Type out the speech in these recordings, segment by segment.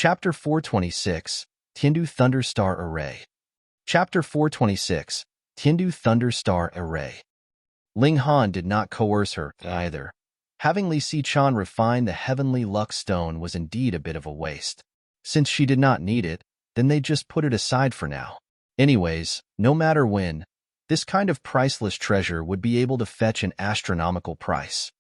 Chapter 426, Tiandu Thunderstar Array. Chapter 426, Tiandu Thunderstar Array. Ling Han did not coerce her, either. Having Li Sichan refine the heavenly luck stone was indeed a bit of a waste. Since she did not need it, then they just put it aside for now. Anyways, no matter when, this kind of priceless treasure would be able to fetch an astronomical price.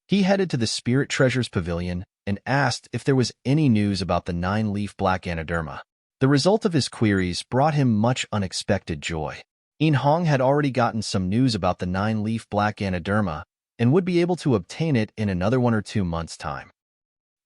He headed to the Spirit Treasures Pavilion and asked if there was any news about the 9-leaf black Anaderma. The result of his queries brought him much unexpected joy. In Hong had already gotten some news about the 9-leaf black Anaderma and would be able to obtain it in another 1 or 2 months' time.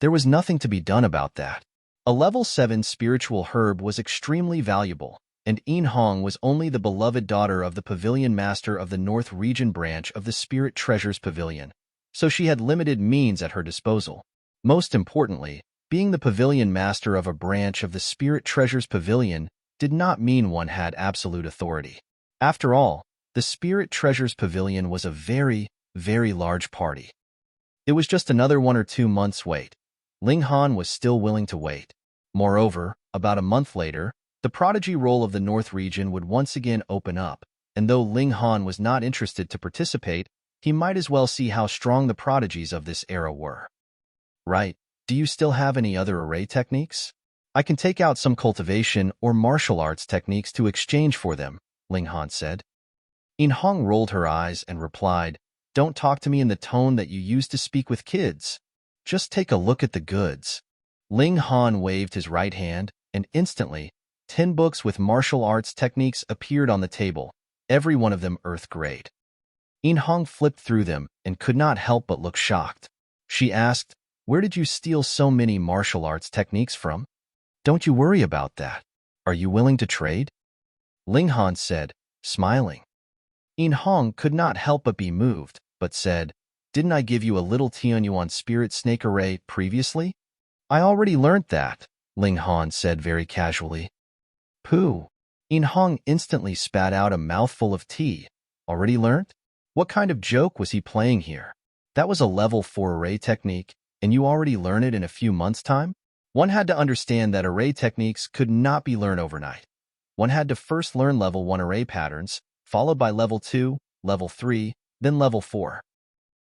There was nothing to be done about that. A level 7 spiritual herb was extremely valuable, and In Hong was only the beloved daughter of the pavilion master of the North Region branch of the Spirit Treasures Pavilion, so she had limited means at her disposal. Most importantly, being the pavilion master of a branch of the Spirit Treasures Pavilion did not mean one had absolute authority. After all, the Spirit Treasures Pavilion was a very, very large party. It was just another 1 or 2 months' wait. Ling Han was still willing to wait. Moreover, about a month later, the prodigy role of the North Region would once again open up, and though Ling Han was not interested to participate, he might as well see how strong the prodigies of this era were. Right, do you still have any other array techniques? I can take out some cultivation or martial arts techniques to exchange for them, Ling Han said. In Hong rolled her eyes and replied, "Don't talk to me in the tone that you used to speak with kids. Just take a look at the goods." Ling Han waved his right hand, and instantly, 10 books with martial arts techniques appeared on the table, every one of them earth-grade. In Hong flipped through them and could not help but look shocked. She asked, "Where did you steal so many martial arts techniques from?" "Don't you worry about that. Are you willing to trade?" Ling Han said, smiling. In Hong could not help but be moved, but said, "Didn't I give you a little Tianyuan spirit snake array previously?" "I already learnt that," Ling Han said very casually. "Pooh." In Hong instantly spat out a mouthful of tea. "Already learnt? What kind of joke was he playing here? That was a level 4 array technique, and you already learn it in a few months' time?" One had to understand that array techniques could not be learned overnight. One had to first learn level 1 array patterns, followed by level 2, level 3, then level 4.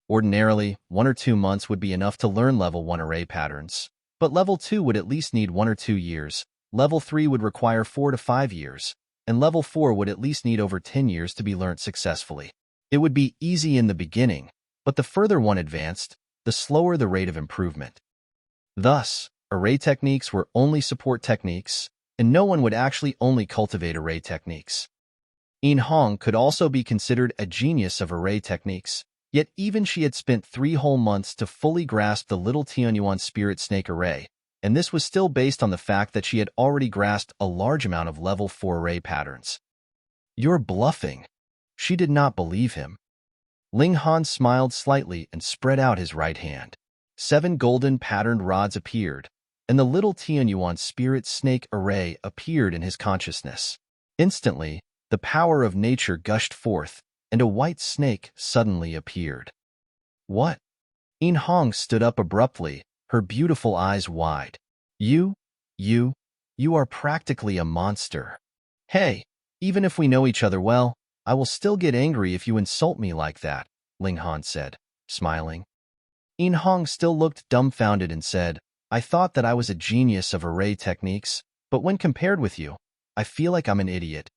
Ordinarily, 1 or 2 months would be enough to learn level 1 array patterns, but level 2 would at least need 1 or 2 years, level 3 would require 4 to 5 years, and level 4 would at least need over 10 years to be learnt successfully. It would be easy in the beginning, but the further one advanced, the slower the rate of improvement. Thus, array techniques were only support techniques, and no one would actually only cultivate array techniques. In Hong could also be considered a genius of array techniques, yet even she had spent 3 whole months to fully grasp the little Tianyuan spirit snake array, and this was still based on the fact that she had already grasped a large amount of level 4 array patterns. "You're bluffing." She did not believe him. Ling Han smiled slightly and spread out his right hand. 7 golden patterned rods appeared, and the little Tianyuan spirit snake array appeared in his consciousness. Instantly, the power of nature gushed forth, and a white snake suddenly appeared. "What?" In Hong stood up abruptly, her beautiful eyes wide. You are practically a monster." "Hey, even if we know each other well, I will still get angry if you insult me like that," Ling Han said, smiling. In Hong still looked dumbfounded and said, "I thought that I was a genius of array techniques, but when compared with you, I feel like I'm an idiot."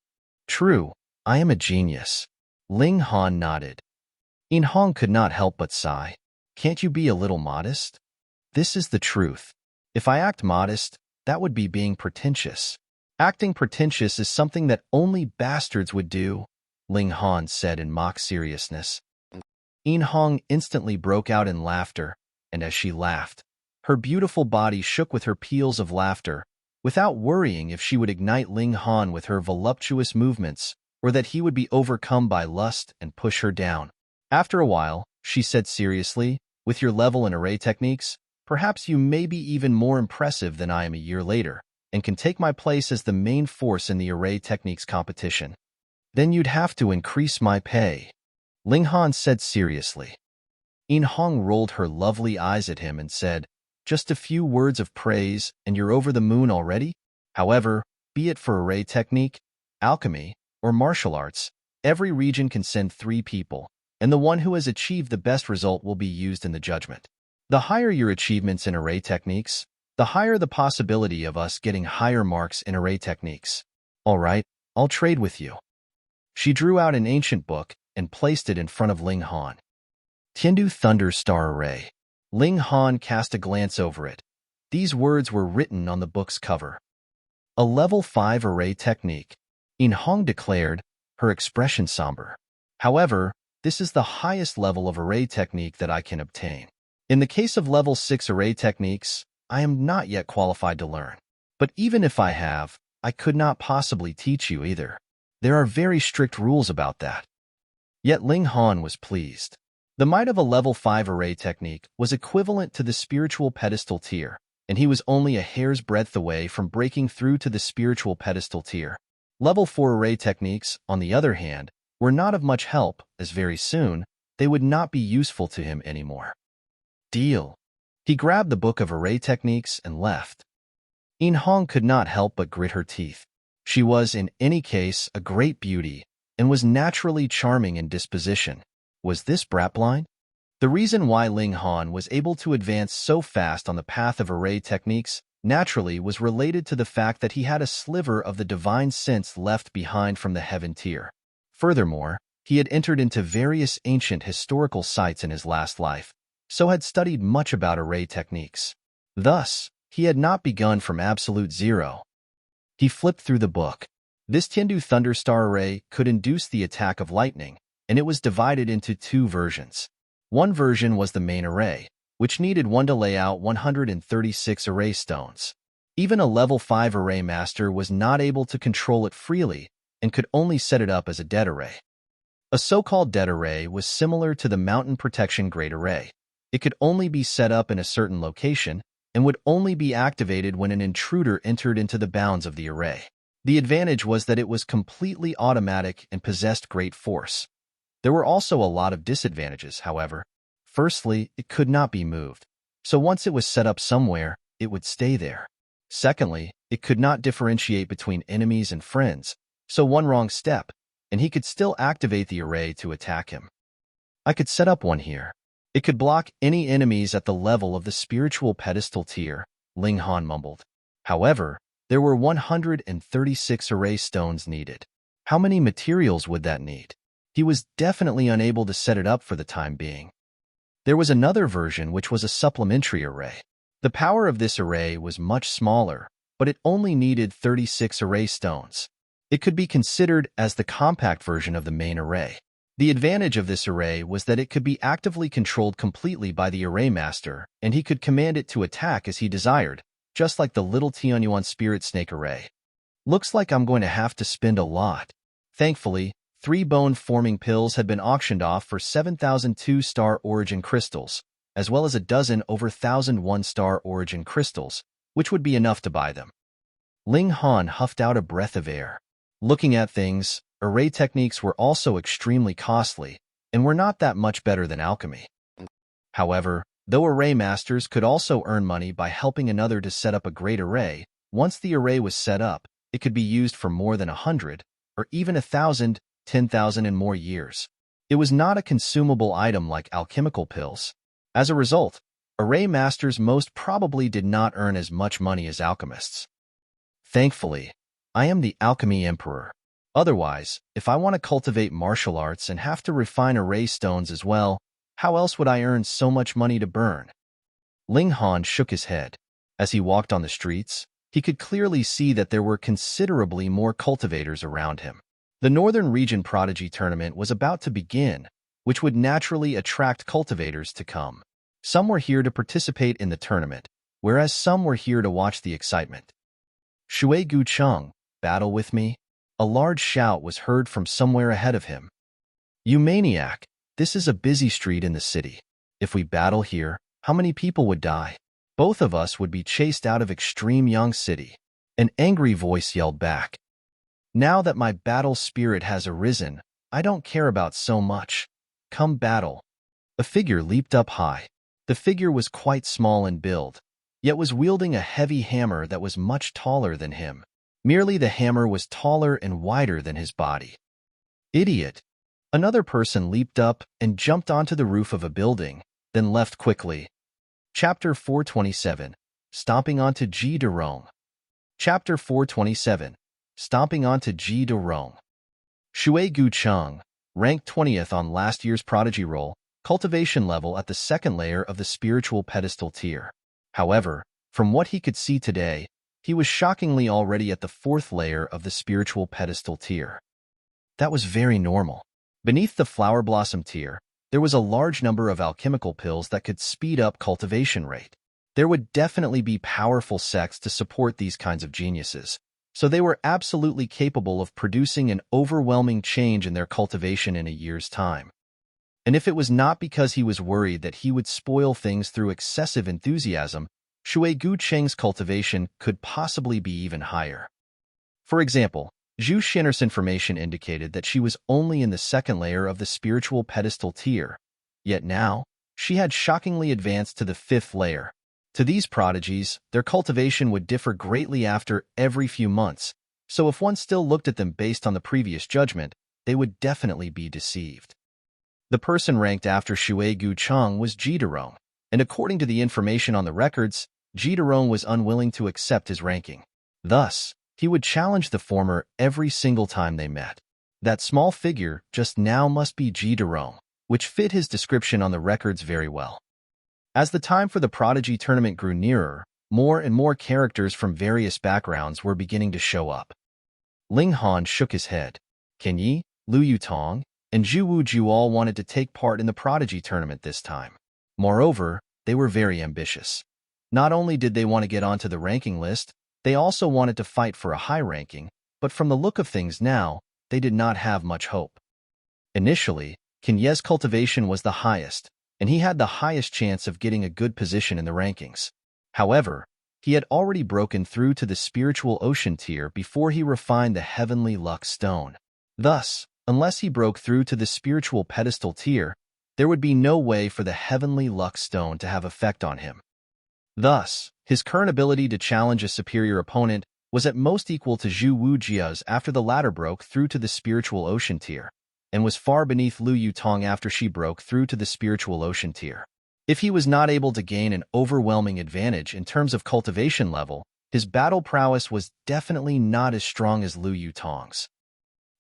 "True, I am a genius." Ling Han nodded. In Hong could not help but sigh. "Can't you be a little modest?" "This is the truth. If I act modest, that would be being pretentious. Acting pretentious is something that only bastards would do," Ling Han said in mock seriousness. In Hong instantly broke out in laughter, and as she laughed, her beautiful body shook with her peals of laughter, without worrying if she would ignite Ling Han with her voluptuous movements, or that he would be overcome by lust and push her down. After a while, she said seriously, "With your level and array techniques, perhaps you may be even more impressive than I am a year later, and can take my place as the main force in the array techniques competition. Then you'd have to increase my pay," Ling Han said seriously. In Hong rolled her lovely eyes at him and said, Just a few words of praise and you're over the moon already? However, be it for array technique, alchemy, or martial arts, every region can send 3 people, and the one who has achieved the best result will be used in the judgment. The higher your achievements in array techniques, the higher the possibility of us getting higher marks in array techniques. All right, I'll trade with you. She drew out an ancient book and placed it in front of Ling Han. Tiandu Thunder Star Array. Ling Han cast a glance over it. These words were written on the book's cover. A level 5 array technique. In Hong declared, her expression somber. However, this is the highest level of array technique that I can obtain. In the case of level 6 array techniques, I am not yet qualified to learn. But even if I have, I could not possibly teach you either. There are very strict rules about that. Yet Ling Han was pleased. The might of a level 5 array technique was equivalent to the spiritual pedestal tier, and he was only a hair's breadth away from breaking through to the spiritual pedestal tier. Level 4 array techniques, on the other hand, were not of much help, as very soon, they would not be useful to him anymore. Deal. He grabbed the book of array techniques and left. In Hong could not help but grit her teeth. She was, in any case, a great beauty, and was naturally charming in disposition. Was this brat blind? The reason why Ling Han was able to advance so fast on the path of array techniques naturally was related to the fact that he had a sliver of the divine sense left behind from the heaven tier. Furthermore, he had entered into various ancient historical sites in his last life, so had studied much about array techniques. Thus, he had not begun from absolute zero. He flipped through the book. This Tiandu Thunderstar array could induce the attack of lightning, and it was divided into 2 versions. One version was the main array, which needed one to lay out 136 array stones. Even a level 5 array master was not able to control it freely and could only set it up as a dead array. A so-called dead array was similar to the Mountain Protection Great Array. It could only be set up in a certain location and would only be activated when an intruder entered into the bounds of the array. The advantage was that it was completely automatic and possessed great force. There were also a lot of disadvantages, however. Firstly, it could not be moved, so once it was set up somewhere, it would stay there. Secondly, it could not differentiate between enemies and friends, so one wrong step, and he could still activate the array to attack him. I could set up one here. It could block any enemies at the level of the spiritual pedestal tier, Ling Han mumbled. However, there were 136 array stones needed. How many materials would that need? He was definitely unable to set it up for the time being. There was another version which was a supplementary array. The power of this array was much smaller, but it only needed 36 array stones. It could be considered as the compact version of the main array. The advantage of this array was that it could be actively controlled completely by the array master, and he could command it to attack as he desired, just like the little Tianyuan Spirit Snake array. Looks like I'm going to have to spend a lot. Thankfully, 3 bone-forming pills had been auctioned off for 7,002 star origin crystals, as well as a dozen over 1,001 star origin crystals, which would be enough to buy them. Ling Han huffed out a breath of air. Looking at things, array techniques were also extremely costly, and were not that much better than alchemy. However, though array masters could also earn money by helping another to set up a great array, once the array was set up, it could be used for more than 100, or even 1,000, 10,000 and more years. It was not a consumable item like alchemical pills. As a result, array masters most probably did not earn as much money as alchemists. Thankfully, I am the Alchemy Emperor. Otherwise, if I want to cultivate martial arts and have to refine array stones as well, how else would I earn so much money to burn? Ling Han shook his head. As he walked on the streets, he could clearly see that there were considerably more cultivators around him. The Northern Region Prodigy Tournament was about to begin, which would naturally attract cultivators to come. Some were here to participate in the tournament, whereas some were here to watch the excitement. Shui Gu Cheng, battle with me? A large shout was heard from somewhere ahead of him. You maniac, this is a busy street in the city. If we battle here, how many people would die? Both of us would be chased out of Extreme Yang City. An angry voice yelled back. Now that my battle spirit has arisen, I don't care about so much. Come battle. A figure leaped up high. The figure was quite small in build, yet was wielding a heavy hammer that was much taller than him. Merely the hammer was taller and wider than his body. Idiot! Another person leaped up and jumped onto the roof of a building, then left quickly. Chapter 427. Stomping onto Ji De Rong. Chapter 427. Stomping onto Ji De Rong. Shui Cheng, ranked 20th on last year's prodigy roll, cultivation level at the second layer of the spiritual pedestal tier. However, from what he could see today, he was shockingly already at the fourth layer of the spiritual pedestal tier. That was very normal. Beneath the flower blossom tier, there was a large number of alchemical pills that could speed up cultivation rate. There would definitely be powerful sects to support these kinds of geniuses, so they were absolutely capable of producing an overwhelming change in their cultivation in a year's time. And if it was not because he was worried that he would spoil things through excessive enthusiasm, Shui Cheng's cultivation could possibly be even higher. For example, Xuan'er's information indicated that she was only in the second layer of the spiritual pedestal tier, yet now, she had shockingly advanced to the fifth layer. To these prodigies, their cultivation would differ greatly after every few months, so if one still looked at them based on the previous judgment, they would definitely be deceived. The person ranked after Shui Cheng was Ji De Rong, and according to the information on the records, Ji De Rong was unwilling to accept his ranking. Thus, he would challenge the former every single time they met. That small figure just now must be Ji De Rong, which fit his description on the records very well. As the time for the prodigy tournament grew nearer, more and more characters from various backgrounds were beginning to show up. Ling shook his head. Ken Yi, Lu Yutong, and Zhu Wuju all wanted to take part in the prodigy tournament this time. Moreover, they were very ambitious. Not only did they want to get onto the ranking list, they also wanted to fight for a high ranking, but from the look of things now, they did not have much hope. Initially, Ken Ye's cultivation was the highest, and he had the highest chance of getting a good position in the rankings. However, he had already broken through to the spiritual ocean tier before he refined the heavenly luck stone. Thus, unless he broke through to the spiritual pedestal tier, there would be no way for the heavenly luck stone to have effect on him. Thus, his current ability to challenge a superior opponent was at most equal to Zhu Wujia's after the latter broke through to the spiritual ocean tier, and was far beneath Lu Yutong after she broke through to the spiritual ocean tier. If he was not able to gain an overwhelming advantage in terms of cultivation level, his battle prowess was definitely not as strong as Lu Yutong's.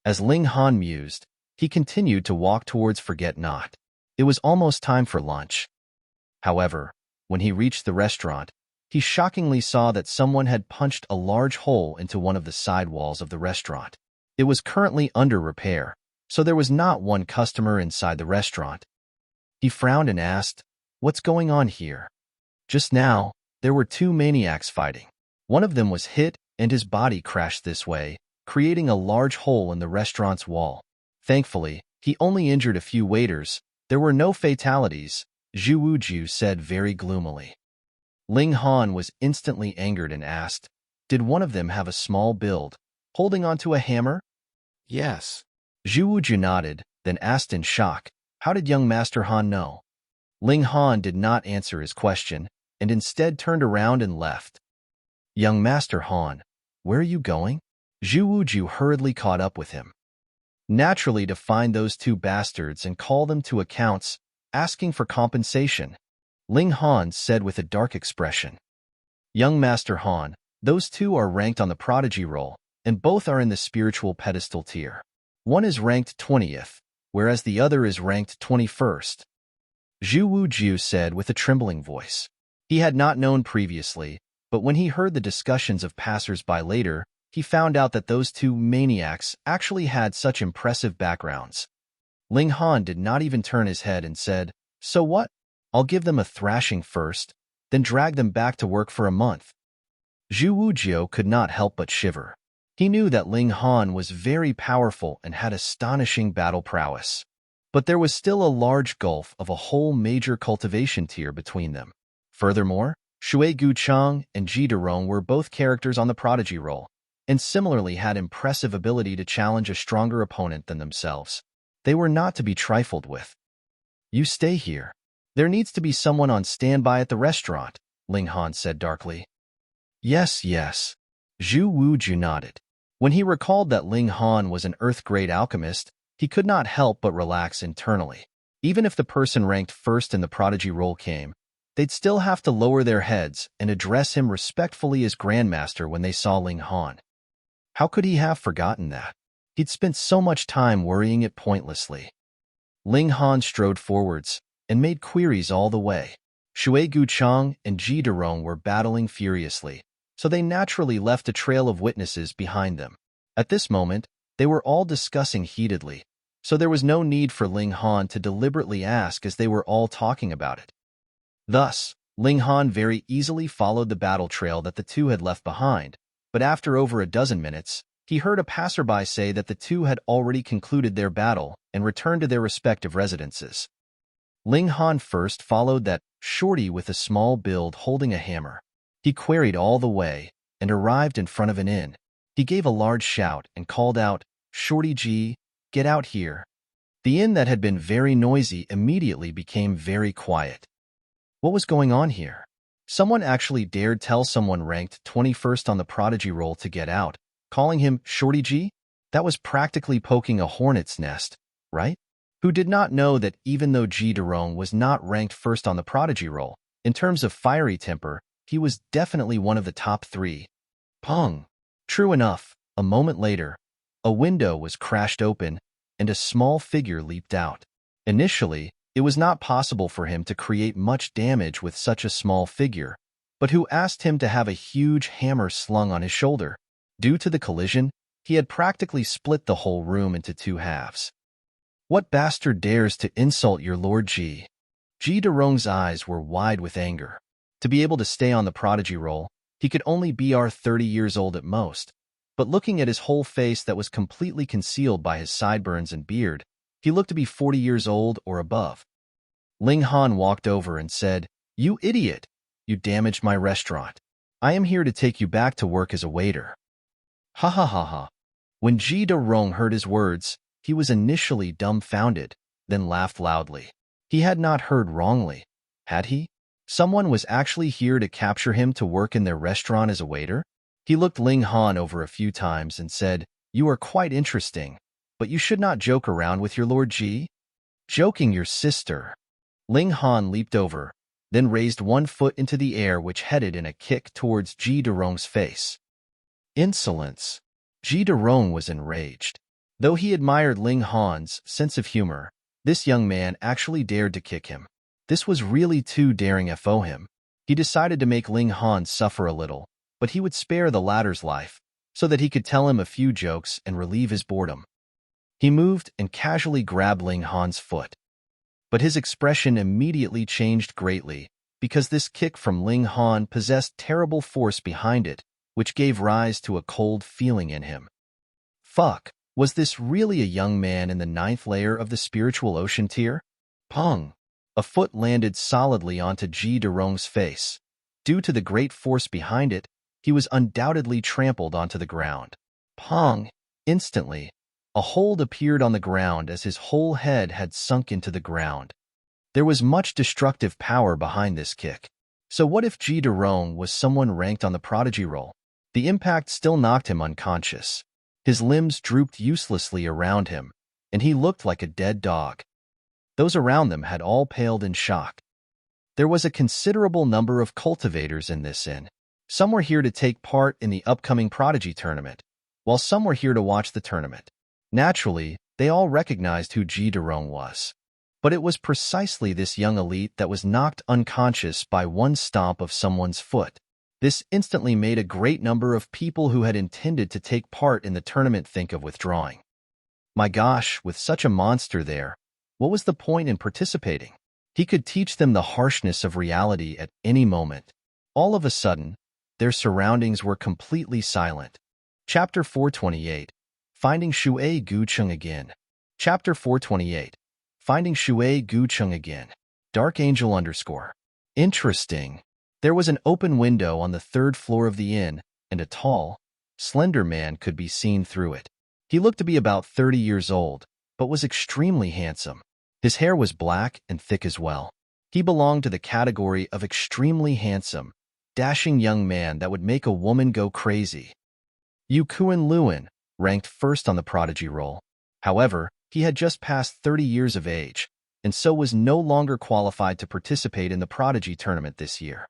As Ling mused, he continued to walk towards Forget Not. It was almost time for lunch. However, when he reached the restaurant, he shockingly saw that someone had punched a large hole into one of the side walls of the restaurant. It was currently under repair, so there was not one customer inside the restaurant. He frowned and asked, "What's going on here?" Just now, there were two maniacs fighting. One of them was hit, and his body crashed this way, creating a large hole in the restaurant's wall. Thankfully, he only injured a few waiters. There were no fatalities, Zhu Wuju said very gloomily. Ling was instantly angered and asked, "Did one of them have a small build, holding onto a hammer?" "Yes." Zhu Wuju nodded, then asked in shock, "How did young Master Han know?" Ling did not answer his question, and instead turned around and left. "Young Master Han, where are you going?" Zhu Wuju hurriedly caught up with him. Naturally to find those two bastards and call them to accounts, asking for compensation, Ling said with a dark expression. "Young Master Han, those two are ranked on the prodigy roll, and both are in the spiritual pedestal tier. One is ranked 20th, whereas the other is ranked 21st. Zhu Wuju said with a trembling voice. He had not known previously, but when he heard the discussions of passers-by later, he found out that those two maniacs actually had such impressive backgrounds. Ling did not even turn his head and said, "So what? I'll give them a thrashing first, then drag them back to work for a month." Zhu Wujiu could not help but shiver. He knew that Ling was very powerful and had astonishing battle prowess. But there was still a large gulf of a whole major cultivation tier between them. Furthermore, Shui Cheng and Ji De Rong were both characters on the prodigy roll, and similarly had impressive ability to challenge a stronger opponent than themselves. They were not to be trifled with. "You stay here. There needs to be someone on standby at the restaurant," Ling Han said darkly. Yes, yes. Zhu Wuju nodded. When he recalled that Ling Han was an Earth-grade alchemist, he could not help but relax internally. Even if the person ranked first in the prodigy roll came, they'd still have to lower their heads and address him respectfully as Grandmaster when they saw Ling Han. How could he have forgotten that? He'd spent so much time worrying it pointlessly. Ling Han strode forwards and made queries all the way. Shui Guchang and Ji De Rong were battling furiously, so they naturally left a trail of witnesses behind them. At this moment, they were all discussing heatedly, so there was no need for Ling Han to deliberately ask as they were all talking about it. Thus, Ling Han very easily followed the battle trail that the two had left behind, but after over a dozen minutes, he heard a passerby say that the two had already concluded their battle and returned to their respective residences. Ling Han first followed that shorty with a small build holding a hammer. He queried all the way and arrived in front of an inn. He gave a large shout and called out, "Shorty Ji, get out here." The inn that had been very noisy immediately became very quiet. What was going on here? Someone actually dared tell someone ranked 21st on the prodigy roll to get out, calling him Shorty Ji? That was practically poking a hornet's nest, right? Who did not know that even though Ji De Rong was not ranked first on the prodigy roll, in terms of fiery temper, he was definitely one of the top 3. Pong! True enough, a moment later, a window was crashed open and a small figure leaped out. Initially, it was not possible for him to create much damage with such a small figure, but who asked him to have a huge hammer slung on his shoulder. Due to the collision, he had practically split the whole room into 2 halves. What bastard dares to insult your Lord Ji? Ji De Rong's eyes were wide with anger. To be able to stay on the prodigy roll, he could only be 30 years old at most, but looking at his whole face that was completely concealed by his sideburns and beard, he looked to be 40 years old or above. Ling Han walked over and said, "You idiot! You damaged my restaurant. I am here to take you back to work as a waiter." Ha ha ha ha. When Ji De Rong heard his words, he was initially dumbfounded, then laughed loudly. He had not heard wrongly, had he? Someone was actually here to capture him to work in their restaurant as a waiter? He looked Ling Han over a few times and said, "You are quite interesting, but you should not joke around with your Lord Ji. Joking your sister." Ling Han leaped over, then raised one foot into the air which headed in a kick towards Ji De Rong's face. Insolence. Ji De Rong was enraged. Though he admired Ling Han's sense of humor, this young man actually dared to kick him. This was really too daring for him. He decided to make Ling Han suffer a little, but he would spare the latter's life, so that he could tell him a few jokes and relieve his boredom. He moved and casually grabbed Ling Han's foot. But his expression immediately changed greatly, because this kick from Ling Han possessed terrible force behind it, which gave rise to a cold feeling in him. Fuck, was this really a young man in the 9th layer of the spiritual ocean tier? Pong! A foot landed solidly onto Ji De Rong's face. Due to the great force behind it, he was undoubtedly trampled onto the ground. Pong! Instantly, a hold appeared on the ground as his whole head had sunk into the ground. There was much destructive power behind this kick. So what if Ji De Rong was someone ranked on the prodigy roll? The impact still knocked him unconscious. His limbs drooped uselessly around him, and he looked like a dead dog. Those around them had all paled in shock. There was a considerable number of cultivators in this inn. Some were here to take part in the upcoming prodigy tournament, while some were here to watch the tournament. Naturally, they all recognized who Ji De Rong was. But it was precisely this young elite that was knocked unconscious by one stomp of someone's foot. This instantly made a great number of people who had intended to take part in the tournament think of withdrawing. My gosh, with such a monster there, what was the point in participating? He could teach them the harshness of reality at any moment. All of a sudden, their surroundings were completely silent. Chapter 428, Finding Shui Gucheng again. Chapter 428, Finding Shui Gucheng again. Dark Angel _ Interesting. There was an open window on the 3rd floor of the inn, and a tall, slender man could be seen through it. He looked to be about 30 years old, but was extremely handsome. His hair was black and thick as well. He belonged to the category of extremely handsome, dashing young man that would make a woman go crazy. Yu Luen ranked first on the prodigy roll. However, he had just passed 30 years of age, and so was no longer qualified to participate in the prodigy tournament this year.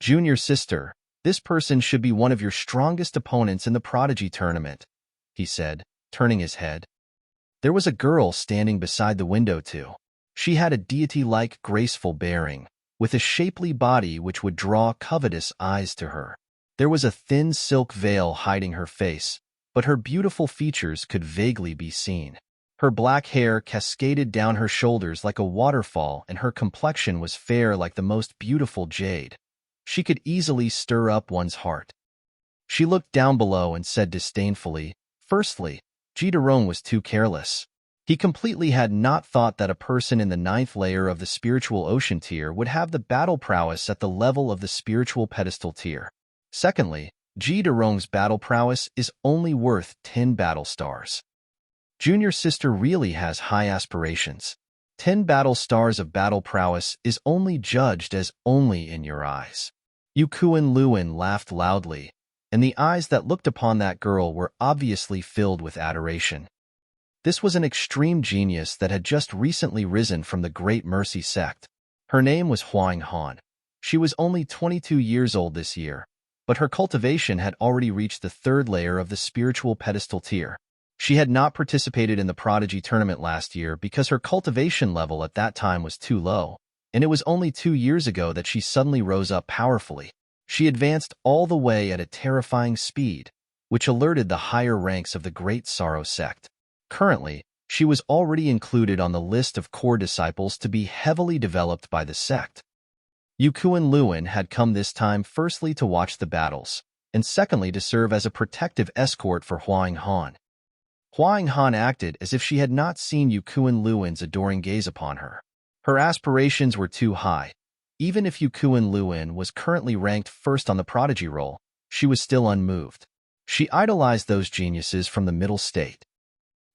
Junior sister, this person should be one of your strongest opponents in the prodigy tournament, he said, turning his head. There was a girl standing beside the window too. She had a deity-like graceful bearing, with a shapely body which would draw covetous eyes to her. There was a thin silk veil hiding her face, but her beautiful features could vaguely be seen. Her black hair cascaded down her shoulders like a waterfall, and her complexion was fair like the most beautiful jade. She could easily stir up one's heart. She looked down below and said disdainfully, "Firstly, Ji De Rong was too careless. He completely had not thought that a person in the 9th layer of the spiritual ocean tier would have the battle prowess at the level of the spiritual pedestal tier. Secondly, Ji De Rong's battle prowess is only worth 10 battle stars. Junior sister really has high aspirations. 10 battle stars of battle prowess is only judged as only in your eyes." Yu Luen laughed loudly, and the eyes that looked upon that girl were obviously filled with adoration. This was an extreme genius that had just recently risen from the Great Mercy sect. Her name was Huang Han. She was only 22 years old this year, but her cultivation had already reached the 3rd layer of the spiritual pedestal tier. She had not participated in the prodigy tournament last year because her cultivation level at that time was too low, and it was only 2 years ago that she suddenly rose up powerfully. She advanced all the way at a terrifying speed, which alerted the higher ranks of the Great Sorrow sect. Currently, she was already included on the list of core disciples to be heavily developed by the sect. Yu Luen had come this time firstly to watch the battles, and secondly to serve as a protective escort for Huang Han. Huang Han acted as if she had not seen Yu Luen's adoring gaze upon her. Her aspirations were too high. Even if Yu Luen was currently ranked first on the prodigy roll, she was still unmoved. She idolized those geniuses from the middle state.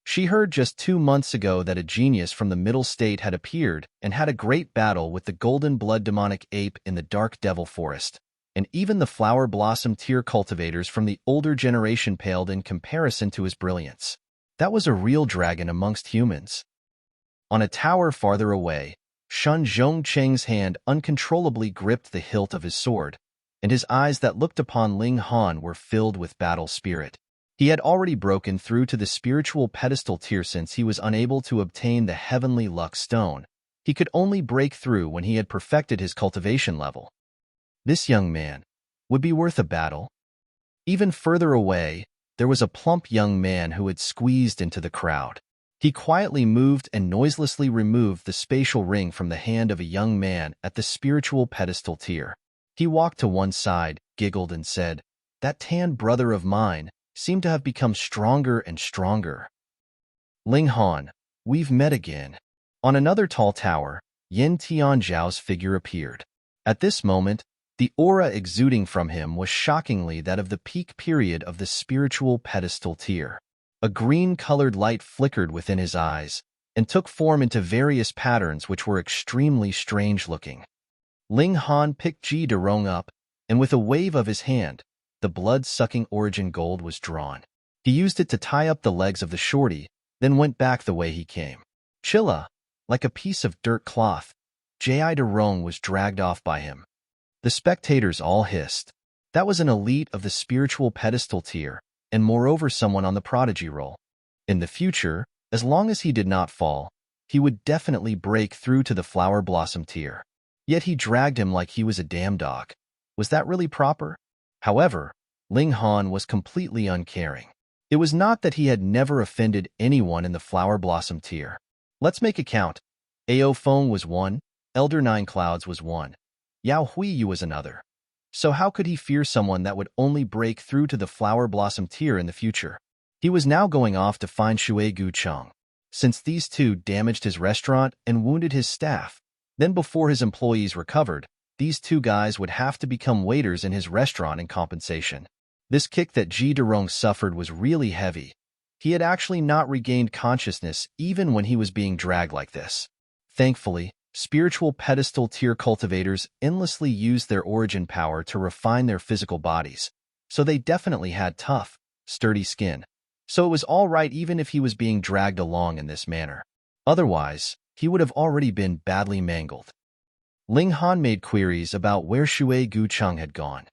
She heard just 2 months ago that a genius from the middle state had appeared and had a great battle with the golden blood demonic ape in the dark devil forest, and even the flower blossom tier cultivators from the older generation paled in comparison to his brilliance. That was a real dragon amongst humans. On a tower farther away, Cheng's hand uncontrollably gripped the hilt of his sword, and his eyes that looked upon Ling Han were filled with battle spirit. He had already broken through to the spiritual pedestal tier since he was unable to obtain the heavenly luck stone. He could only break through when he had perfected his cultivation level. This young man would be worth a battle. Even further away, there was a plump young man who had squeezed into the crowd. He quietly moved and noiselessly removed the spatial ring from the hand of a young man at the spiritual pedestal tier. He walked to one side, giggled, and said, "That tanned brother of mine seemed to have become stronger and stronger." "Ling Han, we've met again." On another tall tower, Yin Tianzhao's figure appeared. At this moment, the aura exuding from him was shockingly that of the peak period of the spiritual pedestal tier. A green-colored light flickered within his eyes and took form into various patterns which were extremely strange-looking. Ling Han picked Ji De Rong up, and with a wave of his hand, the blood-sucking origin gold was drawn. He used it to tie up the legs of the shorty, then went back the way he came. Chilla, like a piece of dirt cloth, Ji De Rong was dragged off by him. The spectators all hissed. That was an elite of the spiritual pedestal tier, and moreover someone on the prodigy roll. In the future, as long as he did not fall, he would definitely break through to the flower blossom tier. Yet he dragged him like he was a damn dog. Was that really proper? However, Ling Han was completely uncaring. It was not that he had never offended anyone in the flower blossom tier. Let's make a count. Ao Feng was 1, Elder Nine Clouds was 1, Yao Huiyu was another. So how could he fear someone that would only break through to the flower blossom tier in the future? He was now going off to find Shui Cheng. Since these two damaged his restaurant and wounded his staff, then before his employees recovered, these two guys would have to become waiters in his restaurant in compensation. This kick that Ji De Rong suffered was really heavy. He had actually not regained consciousness even when he was being dragged like this. Thankfully, spiritual pedestal tier cultivators endlessly used their origin power to refine their physical bodies, so they definitely had tough, sturdy skin. So it was all right even if he was being dragged along in this manner. Otherwise, he would have already been badly mangled. Ling Han made queries about where Shui Cheng had gone.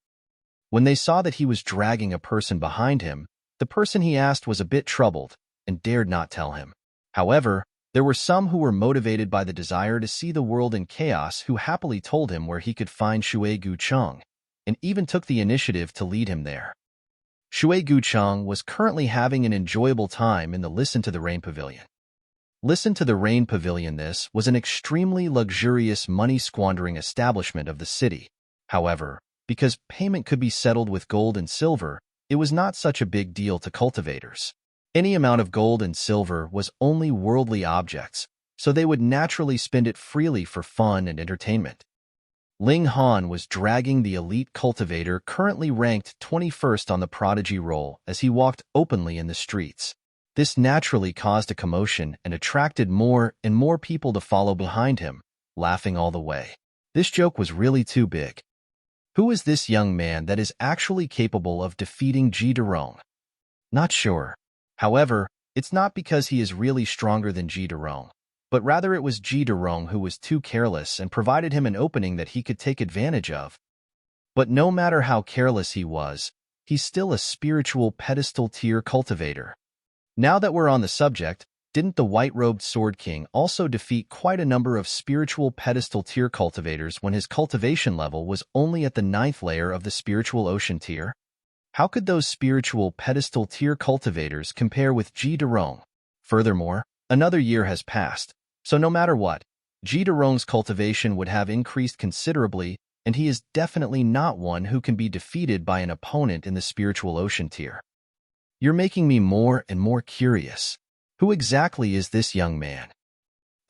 When they saw that he was dragging a person behind him, the person he asked was a bit troubled and dared not tell him. However, there were some who were motivated by the desire to see the world in chaos who happily told him where he could find Shui Cheng, and even took the initiative to lead him there. Shui Cheng was currently having an enjoyable time in the Listen to the Rain Pavilion. Listen to the Rain Pavilion. This was an extremely luxurious money-squandering establishment of the city. However, because payment could be settled with gold and silver, it was not such a big deal to cultivators. Any amount of gold and silver was only worldly objects, so they would naturally spend it freely for fun and entertainment. Ling Han was dragging the elite cultivator currently ranked 21st on the prodigy roll as he walked openly in the streets. This naturally caused a commotion and attracted more and more people to follow behind him, laughing all the way. This joke was really too big. Who is this young man that is actually capable of defeating Ji De Rong? Not sure. However, it's not because he is really stronger than Ji De Rong, but rather it was Ji De Rong who was too careless and provided him an opening that he could take advantage of. But no matter how careless he was, he's still a spiritual pedestal tier cultivator. Now that we're on the subject, didn't the white-robed Sword King also defeat quite a number of spiritual pedestal tier cultivators when his cultivation level was only at the 9th layer of the spiritual ocean tier? How could those spiritual pedestal tier cultivators compare with Ji De Rong? Furthermore, another year has passed, so no matter what, Ji De Rong's cultivation would have increased considerably, and he is definitely not one who can be defeated by an opponent in the spiritual ocean tier. You're making me more and more curious. Who exactly is this young man?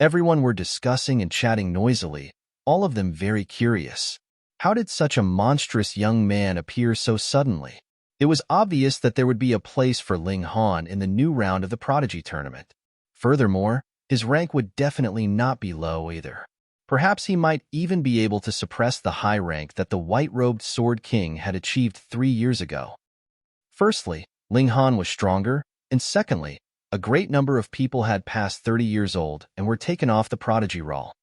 Everyone were discussing and chatting noisily, all of them very curious. How did such a monstrous young man appear so suddenly? It was obvious that there would be a place for Ling Han in the new round of the Prodigy Tournament. Furthermore, his rank would definitely not be low either. Perhaps he might even be able to suppress the high rank that the white-robed Sword King had achieved 3 years ago. Firstly, Ling Han was stronger, and secondly, a great number of people had passed 30 years old and were taken off the prodigy roll.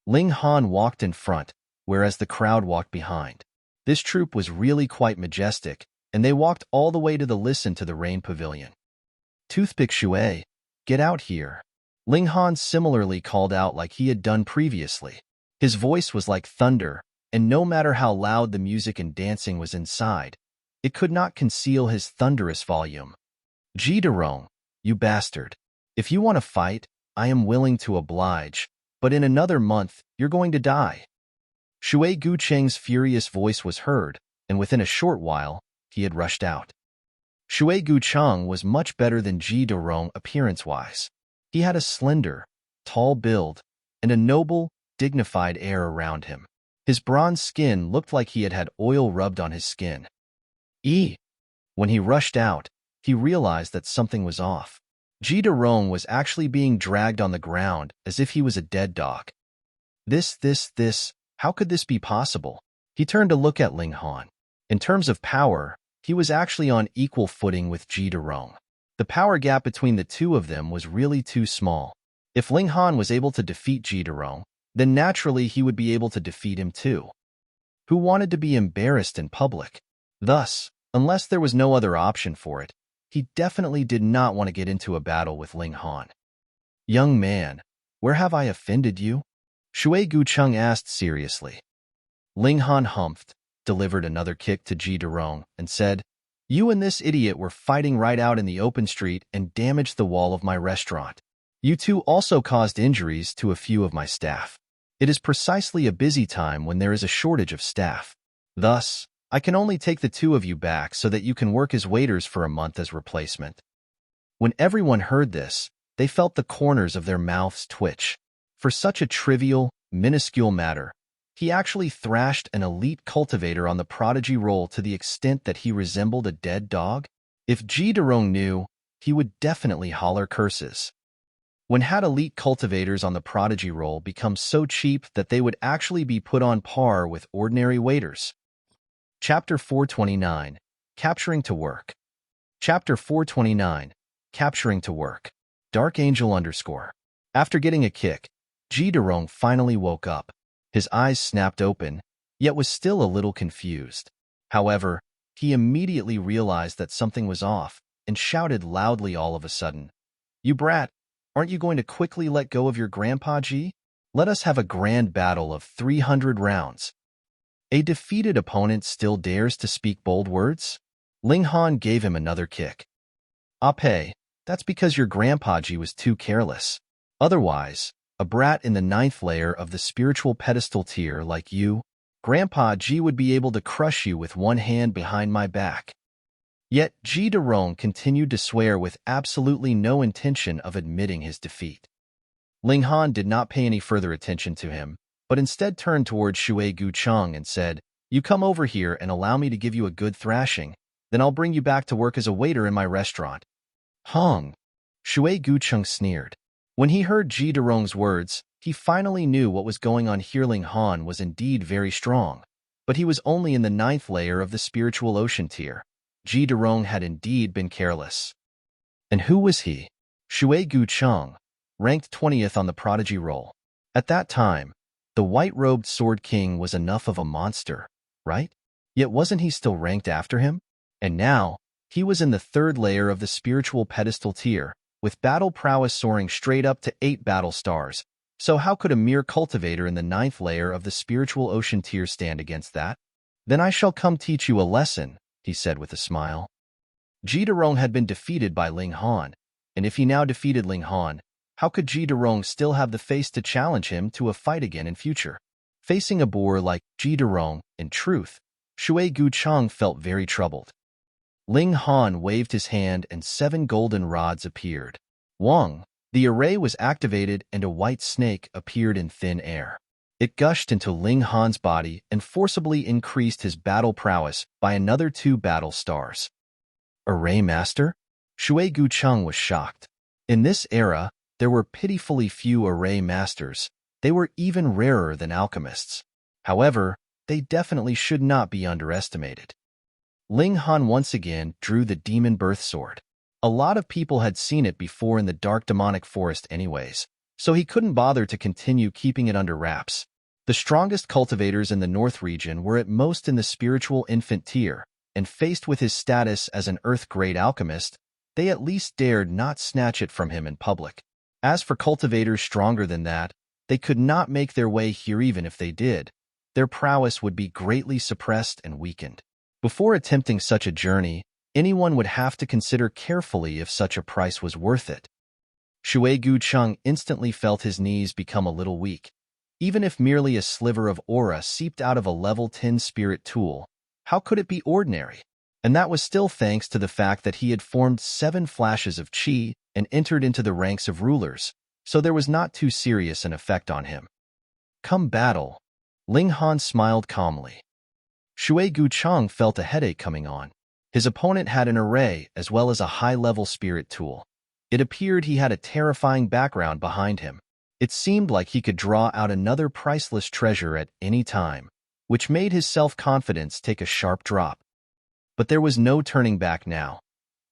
Ling Han walked in front, whereas the crowd walked behind. This troop was really quite majestic, and they walked all the way to the Listen to the Rain Pavilion. Toothpick Shui, get out here. Ling Han similarly called out like he had done previously. His voice was like thunder, and no matter how loud the music and dancing was inside, it could not conceal his thunderous volume. Ji De Rong, you bastard. If you want to fight, I am willing to oblige, but in another month, you're going to die. Shui Cheng's furious voice was heard, and within a short while, he had rushed out. Shui Cheng was much better than Ji De Rong appearance-wise. He had a slender, tall build, and a noble, dignified air around him. His bronze skin looked like he had had oil rubbed on his skin. When he rushed out, he realized that something was off. Ji De Rong was actually being dragged on the ground as if he was a dead dog. How could this be possible? He turned to look at Ling Han. In terms of power, he was actually on equal footing with Ji De Rong. The power gap between the two of them was really too small. If Ling Han was able to defeat Ji De Rong, then naturally he would be able to defeat him too. Who wanted to be embarrassed in public? Thus, unless there was no other option for it, he definitely did not want to get into a battle with Ling Han. Young man, where have I offended you? Shui Cheng asked seriously. Ling Han humphed, delivered another kick to Ji De Rong, and said, You and this idiot were fighting right out in the open street and damaged the wall of my restaurant. You two also caused injuries to a few of my staff. It is precisely a busy time when there is a shortage of staff. Thus, I can only take the two of you back so that you can work as waiters for a month as replacement. When everyone heard this, they felt the corners of their mouths twitch. For such a trivial, minuscule matter, he actually thrashed an elite cultivator on the prodigy roll to the extent that he resembled a dead dog. If Ji De Rong knew, he would definitely holler curses. When had elite cultivators on the prodigy roll become so cheap that they would actually be put on par with ordinary waiters? Chapter 429, Capturing to Work. Chapter 429, Capturing to Work. Dark Angel _ After getting a kick, Ji De Rong finally woke up. His eyes snapped open, yet was still a little confused. However, he immediately realized that something was off and shouted loudly all of a sudden, "You brat! Aren't you going to quickly let go of your grandpa, Ji? Let us have a grand battle of 300 rounds." A defeated opponent still dares to speak bold words? Ling Han gave him another kick. "Ape, that's because your grandpa Ji was too careless. Otherwise, a brat in the 9th layer of the spiritual pedestal tier like you, Grandpa Ji would be able to crush you with one hand behind my back." Yet Ji De Rong continued to swear with absolutely no intention of admitting his defeat. Ling Han did not pay any further attention to him, but instead turned towards Shui Cheng and said, "You come over here and allow me to give you a good thrashing, then I'll bring you back to work as a waiter in my restaurant." "Hong!" Shui Cheng sneered. When he heard Ji De Rong's words, he finally knew what was going on here. Ling Han was indeed very strong, but he was only in the 9th layer of the spiritual ocean tier. Ji De Rong had indeed been careless. And who was he? Shui Cheng, ranked 20th on the prodigy roll. At that time, the white-robed Sword King was enough of a monster, right? Yet wasn't he still ranked after him? And now, he was in the 3rd layer of the spiritual pedestal tier, with battle prowess soaring straight up to 8 battle stars. So how could a mere cultivator in the 9th layer of the spiritual ocean tier stand against that? "Then I shall come teach you a lesson," he said with a smile. Ji De Rong had been defeated by Ling Han, and if he now defeated Ling Han, how could Ji De Rong still have the face to challenge him to a fight again in future? Facing a boor like Ji De Rong, in truth, Shui Cheng felt very troubled. Ling Han waved his hand and 7 golden rods appeared. Wang! The array was activated and a white snake appeared in thin air. It gushed into Ling Han's body and forcibly increased his battle prowess by another 2 battle stars. Array Master? Shui Cheng was shocked. In this era, there were pitifully few array masters. They were even rarer than alchemists. However, they definitely should not be underestimated. Ling Han once again drew the demon birth sword. A lot of people had seen it before in the dark demonic forest anyways, so he couldn't bother to continue keeping it under wraps. The strongest cultivators in the North region were at most in the spiritual infant tier, and faced with his status as an earth-grade alchemist, they at least dared not snatch it from him in public. As for cultivators stronger than that, they could not make their way here. Even if they did, their prowess would be greatly suppressed and weakened. Before attempting such a journey, anyone would have to consider carefully if such a price was worth it. Shui Cheng instantly felt his knees become a little weak. Even if merely a sliver of aura seeped out of a level 10 spirit tool, how could it be ordinary? And that was still thanks to the fact that he had formed 7 flashes of qi and entered into the ranks of rulers, so there was not too serious an effect on him. "Come battle." Ling Han smiled calmly. Shui Cheng felt a headache coming on. His opponent had an array as well as a high-level spirit tool. It appeared he had a terrifying background behind him. It seemed like he could draw out another priceless treasure at any time, which made his self-confidence take a sharp drop. But there was no turning back now.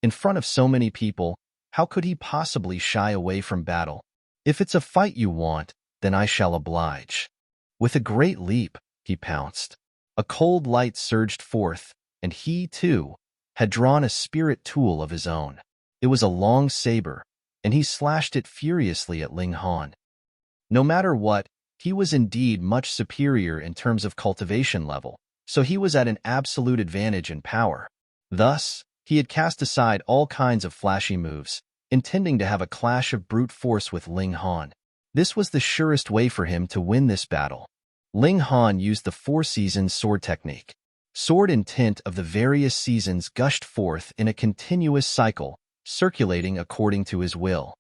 In front of so many people, how could he possibly shy away from battle? "If it's a fight you want, then I shall oblige." With a great leap, he pounced. A cold light surged forth, and he, too, had drawn a spirit tool of his own. It was a long saber, and he slashed it furiously at Ling Han. No matter what, he was indeed much superior in terms of cultivation level, so he was at an absolute advantage in power. Thus, he had cast aside all kinds of flashy moves, intending to have a clash of brute force with Ling Han. This was the surest way for him to win this battle. Ling Han used the 4 seasons sword technique. Sword intent of the various seasons gushed forth in a continuous cycle, circulating according to his will.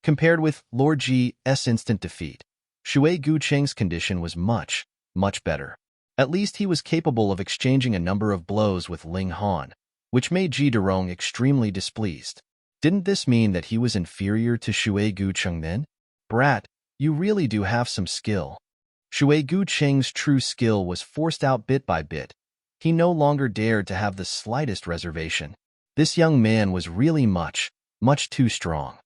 Compared with Lord Ji's instant defeat, Shui Cheng's condition was much, much better. At least he was capable of exchanging a number of blows with Ling Han, which made Ji De Rong extremely displeased. Didn't this mean that he was inferior to Shui Cheng then? Brat, you really do have some skill. Shui Cheng's true skill was forced out bit by bit. He no longer dared to have the slightest reservation. This young man was really much too strong.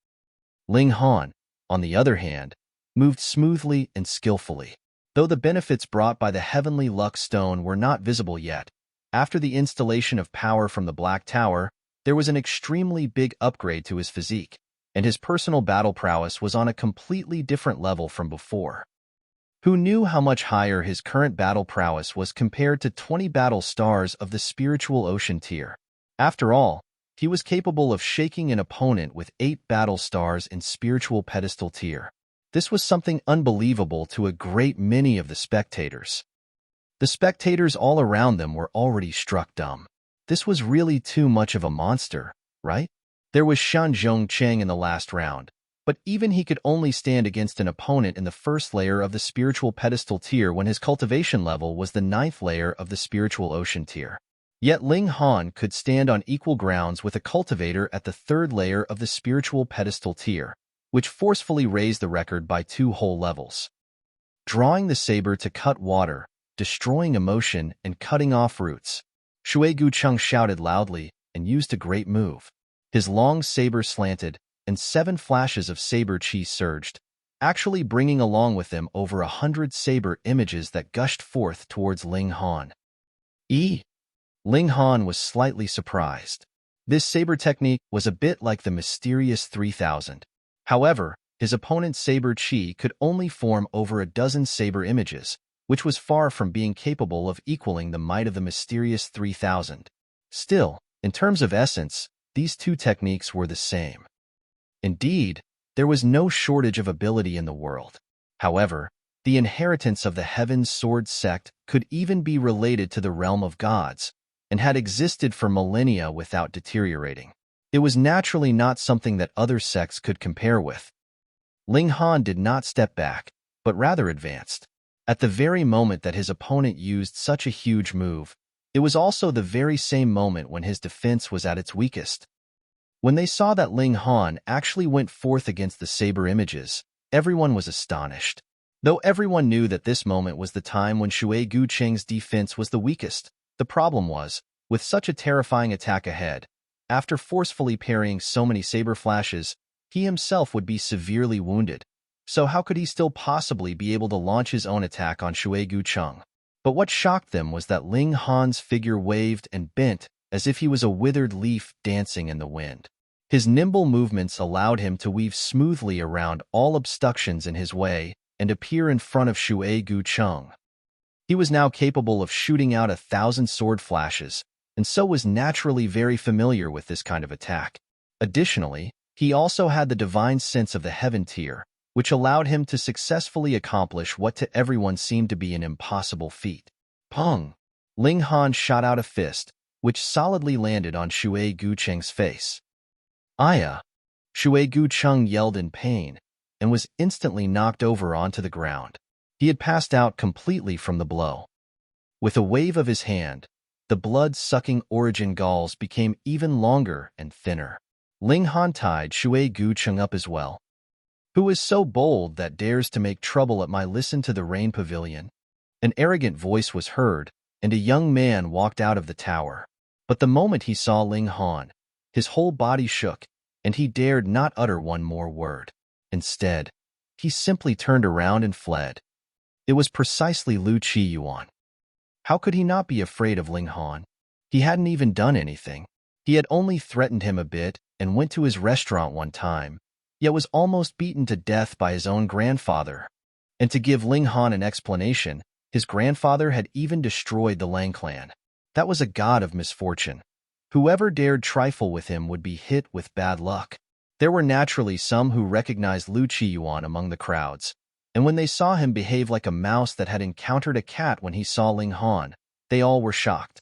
Ling Han, on the other hand, moved smoothly and skillfully. Though the benefits brought by the heavenly luck stone were not visible yet, after the installation of power from the Black Tower, there was an extremely big upgrade to his physique, and his personal battle prowess was on a completely different level from before. Who knew how much higher his current battle prowess was compared to 20 battle stars of the spiritual ocean tier? After all, he was capable of shaking an opponent with 8 battle stars in spiritual pedestal tier. This was something unbelievable to a great many of the spectators. The spectators all around them were already struck dumb. This was really too much of a monster, right? There was Cheng in the last round, but even he could only stand against an opponent in the first layer of the spiritual pedestal tier when his cultivation level was the 9th layer of the spiritual ocean tier. Yet Ling Han could stand on equal grounds with a cultivator at the 3rd layer of the spiritual pedestal tier, which forcefully raised the record by 2 whole levels. Drawing the saber to cut water, destroying emotion, and cutting off roots, Shui Cheng shouted loudly and used a great move. His long saber slanted, and 7 flashes of saber chi surged, actually bringing along with them over 100 saber images that gushed forth towards Ling Han. Ling Han was slightly surprised. This saber technique was a bit like the mysterious 3000. However, his opponent's saber chi could only form over a dozen saber images, which was far from being capable of equaling the might of the mysterious 3000. Still, in terms of essence, these two techniques were the same. Indeed, there was no shortage of ability in the world. However, the inheritance of the Heaven's Sword sect could even be related to the realm of gods, and had existed for millennia without deteriorating. It was naturally not something that other sects could compare with. Ling Han did not step back, but rather advanced. At the very moment that his opponent used such a huge move, it was also the very same moment when his defense was at its weakest. When they saw that Ling Han actually went forth against the saber images, everyone was astonished. Though everyone knew that this moment was the time when Shui Cheng's defense was the weakest, the problem was, with such a terrifying attack ahead, after forcefully parrying so many saber flashes, he himself would be severely wounded. So how could he still possibly be able to launch his own attack on Shui Cheng? But what shocked them was that Ling Han's figure waved and bent as if he was a withered leaf dancing in the wind. His nimble movements allowed him to weave smoothly around all obstructions in his way and appear in front of Shui Cheng. He was now capable of shooting out 1,000 sword flashes, and so was naturally very familiar with this kind of attack. Additionally, he also had the divine sense of the heaven tier, which allowed him to successfully accomplish what to everyone seemed to be an impossible feat. Pong! Ling Han shot out a fist, which solidly landed on Shui Cheng's face. Aya! Shui Cheng yelled in pain, and was instantly knocked over onto the ground. He had passed out completely from the blow. With a wave of his hand, the blood-sucking origin galls became even longer and thinner. Ling Han tied Shui Cheng up as well. Who is so bold that dares to make trouble at my Listen to the Rain pavilion? An arrogant voice was heard, and a young man walked out of the tower. But the moment he saw Ling Han, his whole body shook, and he dared not utter one more word. Instead, he simply turned around and fled. It was precisely Lu Qiyuan. How could he not be afraid of Ling Han? He hadn't even done anything. He had only threatened him a bit and went to his restaurant one time, yet was almost beaten to death by his own grandfather. And to give Ling Han an explanation, his grandfather had even destroyed the Lang clan. That was a god of misfortune. Whoever dared trifle with him would be hit with bad luck. There were naturally some who recognized Lu Qiyuan among the crowds, and when they saw him behave like a mouse that had encountered a cat when he saw Ling Han, they all were shocked.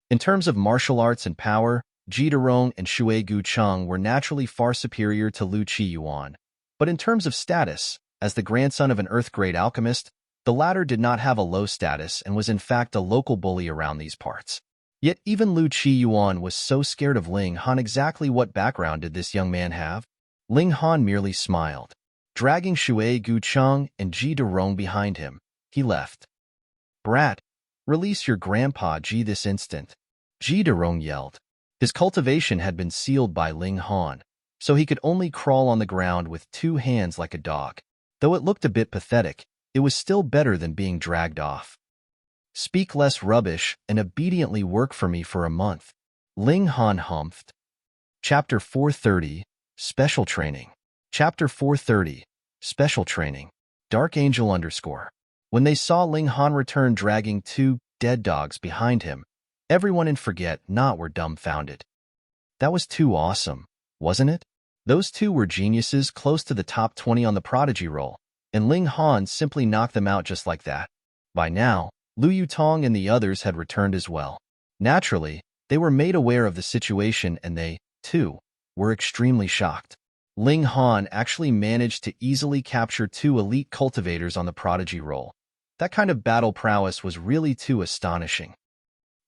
In terms of martial arts and power, Ji De Rong and Shui Cheng were naturally far superior to Lu Qiyuan, but in terms of status, as the grandson of an Earth-grade alchemist, the latter did not have a low status and was in fact a local bully around these parts. Yet even Lu Qiyuan was so scared of Ling Han. Exactly what background did this young man have? Ling Han merely smiled. Dragging Shui Gucheng and Ji De Rong behind him, he left. Brat, release your grandpa Ji this instant, Ji De Rong yelled. His cultivation had been sealed by Ling Han, so he could only crawl on the ground with 2 hands like a dog. Though it looked a bit pathetic, it was still better than being dragged off. Speak less rubbish and obediently work for me for a month, Ling Han humphed. Chapter 430, Special Training. Chapter 430, Special Training. Dark Angel _ When they saw Ling Han return dragging 2 dead dogs behind him, everyone in Forget Not were dumbfounded. That was too awesome, wasn't it? Those 2 were geniuses close to the top 20 on the prodigy roll, and Ling Han simply knocked them out just like that. By now, Lu Yutong and the others had returned as well. Naturally, they were made aware of the situation and they, too, were extremely shocked. Ling Han actually managed to easily capture 2 elite cultivators on the prodigy roll. That kind of battle prowess was really too astonishing.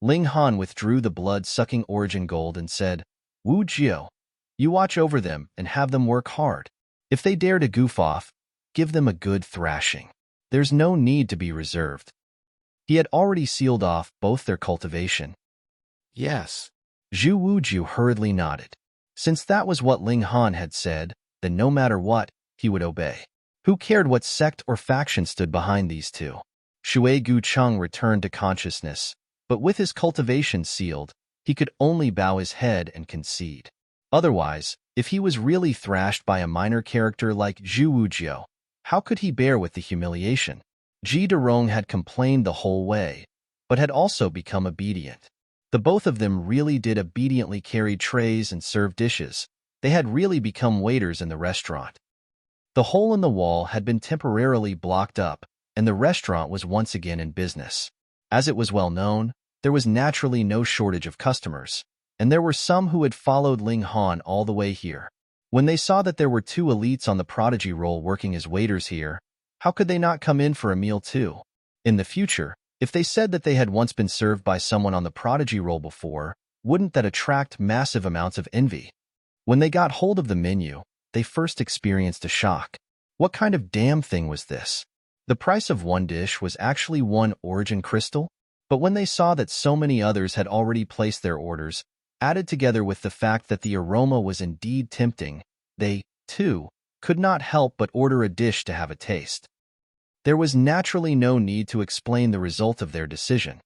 Ling Han withdrew the blood-sucking origin gold and said, Wu Jiao, you watch over them and have them work hard. If they dare to goof off, give them a good thrashing. There's no need to be reserved. He had already sealed off both their cultivation. Yes. Zhu Wujiu hurriedly nodded. Since that was what Ling Han had said, then no matter what, he would obey. Who cared what sect or faction stood behind these 2? Shui Gucheng returned to consciousness, but with his cultivation sealed, he could only bow his head and concede. Otherwise, if he was really thrashed by a minor character like Zhu Wujiu, how could he bear with the humiliation? Ji De Rong had complained the whole way, but had also become obedient. The both of them really did obediently carry trays and serve dishes. They had really become waiters in the restaurant. The hole in the wall had been temporarily blocked up, and the restaurant was once again in business. As it was well known, there was naturally no shortage of customers, and there were some who had followed Ling Han all the way here. When they saw that there were 2 elites on the prodigy roll working as waiters here, how could they not come in for a meal too? In the future, if they said that they had once been served by someone on the prodigy roll before, wouldn't that attract massive amounts of envy? When they got hold of the menu, they first experienced a shock. What kind of damn thing was this? The price of one dish was actually 1 origin crystal, but when they saw that so many others had already placed their orders, added together with the fact that the aroma was indeed tempting, they, too, could not help but order a dish to have a taste. There was naturally no need to explain the result of their decision.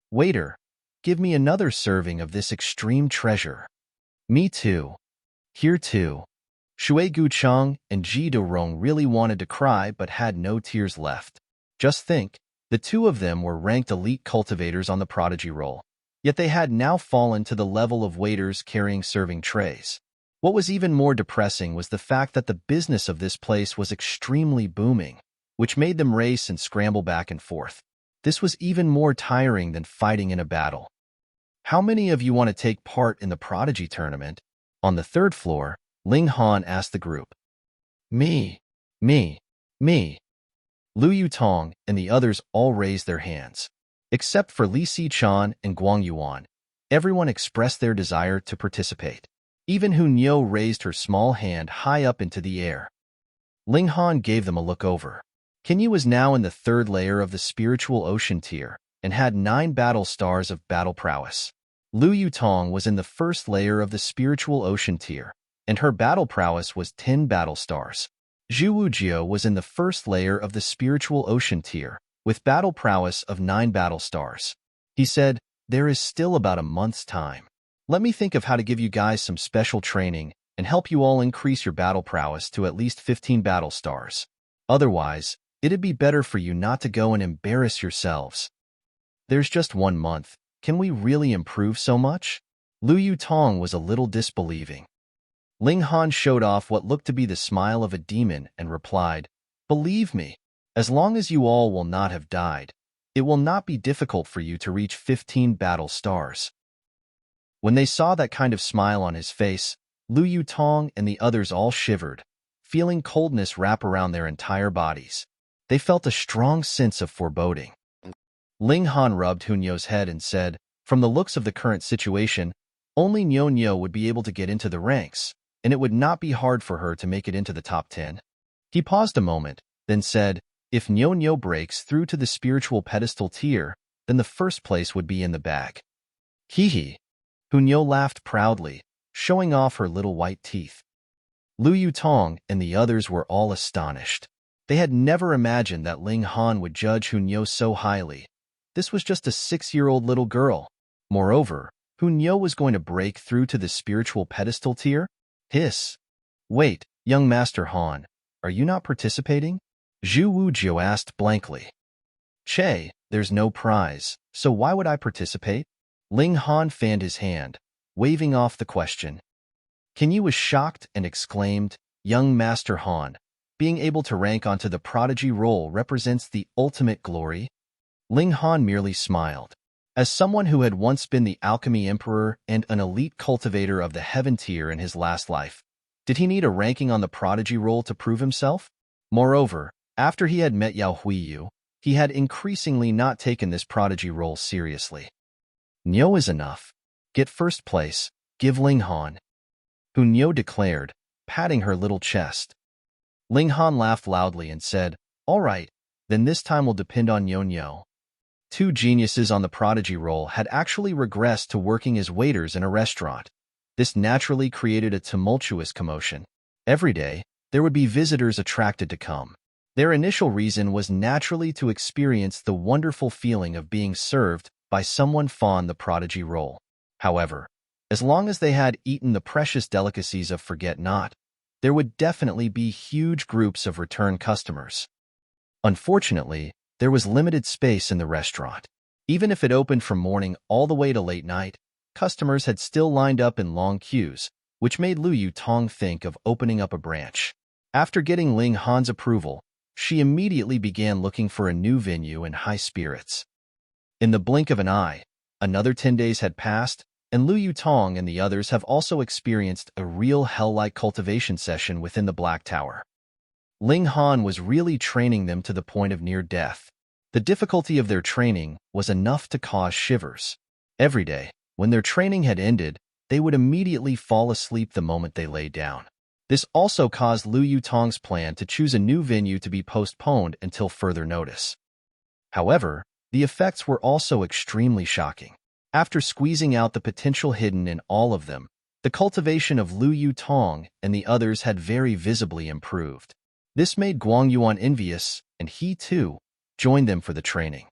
Waiter, give me another serving of this extreme treasure. Me too. Here too. Shui Gucheng and Ji De Rong really wanted to cry but had no tears left. Just think, the 2 of them were ranked elite cultivators on the prodigy roll, yet they had now fallen to the level of waiters carrying serving trays. What was even more depressing was the fact that the business of this place was extremely booming, which made them race and scramble back and forth. This was even more tiring than fighting in a battle. How many of you want to take part in the Prodigy tournament? On the 3rd floor, Ling Han asked the group. Me. Lu Yutong and the others all raised their hands. Except for Li Xichan and Guang Yuan, everyone expressed their desire to participate. Even Hu Niu raised her small hand high up into the air. Ling Han gave them a look over. Qin was now in the 3rd layer of the spiritual ocean tier and had 9 battle stars of battle prowess. Lu Yutong was in the 1st layer of the spiritual ocean tier, and her battle prowess was 10 battle stars. Zhu Wujiu was in the 1st layer of the spiritual ocean tier, with battle prowess of 9 battle stars. He said, there is still about a month's time. Let me think of how to give you guys some special training and help you all increase your battle prowess to at least 15 battle stars. Otherwise, it'd be better for you not to go and embarrass yourselves. There's just 1 month. Can we really improve so much? Lu Yutong was a little disbelieving. Ling Han showed off what looked to be the smile of a demon and replied, Believe me, as long as you all will not have died, it will not be difficult for you to reach 15 battle stars. When they saw that kind of smile on his face, Lu Yutong and the others all shivered, feeling coldness wrap around their entire bodies. They felt a strong sense of foreboding. Ling Han rubbed Hunyou's head and said, From the looks of the current situation, only Nyo would be able to get into the ranks, and it would not be hard for her to make it into the top 10. He paused a moment, then said, if Nyo breaks through to the spiritual pedestal tier, then the first place would be in the bag. Hee hee. Nyo laughed proudly, showing off her little white teeth. Lu Yutong and the others were all astonished. They had never imagined that Ling Han would judge Nyo so highly. This was just a 6-year-old little girl. Moreover, Nyo was going to break through to the spiritual pedestal tier? Hiss. Wait, young Master Han, are you not participating? Zhu Wujiu asked blankly. Che, there's no prize, so why would I participate? Ling Han fanned his hand, waving off the question. Yu was shocked and exclaimed, young Master Han, being able to rank onto the prodigy role represents the ultimate glory? Ling Han merely smiled. As someone who had once been the Alchemy Emperor and an elite cultivator of the Heaven tier in his last life, did he need a ranking on the prodigy role to prove himself? Moreover, after he had met Yao Huiyu, he had increasingly not taken this prodigy role seriously. Nyo is enough. Get first place, give Ling Han. Nyo declared, patting her little chest. Ling Han laughed loudly and said, all right, then this time will depend on Nyo. Two geniuses on the prodigy role had actually regressed to working as waiters in a restaurant. This naturally created a tumultuous commotion. Every day, there would be visitors attracted to come. Their initial reason was naturally to experience the wonderful feeling of being served by someone fond the prodigy role. However, as long as they had eaten the precious delicacies of Forget-Not, there would definitely be huge groups of return customers. Unfortunately, there was limited space in the restaurant. Even if it opened from morning all the way to late night, customers had still lined up in long queues, which made Lu Yutong think of opening up a branch. After getting Ling Han's approval, she immediately began looking for a new venue in high spirits. In the blink of an eye, another 10 days had passed, and Lu Yutong and the others have also experienced a real hell-like cultivation session within the Black Tower. Ling Han was really training them to the point of near death. The difficulty of their training was enough to cause shivers. Every day, when their training had ended, they would immediately fall asleep the moment they lay down. This also caused Lu Yutong's plan to choose a new venue to be postponed until further notice. However, the effects were also extremely shocking. After squeezing out the potential hidden in all of them, the cultivation of Lu Yutong and the others had very visibly improved. This made Guang Yuan envious, and he, too, joined them for the training.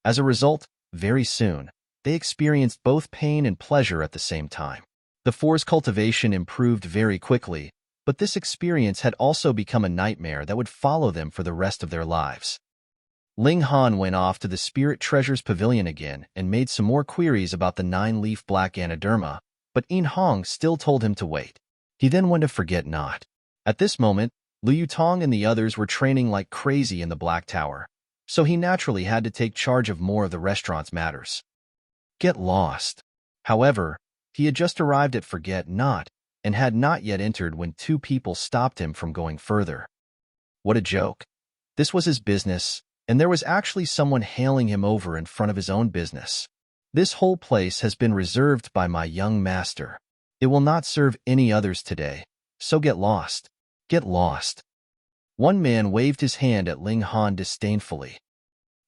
As a result, very soon, they experienced both pain and pleasure at the same time. The four's cultivation improved very quickly, but this experience had also become a nightmare that would follow them for the rest of their lives. Ling Han went off to the Spirit Treasures Pavilion again and made some more queries about the 9-leaf black Anaderma, but Yin Hong still told him to wait. He then went to Forget-Not. At this moment, Lu Yutong and the others were training like crazy in the Black Tower, so he naturally had to take charge of more of the restaurant's matters. Get lost. However, he had just arrived at Forget-Not and had not yet entered when two people stopped him from going further. What a joke. This was his business, and there was actually someone hailing him over in front of his own business. This whole place has been reserved by my young master. It will not serve any others today, so get lost. Get lost. One man waved his hand at Ling Han disdainfully.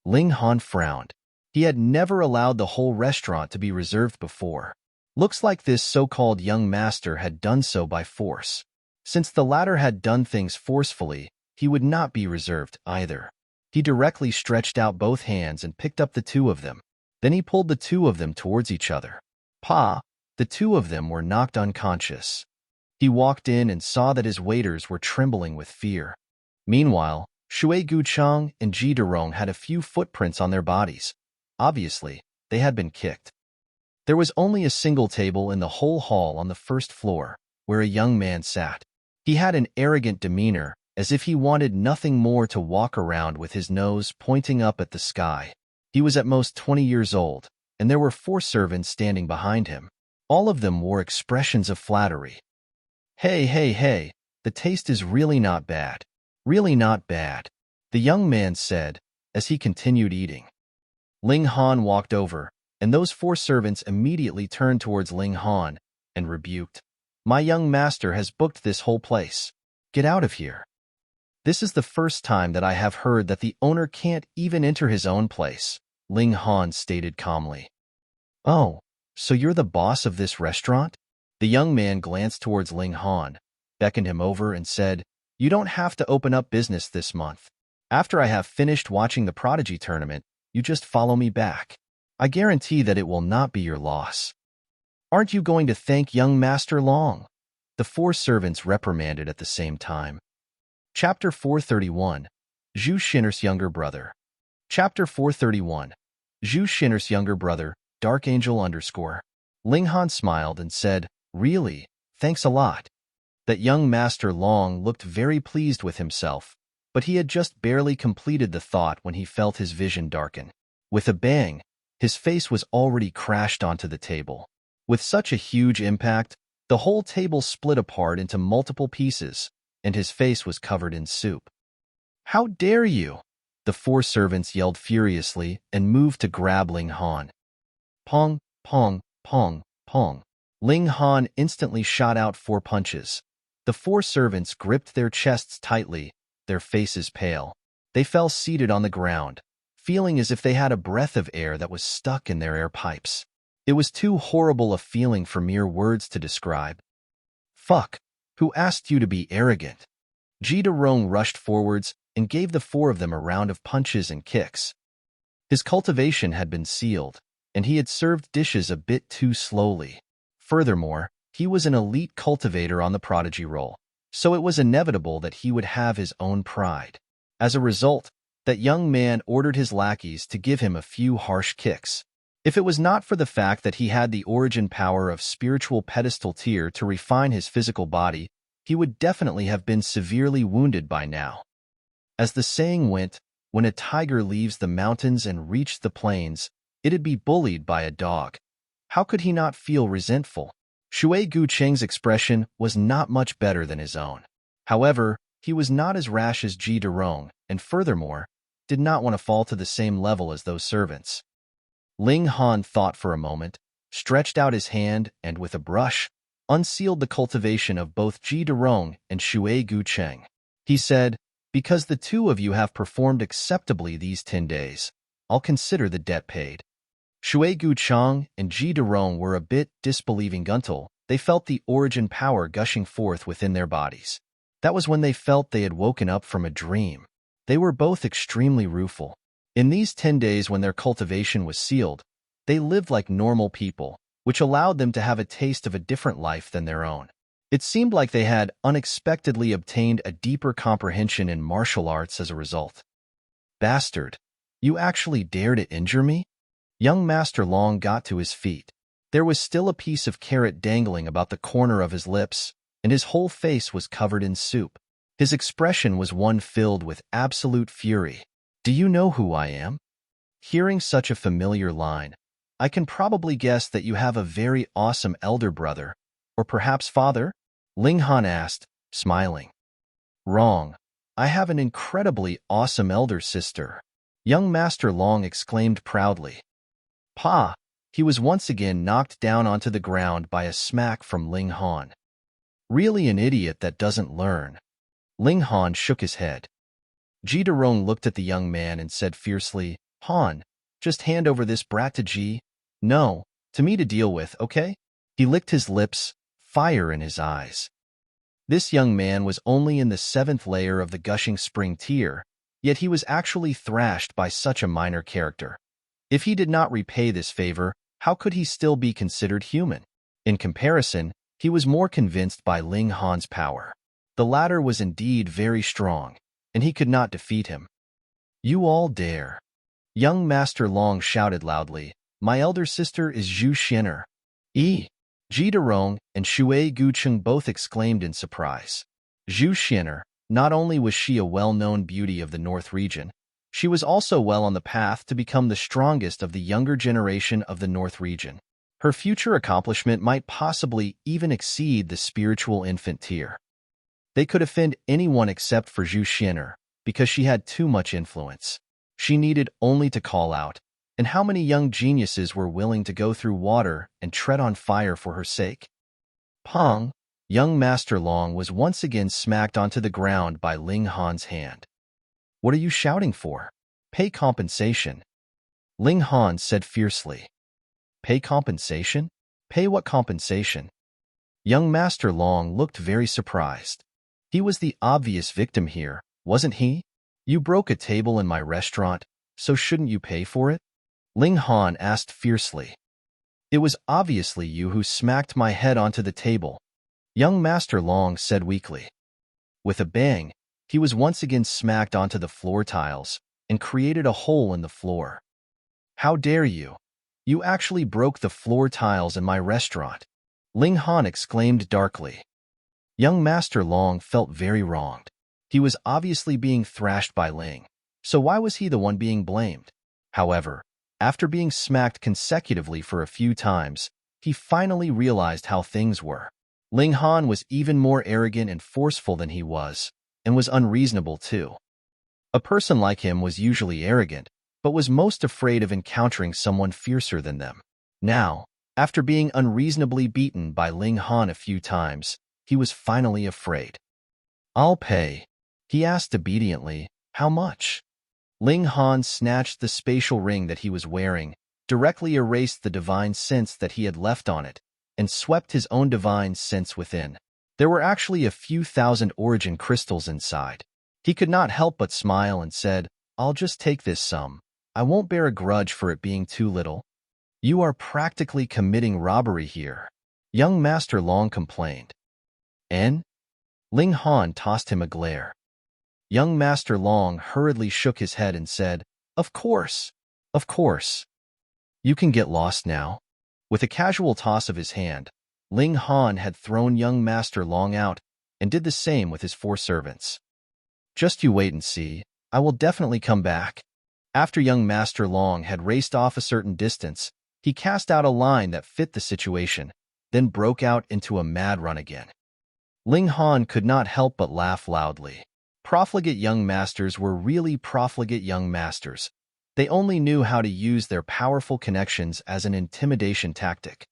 Ling Han frowned. He had never allowed the whole restaurant to be reserved before. Looks like this so-called young master had done so by force. Since the latter had done things forcefully, he would not be reserved either. He directly stretched out both hands and picked up the two of them. Then he pulled the two of them towards each other. Pa! The two of them were knocked unconscious. He walked in and saw that his waiters were trembling with fear. Meanwhile, Shui Guchang and Ji De Rong had a few footprints on their bodies. Obviously, they had been kicked. There was only a single table in the whole hall on the first floor, where a young man sat. He had an arrogant demeanor, as if he wanted nothing more to walk around with his nose pointing up at the sky. He was at most 20 years old, and there were 4 servants standing behind him. All of them wore expressions of flattery. Hey, the taste is really not bad. Really not bad, the young man said, as he continued eating. Ling Han walked over, and those 4 servants immediately turned towards Ling Han and rebuked. My young master has booked this whole place. Get out of here. This is the first time that I have heard that the owner can't even enter his own place, Ling Han stated calmly. Oh, so you're the boss of this restaurant? The young man glanced towards Ling Han, beckoned him over and said, You don't have to open up business this month. After I have finished watching the Prodigy tournament, you just follow me back. I guarantee that it will not be your loss. Aren't you going to thank young Master Long? The 4 servants reprimanded at the same time. Chapter 431, Zhu Xuan'er's younger brother. Chapter 431, Zhu Xuan'er's younger brother, Dark Angel _ Ling Han smiled and said, Really, thanks a lot. That young Master Long looked very pleased with himself, but he had just barely completed the thought when he felt his vision darken. With a bang, his face was already crashed onto the table. With such a huge impact, the whole table split apart into multiple pieces, and his face was covered in soup. How dare you? The 4 servants yelled furiously and moved to grab Ling Han. Pong, pong, pong, pong. Ling Han instantly shot out 4 punches. The 4 servants gripped their chests tightly, their faces pale. They fell seated on the ground, feeling as if they had a breath of air that was stuck in their air pipes. It was too horrible a feeling for mere words to describe. Fuck, who asked you to be arrogant? Ji De Rong rushed forwards and gave the 4 of them a round of punches and kicks. His cultivation had been sealed, and he had served dishes a bit too slowly. Furthermore, he was an elite cultivator on the prodigy roll, so it was inevitable that he would have his own pride. As a result, that young man ordered his lackeys to give him a few harsh kicks. If it was not for the fact that he had the origin power of spiritual pedestal tier to refine his physical body, he would definitely have been severely wounded by now. As the saying went, when a tiger leaves the mountains and reaches the plains, it'd be bullied by a dog. How could he not feel resentful? Shui Cheng's expression was not much better than his own. However, he was not as rash as Ji De Rong, and furthermore, did not want to fall to the same level as those servants. Ling Han thought for a moment, stretched out his hand, and with a brush, unsealed the cultivation of both Ji De Rong and Shui Cheng. He said, Because the 2 of you have performed acceptably these 10 days, I'll consider the debt paid. Shui Cheng and Ji De Rong were a bit disbelieving until they felt the origin power gushing forth within their bodies. That was when they felt they had woken up from a dream. They were both extremely rueful. In these 10 days when their cultivation was sealed, they lived like normal people, which allowed them to have a taste of a different life than their own. It seemed like they had unexpectedly obtained a deeper comprehension in martial arts as a result. Bastard, you actually dare to injure me? Young Master Long got to his feet. There was still a piece of carrot dangling about the corner of his lips, and his whole face was covered in soup. His expression was one filled with absolute fury. Do you know who I am? Hearing such a familiar line, I can probably guess that you have a very awesome elder brother, or perhaps father? Ling Han asked, smiling. Wrong. I have an incredibly awesome elder sister. Young Master Long exclaimed proudly. Pa! He was once again knocked down onto the ground by a smack from Ling Han. Really an idiot that doesn't learn. Ling Han shook his head. Ji De Rong looked at the young man and said fiercely, Han, just hand over this brat to Ji. No, to me to deal with, okay? He licked his lips, fire in his eyes. This young man was only in the 7th layer of the Gushing Spring tier, yet he was actually thrashed by such a minor character. If he did not repay this favor, how could he still be considered human? In comparison, he was more convinced by Ling Han's power. The latter was indeed very strong, and he could not defeat him. You all dare. Young Master Long shouted loudly, My elder sister is Zhu Xuan'er. Ji De Rong and Shui Cheng both exclaimed in surprise. Zhu Xuan'er, not only was she a well-known beauty of the North region, she was also well on the path to become the strongest of the younger generation of the North region. Her future accomplishment might possibly even exceed the spiritual infant tier. They could offend anyone except for Zhu Xuan'er, because she had too much influence. She needed only to call out, And how many young geniuses were willing to go through water and tread on fire for her sake? Pong! Young Master Long was once again smacked onto the ground by Ling Han's hand. What are you shouting for? Pay compensation. Ling Han said fiercely. Pay compensation? Pay what compensation? Young Master Long looked very surprised. He was the obvious victim here, wasn't he? You broke a table in my restaurant, so shouldn't you pay for it? Ling Han asked fiercely. It was obviously you who smacked my head onto the table, young Master Long said weakly. With a bang, he was once again smacked onto the floor tiles and created a hole in the floor. How dare you? You actually broke the floor tiles in my restaurant, Ling Han exclaimed darkly. Young Master Long felt very wronged. He was obviously being thrashed by Ling, so why was he the one being blamed? However, after being smacked consecutively for a few times, he finally realized how things were. Ling Han was even more arrogant and forceful than he was, and was unreasonable too. A person like him was usually arrogant, but was most afraid of encountering someone fiercer than them. Now, after being unreasonably beaten by Ling Han a few times, he was finally afraid. I'll pay, he asked obediently. How much? Ling Han snatched the spatial ring that he was wearing, directly erased the divine sense that he had left on it, and swept his own divine sense within. There were actually a few thousand origin crystals inside. He could not help but smile and said, I'll just take this sum. I won't bear a grudge for it being too little. You are practically committing robbery here, young Master Long complained. And? Ling Han tossed him a glare. Young Master Long hurriedly shook his head and said, Of course. Of course. You can get lost now. With a casual toss of his hand, Ling Han had thrown young Master Long out and did the same with his 4 servants. Just you wait and see. I will definitely come back. After young Master Long had raced off a certain distance, he cast out a line that fit the situation, then broke out into a mad run again. Ling Han could not help but laugh loudly. Profligate young masters were really profligate young masters. They only knew how to use their powerful connections as an intimidation tactic.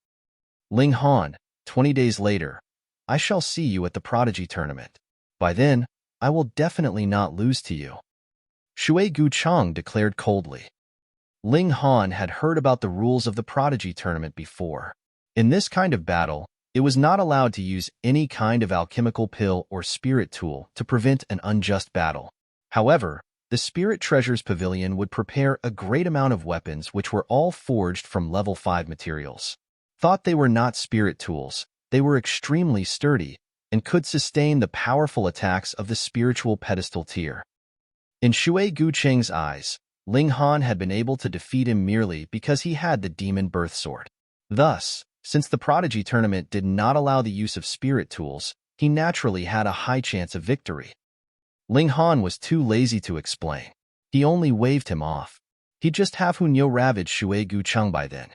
Ling Han, 20 days later, I shall see you at the Prodigy Tournament. By then, I will definitely not lose to you, Shui Guchang declared coldly. Ling Han had heard about the rules of the Prodigy Tournament before. In this kind of battle, it was not allowed to use any kind of alchemical pill or spirit tool to prevent an unjust battle. However, the Spirit Treasures Pavilion would prepare a great amount of weapons which were all forged from level 5 materials. Thought they were not spirit tools, they were extremely sturdy and could sustain the powerful attacks of the spiritual pedestal tier. In Shui Gucheng's eyes, Ling Han had been able to defeat him merely because he had the demon birth sword. Thus, since the Prodigy Tournament did not allow the use of spirit tools, he naturally had a high chance of victory. Ling Han was too lazy to explain. He only waved him off. He'd just have Hunyo ravaged Shui Gucheng by then.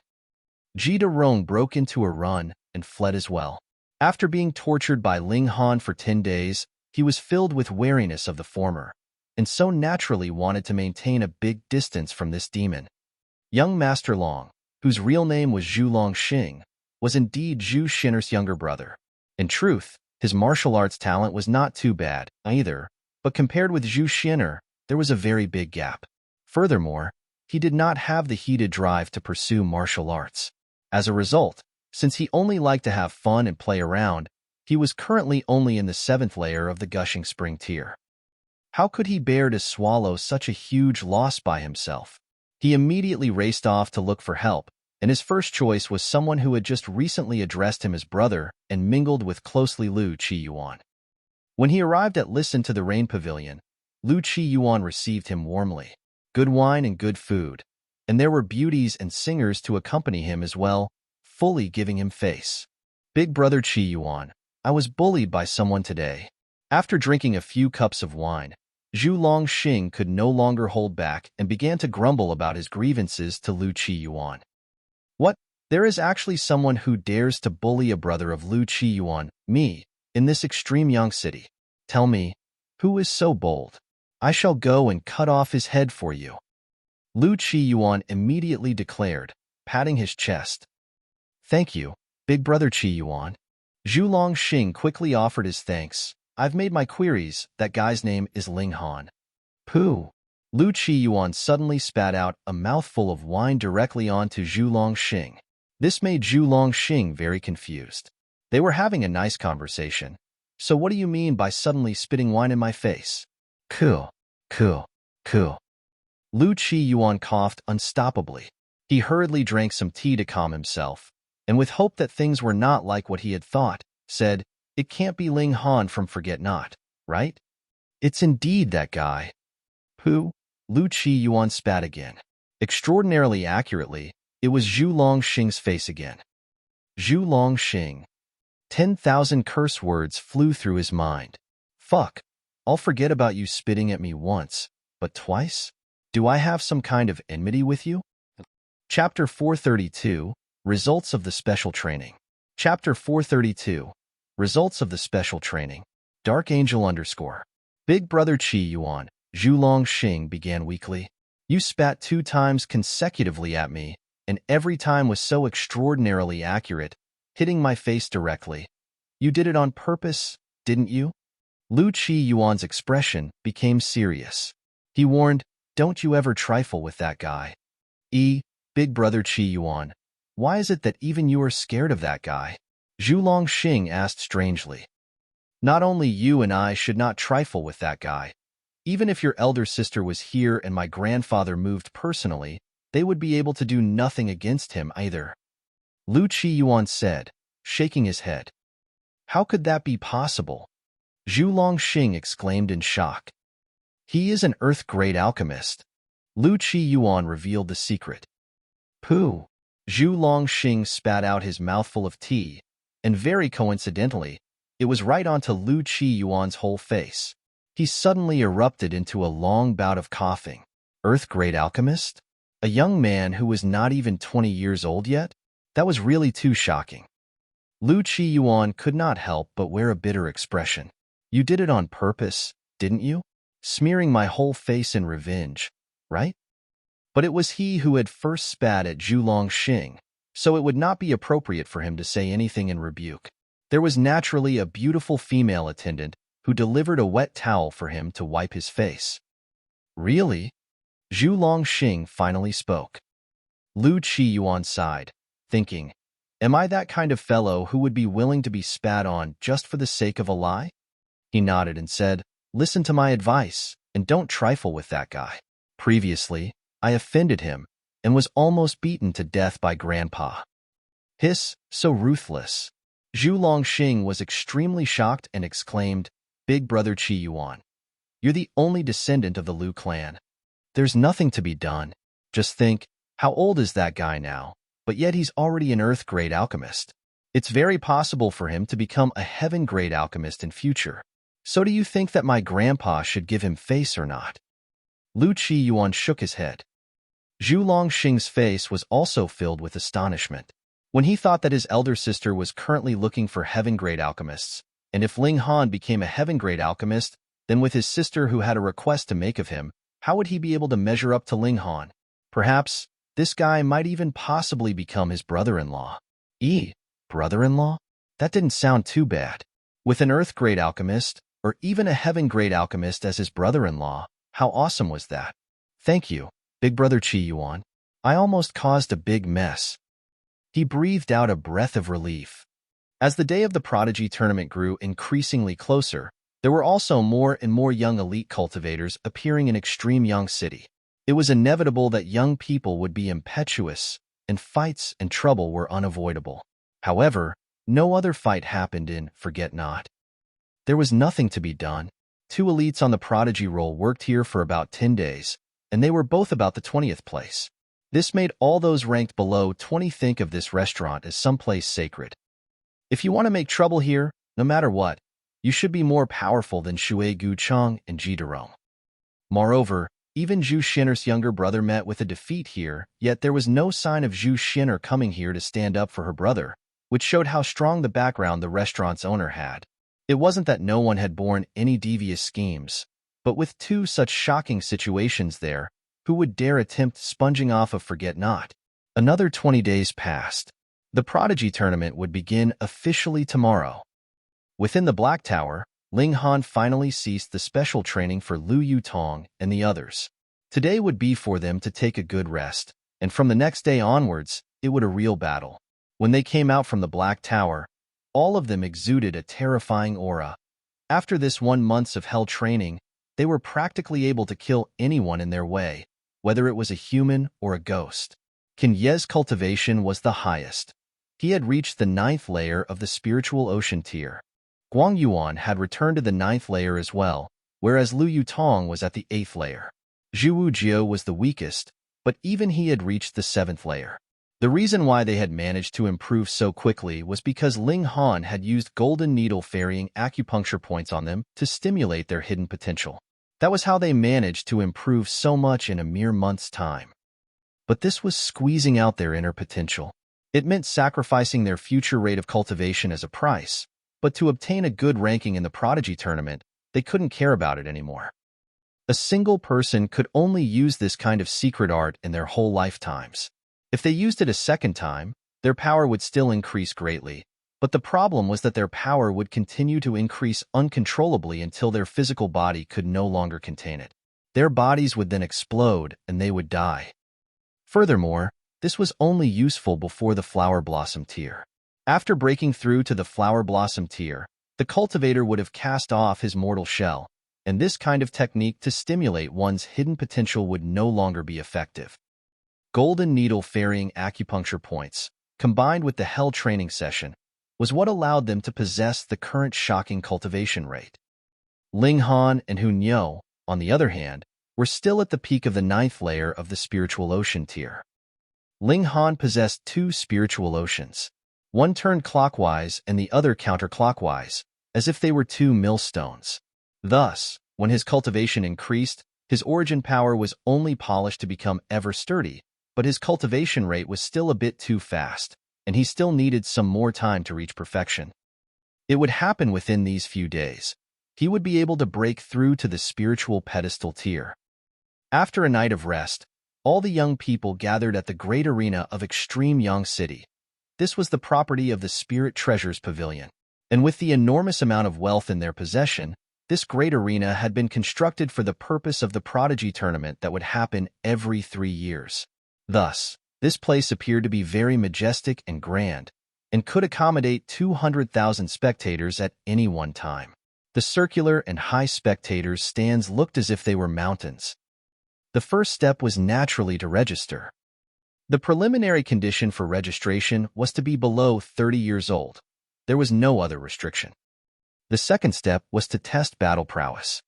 Ji De Rong broke into a run and fled as well. After being tortured by Ling Han for 10 days, he was filled with wariness of the former, and so naturally wanted to maintain a big distance from this demon. Young Master Long, whose real name was Zhu Longxing, was indeed Zhu Xuan'er's younger brother. In truth, his martial arts talent was not too bad, either, but compared with Zhu Xuan'er, there was a very big gap. Furthermore, he did not have the heated drive to pursue martial arts. As a result, since he only liked to have fun and play around, he was currently only in the 7th layer of the Gushing Spring tier. How could he bear to swallow such a huge loss by himself? He immediately raced off to look for help, and his first choice was someone who had just recently addressed him as brother and mingled with closely Lu Qiyuan. When he arrived at Listen to the Rain Pavilion, Lu Qiyuan received him warmly. Good wine and good food, and there were beauties and singers to accompany him as well, fully giving him face. Big brother Qiyuan, I was bullied by someone today. After drinking a few cups of wine, Zhu Longxing could no longer hold back and began to grumble about his grievances to Lu Qiyuan. What? There is actually someone who dares to bully a brother of Lu Qiyuan, me, in this extreme young city. Tell me, who is so bold? I shall go and cut off his head for you. Lu Qiyuan immediately declared, patting his chest. Thank you, big brother Qiyuan. Zhu Longxing quickly offered his thanks. I've made my queries. That guy's name is Ling Han. Pooh. Lu Qiyuan suddenly spat out a mouthful of wine directly onto Zhu Longxing. This made Zhu Longxing very confused. They were having a nice conversation. So what do you mean by suddenly spitting wine in my face? Cool. Lu Qiyuan coughed unstoppably. He hurriedly drank some tea to calm himself, and with hope that things were not like what he had thought, said, It can't be Ling Han from Forget Not, right? It's indeed that guy. Pooh. Lu Qiyuan spat again. Extraordinarily accurately, it was Zhu Longxing's face again. Zhu Longxing. 10,000 curse words flew through his mind. Fuck. I'll forget about you spitting at me once, but twice? Do I have some kind of enmity with you? Chapter 432, Results of the Special Training. Chapter 432, Results of the Special Training. Dark Angel _ Big Brother Qiyuan, Zhu Longxing began weakly. You spat 2 times consecutively at me, and every time was so extraordinarily accurate, hitting my face directly. You did it on purpose, didn't you? Lu Qiyuan's expression became serious. He warned, Don't you ever trifle with that guy. Big Brother Qiyuan, why is it that even you are scared of that guy? Zhu Longxing asked strangely. Not only you and I should not trifle with that guy. Even if your elder sister was here and my grandfather moved personally, they would be able to do nothing against him either. Lu Qiyuan said, shaking his head. How could that be possible? Zhu Longxing exclaimed in shock. He is an Earth-grade alchemist. Lu Qiyuan revealed the secret. Pooh. Zhu Longxing spat out his mouthful of tea, and very coincidentally, it was right onto Lu Qiyuan's whole face. He suddenly erupted into a long bout of coughing. Earth-grade alchemist? A young man who was not even 20 years old yet? That was really too shocking. Lu Qiyuan could not help but wear a bitter expression. You did it on purpose, didn't you? Smearing my whole face in revenge, right? But it was he who had first spat at Zhu Longxing, so it would not be appropriate for him to say anything in rebuke. There was naturally a beautiful female attendant who delivered a wet towel for him to wipe his face. Really? Zhu Longxing finally spoke. Lu Qiyuan sighed, thinking, Am I that kind of fellow who would be willing to be spat on just for the sake of a lie? He nodded and said, Listen to my advice, and don't trifle with that guy. Previously, I offended him, and was almost beaten to death by Grandpa. Hiss, so ruthless. Zhu Longxing was extremely shocked and exclaimed, Big Brother Qiyuan, you're the only descendant of the Lu clan. There's nothing to be done. Just think, how old is that guy now? But yet he's already an Earth-grade alchemist. It's very possible for him to become a Heaven-grade alchemist in future. So do you think that my grandpa should give him face or not? Lu Qiyuan shook his head. Zhu Longxing's face was also filled with astonishment. When he thought that his elder sister was currently looking for Heaven-grade alchemists, and if Ling Han became a Heaven-grade alchemist, then with his sister who had a request to make of him, how would he be able to measure up to Ling Han? Perhaps this guy might even possibly become his brother-in-law. Brother-in-law? That didn't sound too bad. With an Earth-grade alchemist, or even a Heaven-grade alchemist as his brother-in-law, how awesome was that? Thank you, Big Brother Qiyuan. I almost caused a big mess. He breathed out a breath of relief. As the day of the Prodigy tournament grew increasingly closer, there were also more and more young elite cultivators appearing in Extreme Young City. It was inevitable that young people would be impetuous, and fights and trouble were unavoidable. However, no other fight happened in Forget Not. There was nothing to be done. 2 elites on the Prodigy roll worked here for about 10 days, and they were both about the 20th place. This made all those ranked below 20 think of this restaurant as someplace sacred. If you want to make trouble here, no matter what, you should be more powerful than Shui Gucheng and Ji De Rong. Moreover, even Zhu Xuan'er's younger brother met with a defeat here, yet there was no sign of Zhu Xuan'er coming here to stand up for her brother, which showed how strong the background the restaurant's owner had. It wasn't that no one had borne any devious schemes, but with 2 such shocking situations there, Who would dare attempt sponging off of Forget-Not? Another 20 days passed. The Prodigy Tournament would begin officially tomorrow. Within the Black Tower, Ling Han finally ceased the special training for Lu Yutong and the others. Today would be for them to take a good rest, and from the next day onwards, it would a real battle. When they came out from the Black Tower, all of them exuded a terrifying aura. After this 1 month of hell training, they were practically able to kill anyone in their way, whether it was a human or a ghost. Qin Ye's cultivation was the highest. He had reached the 9th layer of the spiritual ocean tier. Guang Yuan had returned to the 9th layer as well, whereas Lu Yutong was at the 8th layer. Zhu Wujiu was the weakest, but even he had reached the 7th layer. The reason why they had managed to improve so quickly was because Ling Han had used golden needle ferrying acupuncture points on them to stimulate their hidden potential. That was how they managed to improve so much in a mere month's time. But this was squeezing out their inner potential. It meant sacrificing their future rate of cultivation as a price, but to obtain a good ranking in the Prodigy Tournament, they couldn't care about it anymore. A single person could only use this kind of secret art in their whole lifetimes. If they used it a second time, their power would still increase greatly, but the problem was that their power would continue to increase uncontrollably until their physical body could no longer contain it. Their bodies would then explode and they would die. Furthermore, this was only useful before the Flower Blossom tier. After breaking through to the Flower Blossom tier, the cultivator would have cast off his mortal shell, and this kind of technique to stimulate one's hidden potential would no longer be effective. Golden needle ferrying acupuncture points, combined with the Hell training session, was what allowed them to possess the current shocking cultivation rate. Ling Han and Hu Niu, on the other hand, were still at the peak of the 9th layer of the spiritual ocean tier. Ling Han possessed 2 spiritual oceans. One turned clockwise and the other counterclockwise, as if they were 2 millstones. Thus, when his cultivation increased, his origin power was only polished to become ever sturdy, but his cultivation rate was still a bit too fast, and he still needed some more time to reach perfection. It would happen within these few days. He would be able to break through to the spiritual pedestal tier. After a night of rest, all the young people gathered at the great arena of Extreme Yang City. This was the property of the Spirit Treasures Pavilion, and with the enormous amount of wealth in their possession, this great arena had been constructed for the purpose of the Prodigy Tournament that would happen every 3 years. Thus, this place appeared to be very majestic and grand, and could accommodate 200,000 spectators at any one time. The circular and high spectators' stands looked as if they were mountains. The first step was naturally to register. The preliminary condition for registration was to be below 30 years old. There was no other restriction. The second step was to test battle prowess.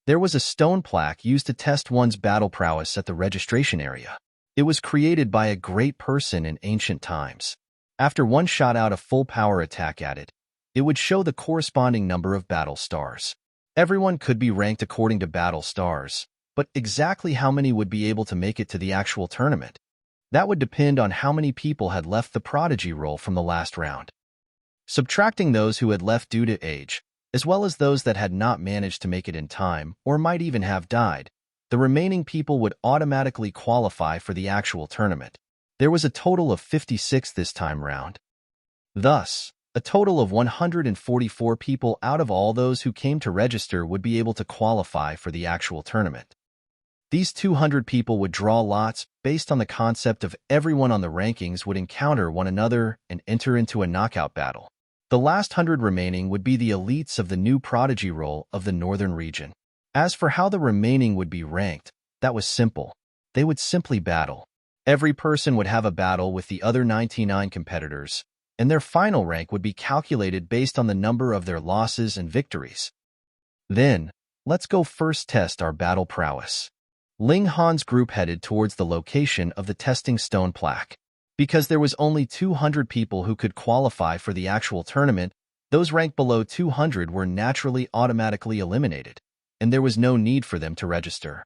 There was a stone plaque used to test one's battle prowess at the registration area. It was created by a great person in ancient times. After one shot out a full power attack at it, it would show the corresponding number of battle stars. Everyone could be ranked according to battle stars, but exactly how many would be able to make it to the actual tournament? That would depend on how many people had left the prodigy role from the last round. Subtracting those who had left due to age, as well as those that had not managed to make it in time or might even have died, the remaining people would automatically qualify for the actual tournament. There was a total of 56 this time round. Thus, a total of 144 people out of all those who came to register would be able to qualify for the actual tournament. These 200 people would draw lots based on the concept of everyone on the rankings would encounter one another and enter into a knockout battle. The last 100 remaining would be the elites of the new prodigy role of the northern region. As for how the remaining would be ranked, that was simple. They would simply battle. Every person would have a battle with the other 99 competitors, and their final rank would be calculated based on the number of their losses and victories. Then, let's go first test our battle prowess. Ling Han's group headed towards the location of the testing stone plaque. Because there was only 200 people who could qualify for the actual tournament, those ranked below 200 were naturally automatically eliminated, and there was no need for them to register.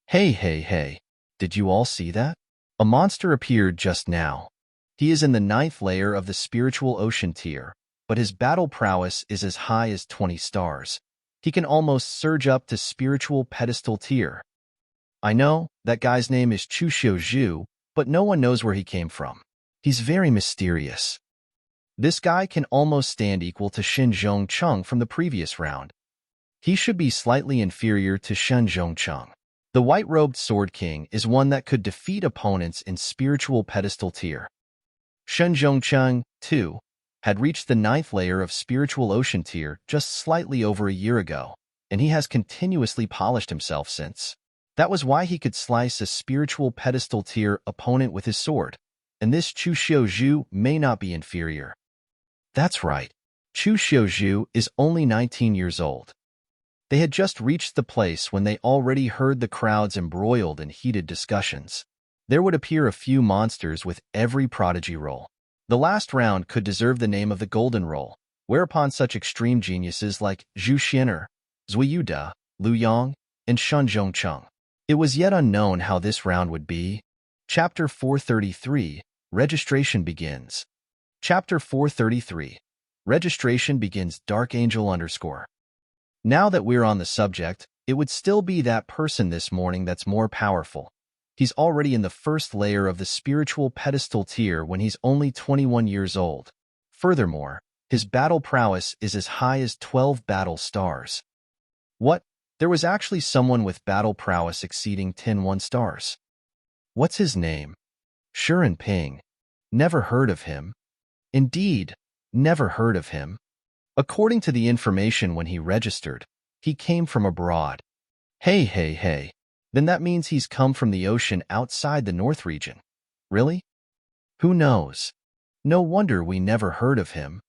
Hey, did you all see that? A monster appeared just now. He is in the 9th layer of the spiritual ocean tier, but his battle prowess is as high as 20 stars. He can almost surge up to spiritual pedestal tier. I know, that guy's name is Chu Xiuzhu, but no one knows where he came from. He's very mysterious. This guy can almost stand equal to Shen Zhongcheng from the previous round. He should be slightly inferior to Shen Zhongcheng. The white-robed Sword King is one that could defeat opponents in spiritual pedestal tier. Shen Zhongcheng, too, had reached the 9th layer of spiritual ocean tier just slightly over a year ago, and he has continuously polished himself since. That was why he could slice a spiritual pedestal tier opponent with his sword, and this Chu Xiuzhu may not be inferior. That's right, Chu Xiuzhu is only 19 years old. They had just reached the place when they already heard the crowds embroiled in heated discussions. There would appear a few monsters with every prodigy roll. The last round could deserve the name of the Golden Roll, whereupon such extreme geniuses like Xuan'er, Zui, Lu Yang, and Shen Zhongcheng. It was yet unknown how this round would be. Chapter 433, Registration begins. Chapter 433, Registration begins. Dark Angel _ Now that we're on the subject, it would still be that person this morning that's more powerful. He's already in the 1st layer of the spiritual pedestal tier when he's only 21 years old. Furthermore, his battle prowess is as high as 12 battle stars. What? There was actually someone with battle prowess exceeding 10 stars. What's his name? Ping. Never heard of him. Indeed, never heard of him. According to the information when he registered, he came from abroad. Hey. Then that means he's come from the ocean outside the North region. Really? Who knows? No wonder we never heard of him.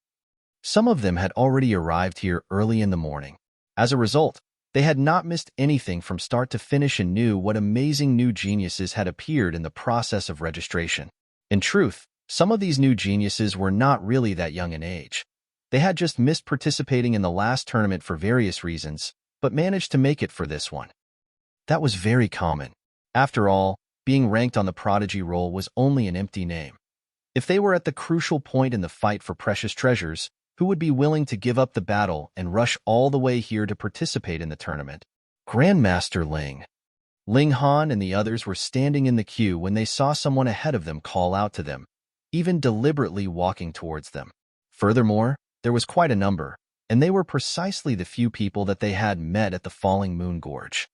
Some of them had already arrived here early in the morning. As a result, they had not missed anything from start to finish and knew what amazing new geniuses had appeared in the process of registration. In truth, some of these new geniuses were not really that young in age. They had just missed participating in the last tournament for various reasons, but managed to make it for this one. That was very common. After all, being ranked on the prodigy roll was only an empty name. If they were at the crucial point in the fight for precious treasures, who would be willing to give up the battle and rush all the way here to participate in the tournament? Grandmaster Ling. Ling Han and the others were standing in the queue when they saw someone ahead of them call out to them, even deliberately walking towards them. Furthermore, there was quite a number, and they were precisely the few people that they had met at the Falling Moon Gorge.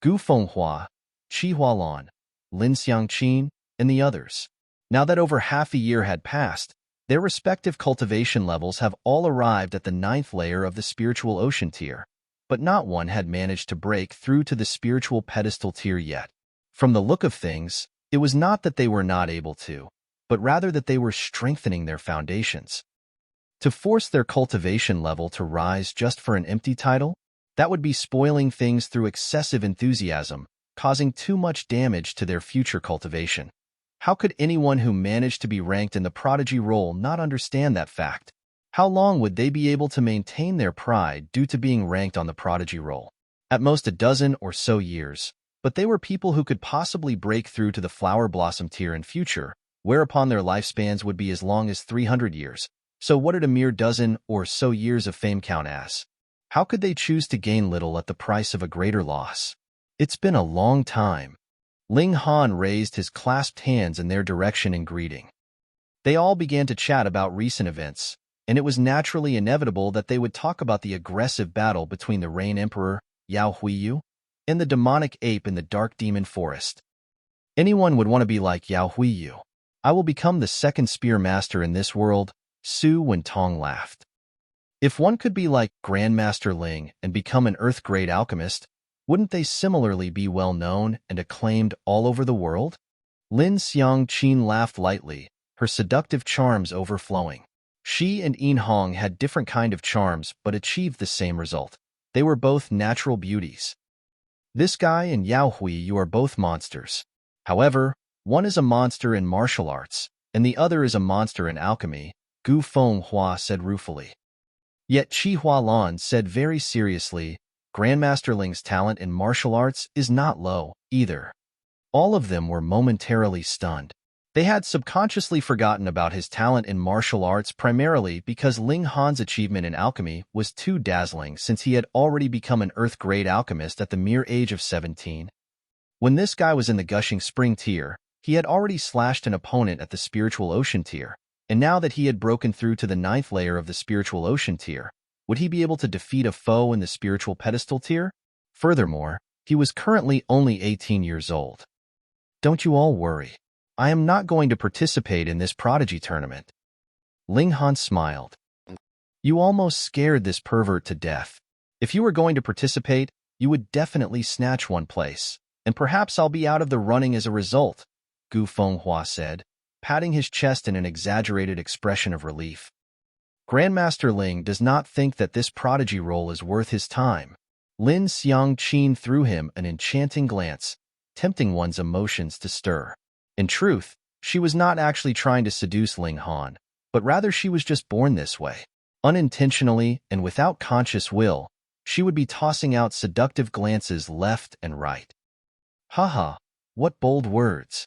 Gu Fenghua, Qi Hualan, Lin Xiangqin, and the others. Now that over half a year had passed, their respective cultivation levels have all arrived at the 9th layer of the spiritual ocean tier, but not one had managed to break through to the spiritual pedestal tier yet. From the look of things, it was not that they were not able to, but rather that they were strengthening their foundations. To force their cultivation level to rise just for an empty title? That would be spoiling things through excessive enthusiasm, causing too much damage to their future cultivation. How could anyone who managed to be ranked in the prodigy roll not understand that fact? How long would they be able to maintain their pride due to being ranked on the prodigy roll? At most a dozen or so years, but they were people who could possibly break through to the flower blossom tier in future, whereupon their lifespans would be as long as 300 years. So what did a mere dozen or so years of fame count as? How could they choose to gain little at the price of a greater loss? It's been a long time. Ling Han raised his clasped hands in their direction in greeting. They all began to chat about recent events, and it was naturally inevitable that they would talk about the aggressive battle between the Rain Emperor, Yao Huiyu, and the demonic ape in the Dark Demon Forest. Anyone would want to be like Yao Huiyu. I will become the 2nd spear master in this world, Su Wentong laughed. If one could be like Grandmaster Ling and become an Earth-grade alchemist, wouldn't they similarly be well-known and acclaimed all over the world? Lin Xiangqin laughed lightly, her seductive charms overflowing. She and Yin Hong had different kind of charms but achieved the same result. They were both natural beauties. This guy and Yao Hui, you are both monsters. However, one is a monster in martial arts, and the other is a monster in alchemy, Gu Fenghua said ruefully. Yet Qi Hualan said very seriously, Grandmaster Ling's talent in martial arts is not low, either. All of them were momentarily stunned. They had subconsciously forgotten about his talent in martial arts primarily because Ling Han's achievement in alchemy was too dazzling since he had already become an Earth-grade alchemist at the mere age of 17. When this guy was in the gushing spring tier, he had already slashed an opponent at the spiritual ocean tier, and now that he had broken through to the 9th layer of the spiritual ocean tier, would he be able to defeat a foe in the spiritual pedestal tier? Furthermore, he was currently only 18 years old. Don't you all worry. I am not going to participate in this prodigy tournament. Ling Han smiled. You almost scared this pervert to death. If you were going to participate, you would definitely snatch one place, and perhaps I'll be out of the running as a result, Gu Fenghua said, patting his chest in an exaggerated expression of relief. Grandmaster Ling does not think that this prodigy role is worth his time. Lin Xiangqin threw him an enchanting glance, tempting one's emotions to stir. In truth, she was not actually trying to seduce Ling Han, but rather she was just born this way. Unintentionally and without conscious will, she would be tossing out seductive glances left and right. Haha, what bold words.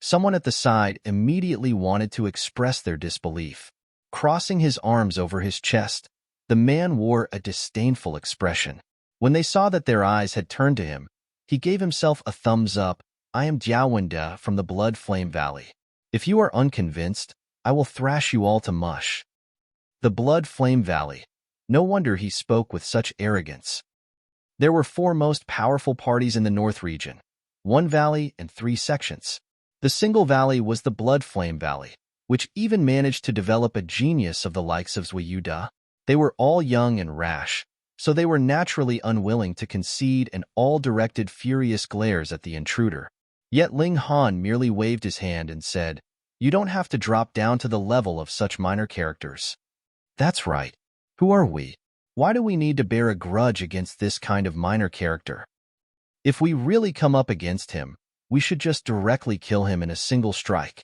Someone at the side immediately wanted to express their disbelief. Crossing his arms over his chest, the man wore a disdainful expression. When they saw that their eyes had turned to him, he gave himself a thumbs up. I am Jiawenda from the Blood Flame Valley. If you are unconvinced, I will thrash you all to mush. The Blood Flame Valley. No wonder he spoke with such arrogance. There were 4 most powerful parties in the North region, 1 valley and 3 sections. The single valley was the Blood Flame Valley, which even managed to develop a genius of the likes of Zui. They were all young and rash, so they were naturally unwilling to concede and all directed furious glares at the intruder. Yet Ling Han merely waved his hand and said, You don't have to drop down to the level of such minor characters. That's right. Who are we? Why do we need to bear a grudge against this kind of minor character? If we really come up against him, we should just directly kill him in a single strike.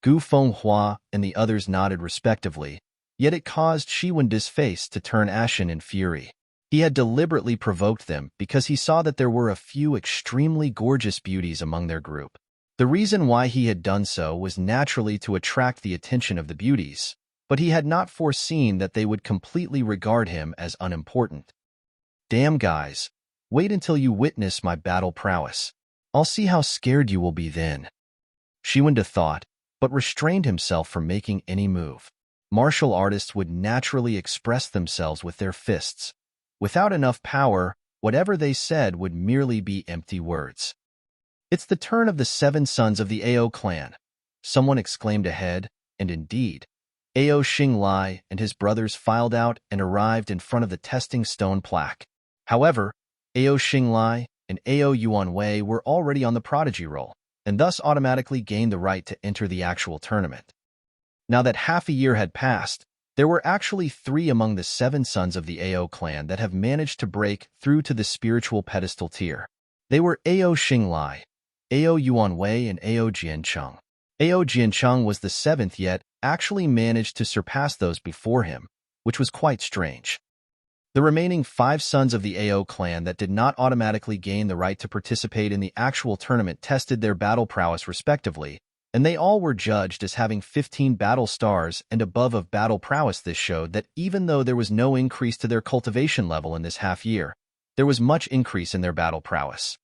Gu Fenghua and the others nodded respectively, yet it caused Shiwenda's face to turn ashen in fury. He had deliberately provoked them because he saw that there were a few extremely gorgeous beauties among their group. The reason why he had done so was naturally to attract the attention of the beauties, but he had not foreseen that they would completely regard him as unimportant. Damn guys, wait until you witness my battle prowess. I'll see how scared you will be then. Shiwenda thought, but restrained himself from making any move. Martial artists would naturally express themselves with their fists. Without enough power, whatever they said would merely be empty words. It's the turn of the 7 sons of the Ao clan, someone exclaimed ahead, and indeed, Ao Xinglai and his brothers filed out and arrived in front of the testing stone plaque. However, Ao Xinglai and Ao Yuanwei were already on the prodigy roll, and thus automatically gained the right to enter the actual tournament. Now that half a year had passed, there were actually 3 among the 7 sons of the Ao clan that have managed to break through to the spiritual pedestal tier. They were Ao Xinglai, Ao Yuanwei, and Ao Jiancheng. Ao Jiancheng was the 7th yet actually managed to surpass those before him, which was quite strange. The remaining 5 sons of the Ao clan that did not automatically gain the right to participate in the actual tournament tested their battle prowess respectively, and they all were judged as having 15 battle stars and above of battle prowess. This showed that even though there was no increase to their cultivation level in this half year, there was much increase in their battle prowess.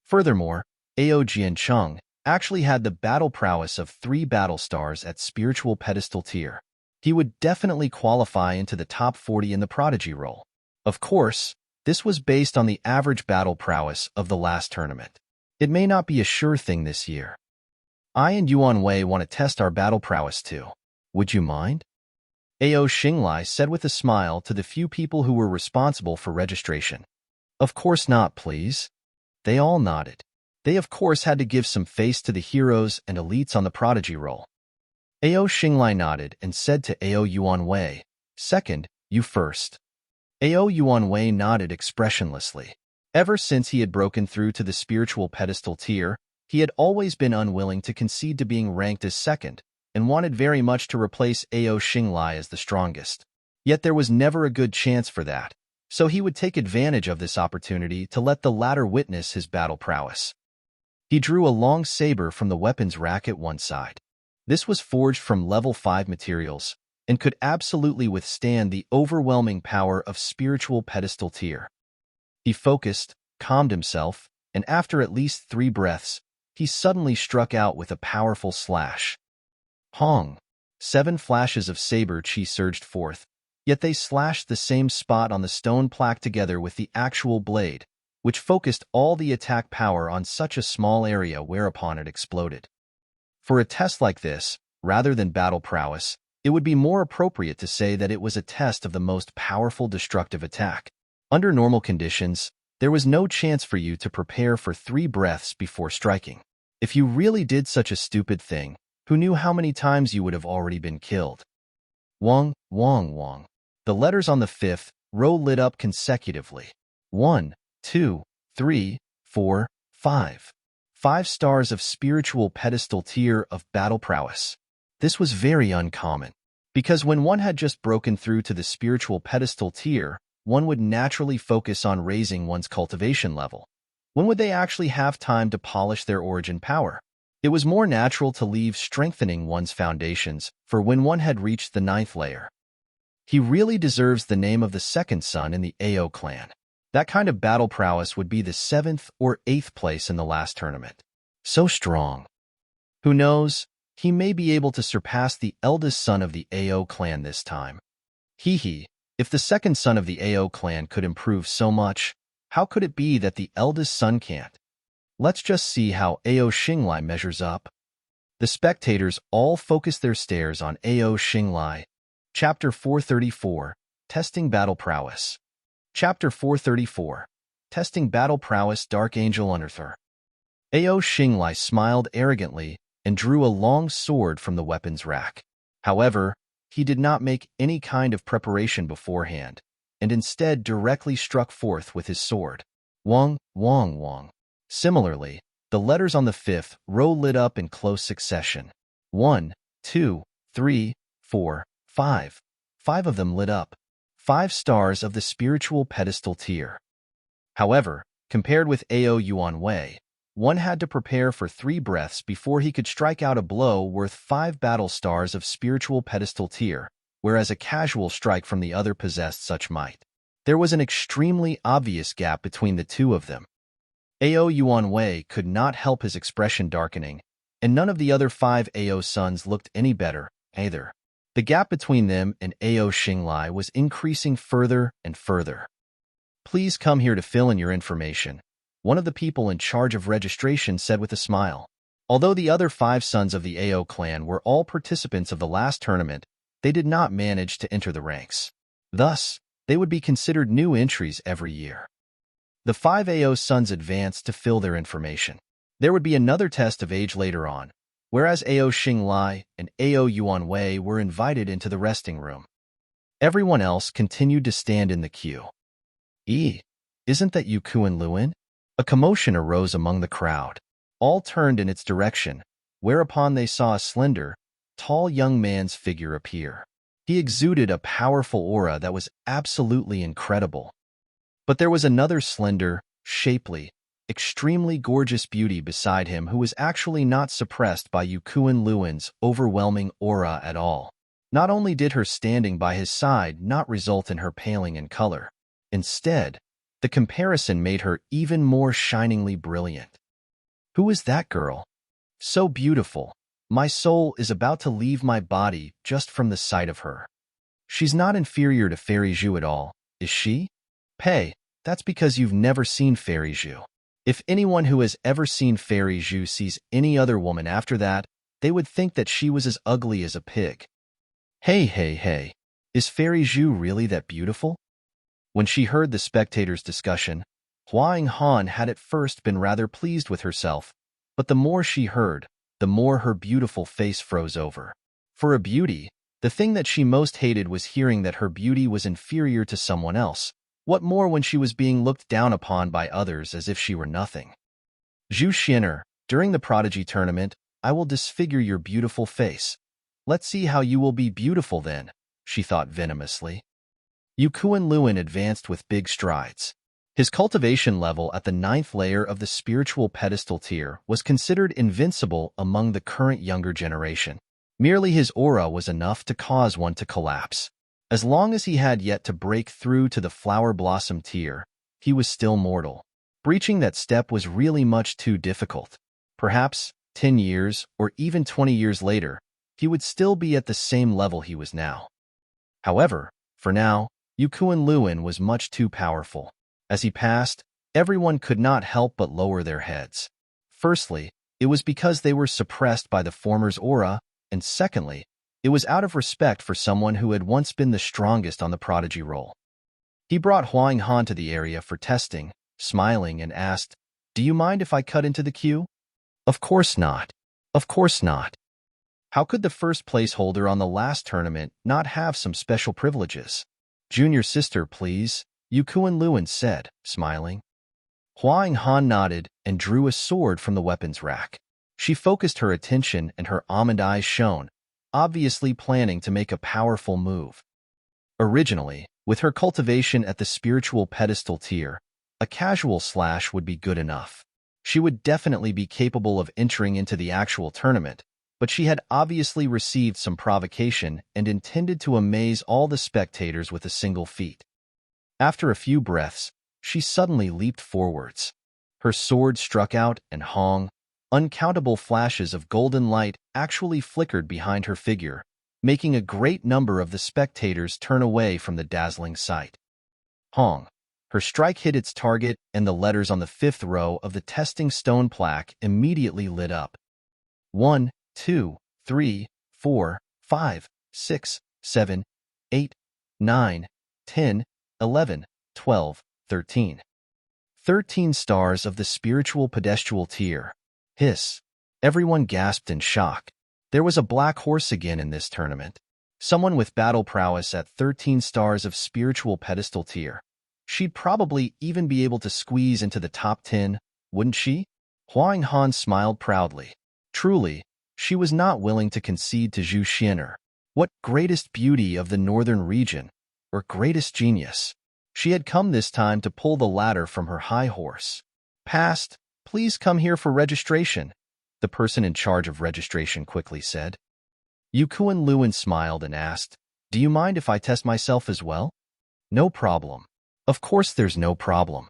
Furthermore, Ao Jiancheng actually had the battle prowess of 3 battle stars at spiritual pedestal tier. He would definitely qualify into the top 40 in the prodigy role. Of course, this was based on the average battle prowess of the last tournament. It may not be a sure thing this year. I and Yuanwei want to test our battle prowess too. Would you mind? Ao Xinglai said with a smile to the few people who were responsible for registration. Of course not, please. They all nodded. They of course had to give some face to the heroes and elites on the prodigy roll. Ao Xinglai nodded and said to Ao Yuanwei, Second, you first. Ao Yuanwei nodded expressionlessly. Ever since he had broken through to the spiritual pedestal tier, he had always been unwilling to concede to being ranked as second, and wanted very much to replace Ao Xinglai as the strongest. Yet there was never a good chance for that, so he would take advantage of this opportunity to let the latter witness his battle prowess. He drew a long saber from the weapons rack at one side. This was forged from level 5 materials, and could absolutely withstand the overwhelming power of spiritual pedestal tier. He focused, calmed himself, and after at least 3 breaths, he suddenly struck out with a powerful slash. Hong! 7 flashes of saber chi surged forth, yet they slashed the same spot on the stone plaque together with the actual blade, which focused all the attack power on such a small area whereupon it exploded. For a test like this, rather than battle prowess, it would be more appropriate to say that it was a test of the most powerful destructive attack. Under normal conditions, there was no chance for you to prepare for 3 breaths before striking. If you really did such a stupid thing, who knew how many times you would have already been killed? Wong, wong, wong. The letters on the 5th row lit up consecutively. 1, 2, 3, 4, 5. 5 stars of spiritual pedestal tier of battle prowess. This was very uncommon, because when one had just broken through to the spiritual pedestal tier, one would naturally focus on raising one's cultivation level. When would they actually have time to polish their origin power? It was more natural to leave strengthening one's foundations for when one had reached the 9th layer. He really deserves the name of the 2nd son in the AO clan. That kind of battle prowess would be the 7th or 8th place in the last tournament. So strong. Who knows, he may be able to surpass the eldest son of the AO clan this time. Hee, if the 2nd son of the AO clan could improve so much, how could it be that the eldest son can't? Let's just see how AO Xinglai measures up. The spectators all focus their stares on AO Xinglai. Chapter 434, Testing Battle Prowess. Chapter 434, Testing Battle Prowess Dark Angel Unearther. AO Xinglai smiled arrogantly and drew a long sword from the weapons rack. However, he did not make any kind of preparation beforehand, and instead directly struck forth with his sword. Wong, wong, wong. Similarly, the letters on the 5th row lit up in close succession. 1, 2, 3, 4, 5. 5 of them lit up. 5 stars of the spiritual pedestal tier. However, compared with AO Yuan Wei, one had to prepare for 3 breaths before he could strike out a blow worth 5 battle stars of spiritual pedestal tier, whereas a casual strike from the other possessed such might. There was an extremely obvious gap between the two of them. AO Yuan Wei could not help his expression darkening, and none of the other 5 AO sons looked any better, either. The gap between them and AO Xinglai was increasing further and further. Please come here to fill in your information, one of the people in charge of registration said with a smile. Although the other 5 sons of the AO clan were all participants of the last tournament, they did not manage to enter the ranks. Thus, they would be considered new entries every year. The 5 AO sons advanced to fill their information. There would be another test of age later on, whereas AO Xinglai and AO Yuan Wei were invited into the resting room. Everyone else continued to stand in the queue. Isn't that Yu Kuan Luin? A commotion arose among the crowd. All turned in its direction, whereupon they saw a slender, tall young man's figure appear. He exuded a powerful aura that was absolutely incredible. But there was another slender, shapely, extremely gorgeous beauty beside him who was actually not suppressed by Yu Kuan Luin's overwhelming aura at all. Not only did her standing by his side not result in her paling in color, instead, the comparison made her even more shiningly brilliant. Who is that girl? So beautiful. My soul is about to leave my body just from the sight of her. She's not inferior to Fairy Zhu at all, is she? Pei, that's because you've never seen Fairy Zhu. If anyone who has ever seen Fairy Zhu sees any other woman after that, they would think that she was as ugly as a pig. Hey, is Fairy Zhu really that beautiful? When she heard the spectators' discussion, Huang Han had at first been rather pleased with herself, but the more she heard, the more her beautiful face froze over. For a beauty, the thing that she most hated was hearing that her beauty was inferior to someone else. What more when she was being looked down upon by others as if she were nothing? Xuan'er, during the Prodigy tournament, I will disfigure your beautiful face. Let's see how you will be beautiful then, she thought venomously. Yu Kuan Luin advanced with big strides. His cultivation level at the 9th layer of the spiritual pedestal tier was considered invincible among the current younger generation. Merely his aura was enough to cause one to collapse. As long as he had yet to break through to the flower blossom tier, he was still mortal. Breaching that step was really much too difficult. Perhaps 10 years or even 20 years later, he would still be at the same level he was now. However, for now, Yukuan Luan was much too powerful. As he passed, everyone could not help but lower their heads. Firstly, it was because they were suppressed by the former's aura, and secondly, it was out of respect for someone who had once been the strongest on the prodigy roll. He brought Huang Han to the area for testing, smiling, and asked, "Do you mind if I cut into the queue?" "Of course not. Of course not." How could the first place holder on the last tournament not have some special privileges? "Junior sister, please," Yukuan Luan said, smiling. Huang Han nodded and drew a sword from the weapons rack. She focused her attention and her almond eyes shone, obviously planning to make a powerful move. Originally, with her cultivation at the spiritual pedestal tier, a casual slash would be good enough. She would definitely be capable of entering into the actual tournament, but she had obviously received some provocation and intended to amaze all the spectators with a single feat. After a few breaths, she suddenly leaped forwards. Her sword struck out and Hong, uncountable flashes of golden light actually flickered behind her figure, making a great number of the spectators turn away from the dazzling sight. Hong. Her strike hit its target, and the letters on the 5th row of the testing stone plaque immediately lit up. 1, 2, 3, 4, 5, 6, 7, 8, 9, 10, 11, 12, 13. 13 stars of the spiritual pedestal tier. Hiss. Everyone gasped in shock. There was a black horse again in this tournament. Someone with battle prowess at 13 stars of spiritual pedestal tier. She'd probably even be able to squeeze into the top 10, wouldn't she? Huang Han smiled proudly. Truly, she was not willing to concede to Xuan'er. What greatest beauty of the northern region, or greatest genius. She had come this time to pull the ladder from her high horse. "Past, please come here for registration," the person in charge of registration quickly said. Yukuan Luan smiled and asked, "Do you mind if I test myself as well?" "No problem." Of course there's no problem.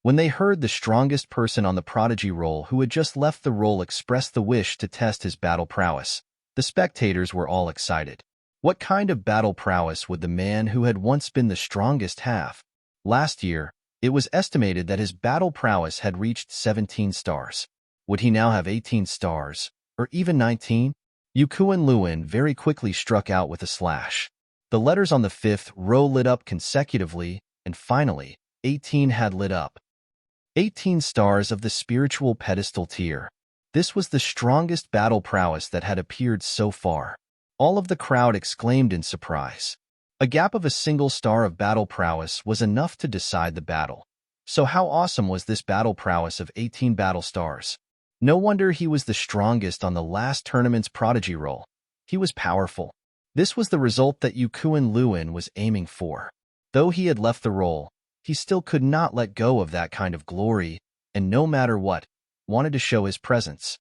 When they heard the strongest person on the prodigy roll who had just left the roll express the wish to test his battle prowess, the spectators were all excited. What kind of battle prowess would the man who had once been the strongest have? Last year, it was estimated that his battle prowess had reached 17 stars. Would he now have 18 stars, or even 19? Yukuan Luan very quickly struck out with a slash. The letters on the 5th row lit up consecutively, and finally, 18 had lit up. 18 stars of the spiritual pedestal tier. This was the strongest battle prowess that had appeared so far. All of the crowd exclaimed in surprise. A gap of a single star of battle prowess was enough to decide the battle. So how awesome was this battle prowess of 18 battle stars? No wonder he was the strongest on the last tournament's prodigy roll. He was powerful. This was the result that Yukuan Luan was aiming for. Though he had left the roll, he still could not let go of that kind of glory, and no matter what, wanted to show his presence.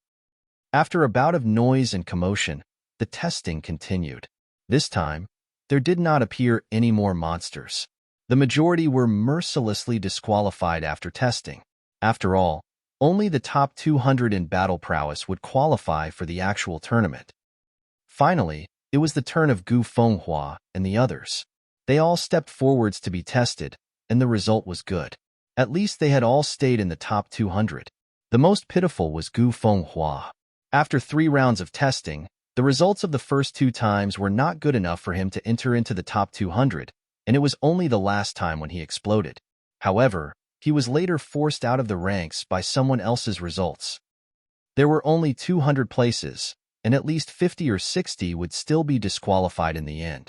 After a bout of noise and commotion, the testing continued. This time, there did not appear any more monsters. The majority were mercilessly disqualified after testing. After all, only the top 200 in battle prowess would qualify for the actual tournament. Finally, it was the turn of Gu Fenghua and the others. They all stepped forwards to be tested, and the result was good. At least they had all stayed in the top 200. The most pitiful was Gu Fenghua. After 3 rounds of testing, the results of the first 2 times were not good enough for him to enter into the top 200, and it was only the last time when he exploded. However, he was later forced out of the ranks by someone else's results. There were only 200 places, and at least 50 or 60 would still be disqualified in the end.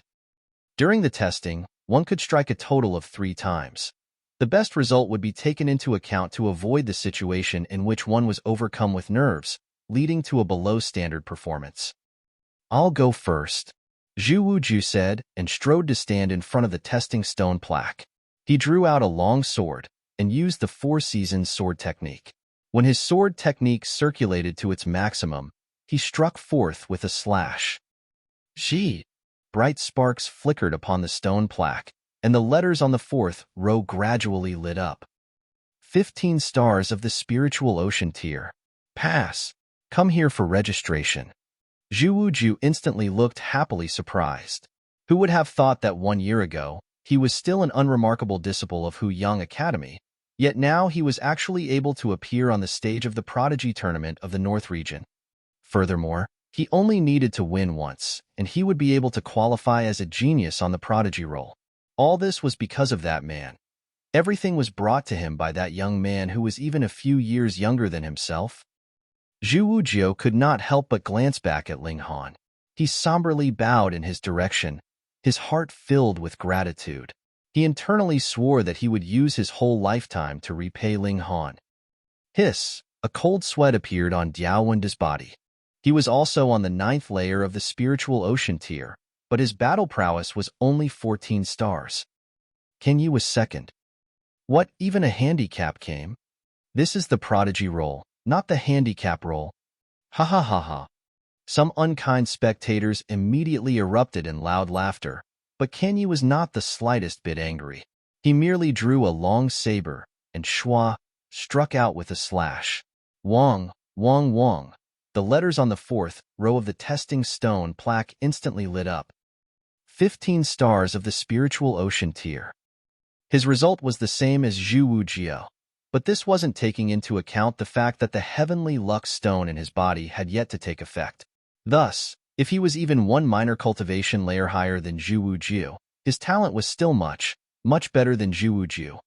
During the testing, one could strike a total of 3 times. The best result would be taken into account to avoid the situation in which one was overcome with nerves, leading to a below-standard performance. "I'll go first," Zhu Wuju said and strode to stand in front of the testing stone plaque. He drew out a long sword and used the 4 Seasons sword technique. When his sword technique circulated to its maximum, he struck forth with a slash. "Ji!" Bright sparks flickered upon the stone plaque, and the letters on the 4th row gradually lit up. 15 stars of the spiritual ocean tier. Pass. Come here for registration. Zhu Wujiu instantly looked happily surprised. Who would have thought that 1 year ago, he was still an unremarkable disciple of Huyang Academy, yet now he was actually able to appear on the stage of the Prodigy Tournament of the North Region. Furthermore, he only needed to win once, and he would be able to qualify as a genius on the Prodigy roll. All this was because of that man. Everything was brought to him by that young man who was even a few years younger than himself. Zhu Wujiu could not help but glance back at Ling Han. He somberly bowed in his direction, his heart filled with gratitude. He internally swore that he would use his whole lifetime to repay Ling Han. Hiss! A cold sweat appeared on Diaowenda's body. He was also on the 9th layer of the spiritual ocean tier, but his battle prowess was only 14 stars. Kenyi was second. What, even a handicap came? This is the prodigy roll, not the handicap roll. Ha ha ha ha. Some unkind spectators immediately erupted in loud laughter, but Kenyi was not the slightest bit angry. He merely drew a long saber, and Shui struck out with a slash. Wong, Wong, Wong. The letters on the 4th row of the testing stone plaque instantly lit up. 15 stars of the spiritual ocean tier. His result was the same as Zhu Wujiu, but this wasn't taking into account the fact that the heavenly luck stone in his body had yet to take effect. Thus, if he was even one minor cultivation layer higher than Zhu Wujiu, his talent was still much, much better than Zhu Wujiu.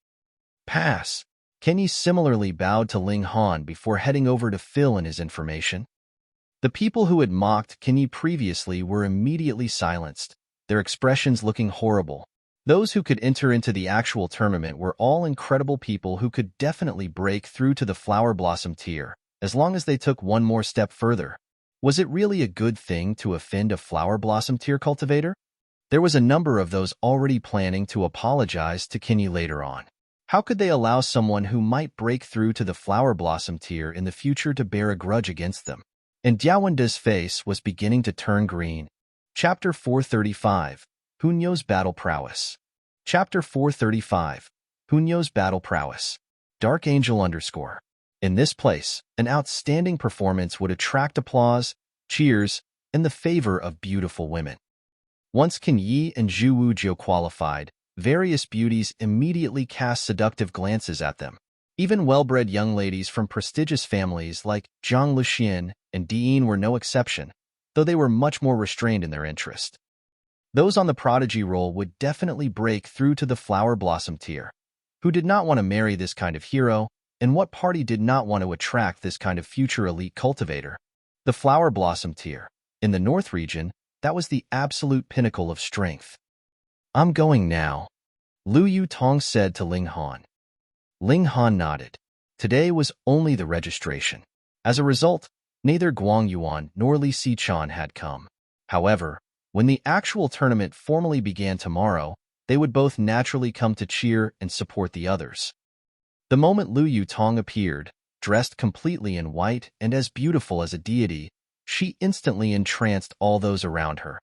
Pass. Kenyi similarly bowed to Ling Han before heading over to fill in his information. The people who had mocked Kenyi previously were immediately silenced, their expressions looking horrible. Those who could enter into the actual tournament were all incredible people who could definitely break through to the flower blossom tier, as long as they took one more step further. Was it really a good thing to offend a flower blossom tier cultivator? There was a number of those already planning to apologize to Kenyi later on. How could they allow someone who might break through to the flower blossom tier in the future to bear a grudge against them? And Diaowenda's face was beginning to turn green. Chapter 435. Hunyou's Battle Prowess. Chapter 435. Hunyou's Battle Prowess. Dark Angel _ In this place, an outstanding performance would attract applause, cheers, and the favor of beautiful women. Once Kenyi and Zhu Wujiu qualified, various beauties immediately cast seductive glances at them. Even well-bred young ladies from prestigious families like Zhang Luxian and Dian were no exception, though they were much more restrained in their interest. Those on the prodigy roll would definitely break through to the flower blossom tier. Who did not want to marry this kind of hero, and what party did not want to attract this kind of future elite cultivator? The flower blossom tier. In the North region, that was the absolute pinnacle of strength. I'm going now, Lu Yutong said to Ling Han. Ling Han nodded. Today was only the registration. As a result, neither Guang Yuan nor Li Xichan had come. However, when the actual tournament formally began tomorrow, they would both naturally come to cheer and support the others. The moment Lu Yutong appeared, dressed completely in white and as beautiful as a deity, she instantly entranced all those around her.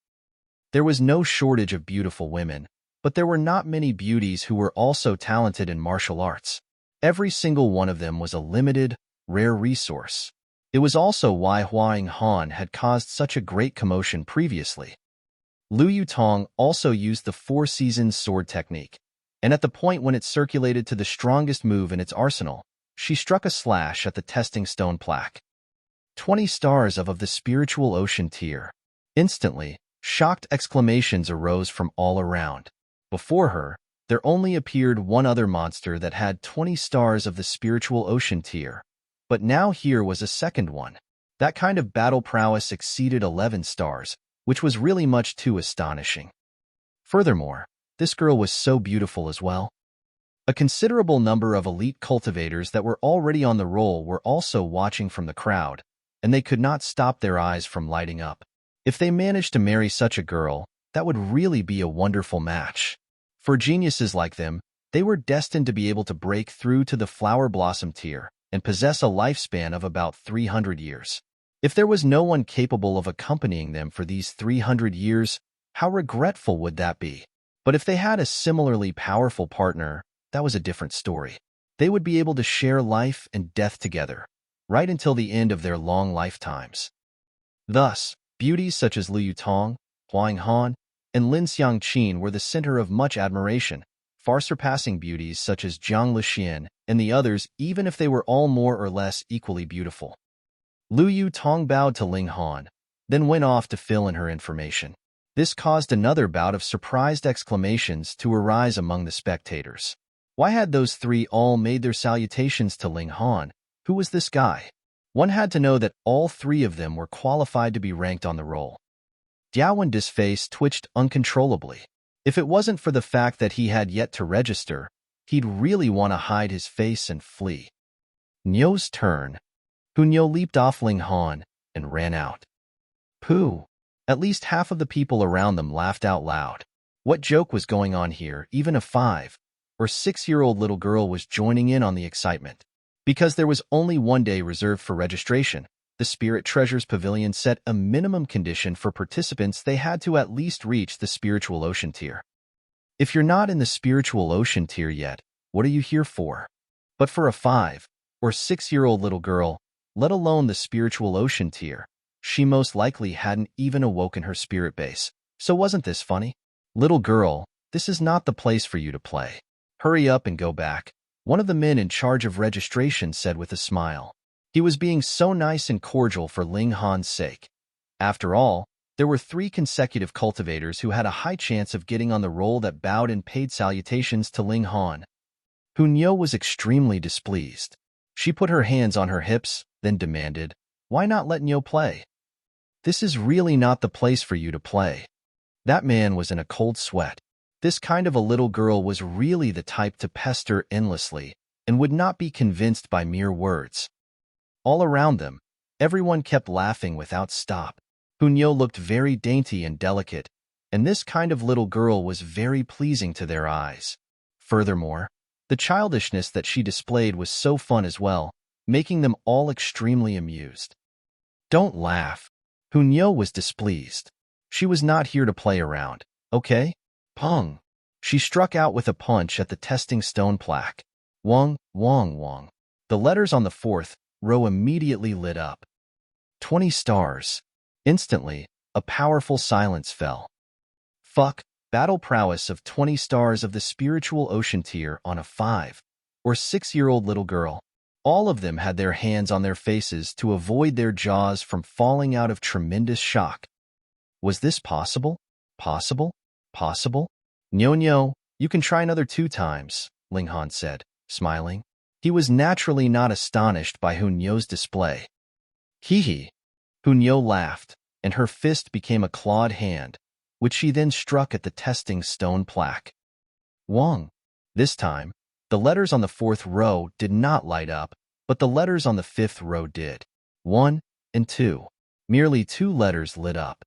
There was no shortage of beautiful women, but there were not many beauties who were also talented in martial arts. Every single one of them was a limited, rare resource. It was also why Huang Han had caused such a great commotion previously. Lu Yutong also used the Four Seasons sword technique, and at the point when it circulated to the strongest move in its arsenal, she struck a slash at the testing stone plaque. 20 stars of the spiritual ocean tier. Instantly, shocked exclamations arose from all around. Before her, there only appeared one other monster that had 20 stars of the spiritual ocean tier, but now here was a second one. That kind of battle prowess exceeded 11 stars, which was really much too astonishing. Furthermore, this girl was so beautiful as well. A considerable number of elite cultivators that were already on the roll were also watching from the crowd, and they could not stop their eyes from lighting up. If they managed to marry such a girl, that would really be a wonderful match. For geniuses like them, they were destined to be able to break through to the flower blossom tier and possess a lifespan of about 300 years. If there was no one capable of accompanying them for these 300 years, how regretful would that be? But if they had a similarly powerful partner, that was a different story. They would be able to share life and death together, right until the end of their long lifetimes. Thus, beauties such as Liu Yutong, Huang Han, and Lin Xiangqin were the center of much admiration, far surpassing beauties such as Jiang Lixian and the others, even if they were all more or less equally beautiful. Liu Yutong bowed to Ling Han, then went off to fill in her information. This caused another bout of surprised exclamations to arise among the spectators. Why had those three all made their salutations to Ling Han? Who was this guy? One had to know that all three of them were qualified to be ranked on the roll. Diawendi's face twitched uncontrollably. If it wasn't for the fact that he had yet to register, he'd really want to hide his face and flee. Nyo's turn. Nyo leaped off Ling Han and ran out. Pooh! At least half of the people around them laughed out loud. What joke was going on here? Even a 5- or 6-year-old little girl was joining in on the excitement. Because there was only one day reserved for registration, the Spirit Treasures Pavilion set a minimum condition for participants. They had to at least reach the Spiritual Ocean tier. If you're not in the Spiritual Ocean tier yet, what are you here for? But for a 5- or 6-year-old little girl, let alone the Spiritual Ocean tier, she most likely hadn't even awoken her spirit base. So wasn't this funny? Little girl, this is not the place for you to play. Hurry up and go back, one of the men in charge of registration said with a smile. He was being so nice and cordial for Ling Han's sake. After all, there were 3 consecutive cultivators who had a high chance of getting on the roll that bowed and paid salutations to Ling Han. Nyo was extremely displeased. She put her hands on her hips, then demanded, "Why not let Nyo play? This is really not the place for you to play." That man was in a cold sweat. This kind of a little girl was really the type to pester endlessly and would not be convinced by mere words. All around them, everyone kept laughing without stop. Nyo looked very dainty and delicate, and this kind of little girl was very pleasing to their eyes. Furthermore, the childishness that she displayed was so fun as well, making them all extremely amused. Don't laugh. Nyo was displeased. She was not here to play around, okay? Pong! She struck out with a punch at the testing stone plaque. Wong, wong, wong. The letters on the 4th row immediately lit up. 20 stars. Instantly, a powerful silence fell. Fuck, battle prowess of 20 stars of the Spiritual Ocean tier on a 5- or 6-year-old little girl. All of them had their hands on their faces to avoid their jaws from falling out of tremendous shock. Was this possible? Possible? Possible? Nyo, you can try another 2 times, Ling Han said, smiling. He was naturally not astonished by Nyo's display. Hee. Nyo laughed, and her fist became a clawed hand, which she then struck at the testing stone plaque. Wong. This time, the letters on the 4th row did not light up, but the letters on the 5th row did. 1 and 2. Merely 2 letters lit up.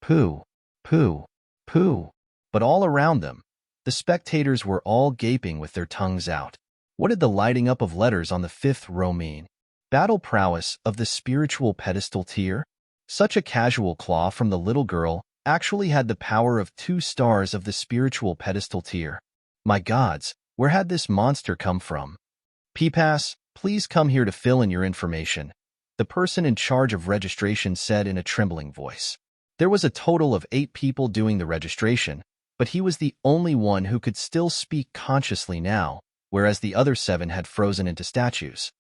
Pooh, pooh, pooh. But all around them, the spectators were all gaping with their tongues out. What did the lighting up of letters on the 5th row mean? Battle prowess of the Spiritual Pedestal tier? Such a casual claw from the little girl actually had the power of 2 stars of the Spiritual Pedestal tier. My gods, where had this monster come from? P-Pass, please come here to fill in your information, the person in charge of registration said in a trembling voice. There was a total of 8 people doing the registration, but he was the only one who could still speak consciously now, whereas the other 7 had frozen into statues.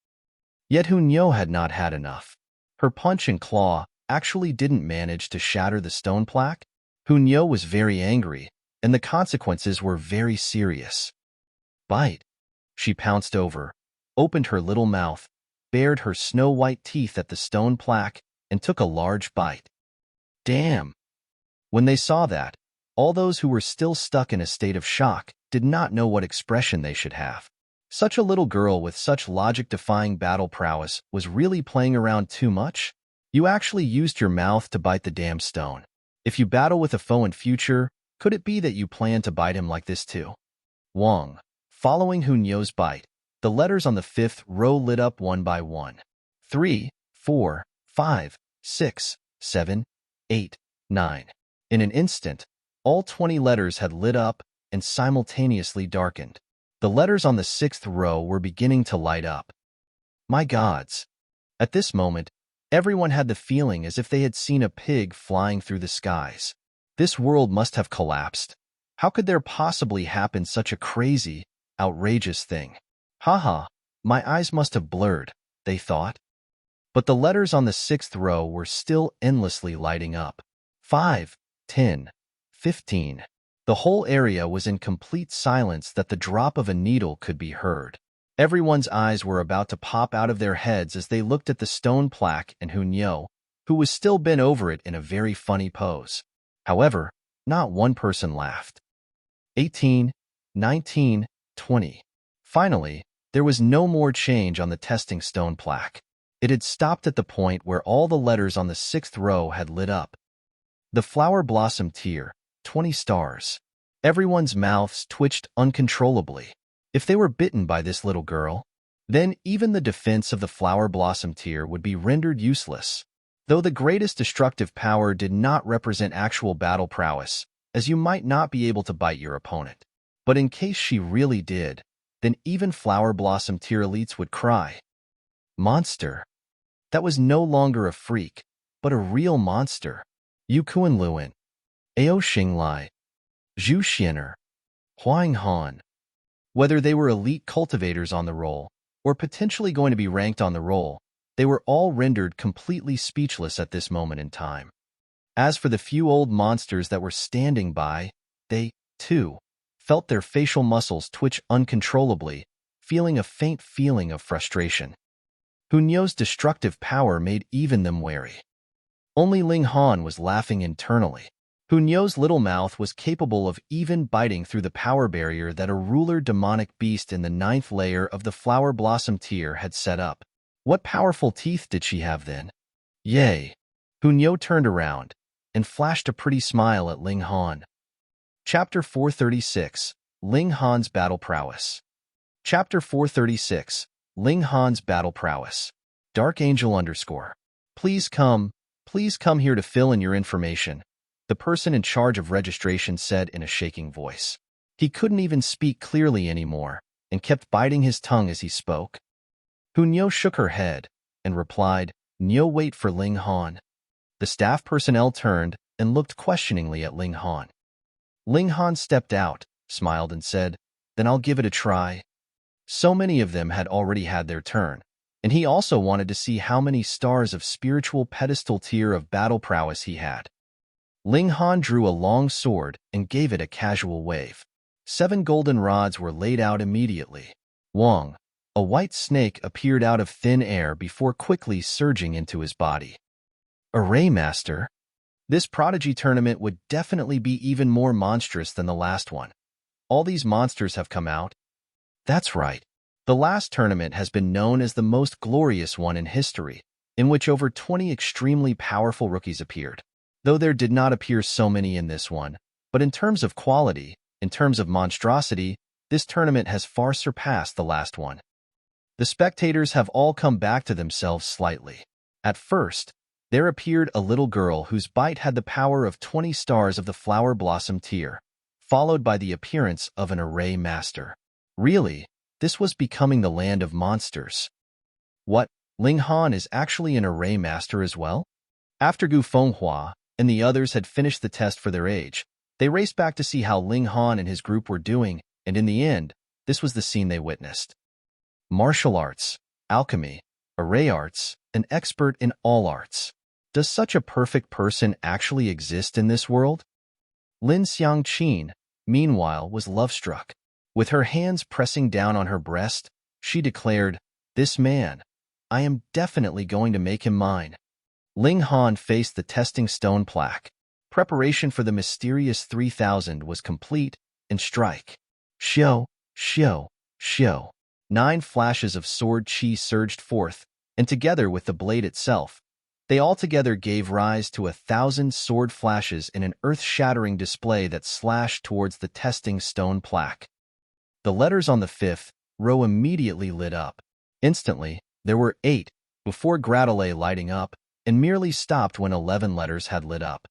Yet Nyo had not had enough. Her punch and claw actually didn't manage to shatter the stone plaque. Nyo was very angry, and the consequences were very serious. Bite. She pounced over, opened her little mouth, bared her snow-white teeth at the stone plaque, and took a large bite. Damn! When they saw that, all those who were still stuck in a state of shock did not know what expression they should have. Such a little girl with such logic-defying battle prowess was really playing around too much? You actually used your mouth to bite the damn stone. If you battle with a foe in future, could it be that you plan to bite him like this too? Wong. Following Nyo's bite, the letters on the 5th row lit up one by one. 3, 4, 5, 6, 7, 8, 9. In an instant, all 20 letters had lit up and simultaneously darkened. The letters on the 6th row were beginning to light up. My gods! At this moment, everyone had the feeling as if they had seen a pig flying through the skies. This world must have collapsed. How could there possibly happen such a crazy, outrageous thing? Haha, my eyes must have blurred, they thought. But the letters on the 6th row were still endlessly lighting up. 5, 10, 15. The whole area was in complete silence that the drop of a needle could be heard. Everyone's eyes were about to pop out of their heads as they looked at the stone plaque and Hunyeo, who was still bent over it in a very funny pose. However, not one person laughed. 18, 19, 20. Finally, there was no more change on the testing stone plaque. It had stopped at the point where all the letters on the 6th row had lit up. The flower blossom tier, 20 stars. Everyone's mouths twitched uncontrollably. If they were bitten by this little girl, then even the defense of the flower blossom tier would be rendered useless. Though the greatest destructive power did not represent actual battle prowess, as you might not be able to bite your opponent. But in case she really did, then even flower blossom tier elites would cry. Monster. That was no longer a freak, but a real monster. Yu Kuan-luan, Ao Xinglai, Zhu Xuan'er, Huang Han. Whether they were elite cultivators on the roll, or potentially going to be ranked on the roll, they were all rendered completely speechless at this moment in time. As for the few old monsters that were standing by, they, too, felt their facial muscles twitch uncontrollably, feeling a faint feeling of frustration. Hunyo's destructive power made even them wary. Only Ling Han was laughing internally. Hunyo's little mouth was capable of even biting through the power barrier that a ruler demonic beast in the 9th layer of the flower blossom tier had set up. What powerful teeth did she have then? Yay! Hunyo turned around and flashed a pretty smile at Ling Han. Chapter 436, Ling Han's Battle Prowess. Chapter 436, Ling Han's Battle Prowess. Dark Angel _ Please come here to fill in your information, the person in charge of registration said in a shaking voice. He couldn't even speak clearly anymore and kept biting his tongue as he spoke. Hunyo shook her head and replied, "Nyo, wait for Ling Han." The staff personnel turned and looked questioningly at Ling Han. Ling Han stepped out, smiled and said, "Then I'll give it a try." So many of them had already had their turn, and he also wanted to see how many stars of spiritual pedestal tier of battle prowess he had. Ling Han drew a long sword and gave it a casual wave. 7 golden rods were laid out immediately. Wong, a white snake, appeared out of thin air before quickly surging into his body. Array Master? This prodigy tournament would definitely be even more monstrous than the last one. All these monsters have come out. That's right. The last tournament has been known as the most glorious one in history, in which over 20 extremely powerful rookies appeared. Though there did not appear so many in this one, but in terms of quality, in terms of monstrosity, this tournament has far surpassed the last one. The spectators have all come back to themselves slightly. At first, there appeared a little girl whose bite had the power of 20 stars of the flower blossom tier, followed by the appearance of an array master. Really, this was becoming the land of monsters. What, Ling Han is actually an array master as well? After Gu Fenghua and the others had finished the test for their age, they raced back to see how Ling Han and his group were doing, and in the end, this was the scene they witnessed. Martial arts, alchemy, array arts, an expert in all arts. Does such a perfect person actually exist in this world? Lin Xiangqin, meanwhile, was love-struck. With her hands pressing down on her breast, she declared, "This man, I am definitely going to make him mine." Ling Han faced the testing stone plaque. Preparation for the mysterious 3000 was complete, and strike. Shio, shio, shio. 9 flashes of sword chi surged forth, and together with the blade itself, they altogether gave rise to 1,000 sword flashes in an earth-shattering display that slashed towards the testing stone plaque. The letters on the 5th row immediately lit up. Instantly, there were 8, before gradually lighting up, and merely stopped when 11 letters had lit up.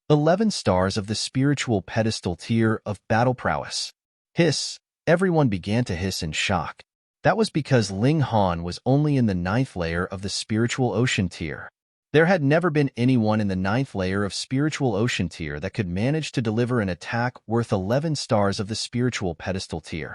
11 stars of the spiritual pedestal tier of battle prowess. Hiss, Everyone began to hiss in shock. That was because Ling Han was only in the 9th layer of the spiritual ocean tier. There had never been anyone in the 9th layer of spiritual ocean tier that could manage to deliver an attack worth 11 stars of the spiritual pedestal tier.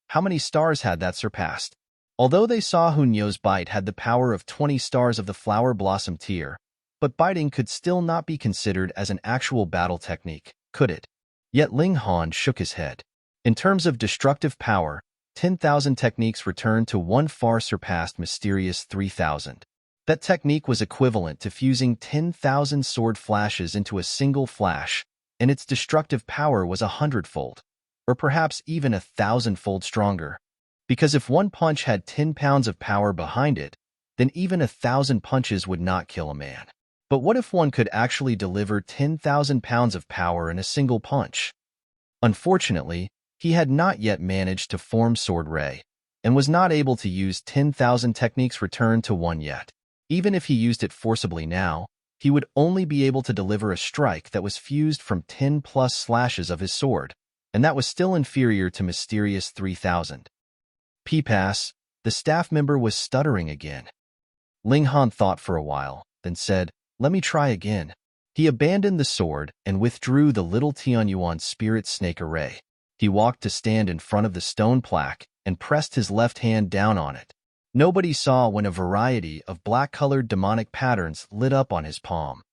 How many stars had that surpassed? Although they saw Hunyo's bite had the power of 20 stars of the flower blossom tier, but biting could still not be considered as an actual battle technique, could it? Yet Ling Han shook his head. In terms of destructive power, 10,000 techniques returned to one far surpassed mysterious 3,000. That technique was equivalent to fusing 10,000 sword flashes into a single flash, and its destructive power was 100-fold, or perhaps even 1,000-fold stronger. Because if one punch had 10 pounds of power behind it, then even 1,000 punches would not kill a man. But what if one could actually deliver 10,000 pounds of power in a single punch? Unfortunately, he had not yet managed to form Sword Ray, and was not able to use 10,000 techniques returned to one yet. Even if he used it forcibly now, he would only be able to deliver a strike that was fused from 10+ slashes of his sword, and that was still inferior to mysterious 3,000. P-Pass, the staff member was stuttering again. Ling Han thought for a while, then said, "Let me try again." He abandoned the sword and withdrew the little Tianyuan spirit snake array. He walked to stand in front of the stone plaque and pressed his left hand down on it. Nobody saw when a variety of black-colored demonic patterns lit up on his palm.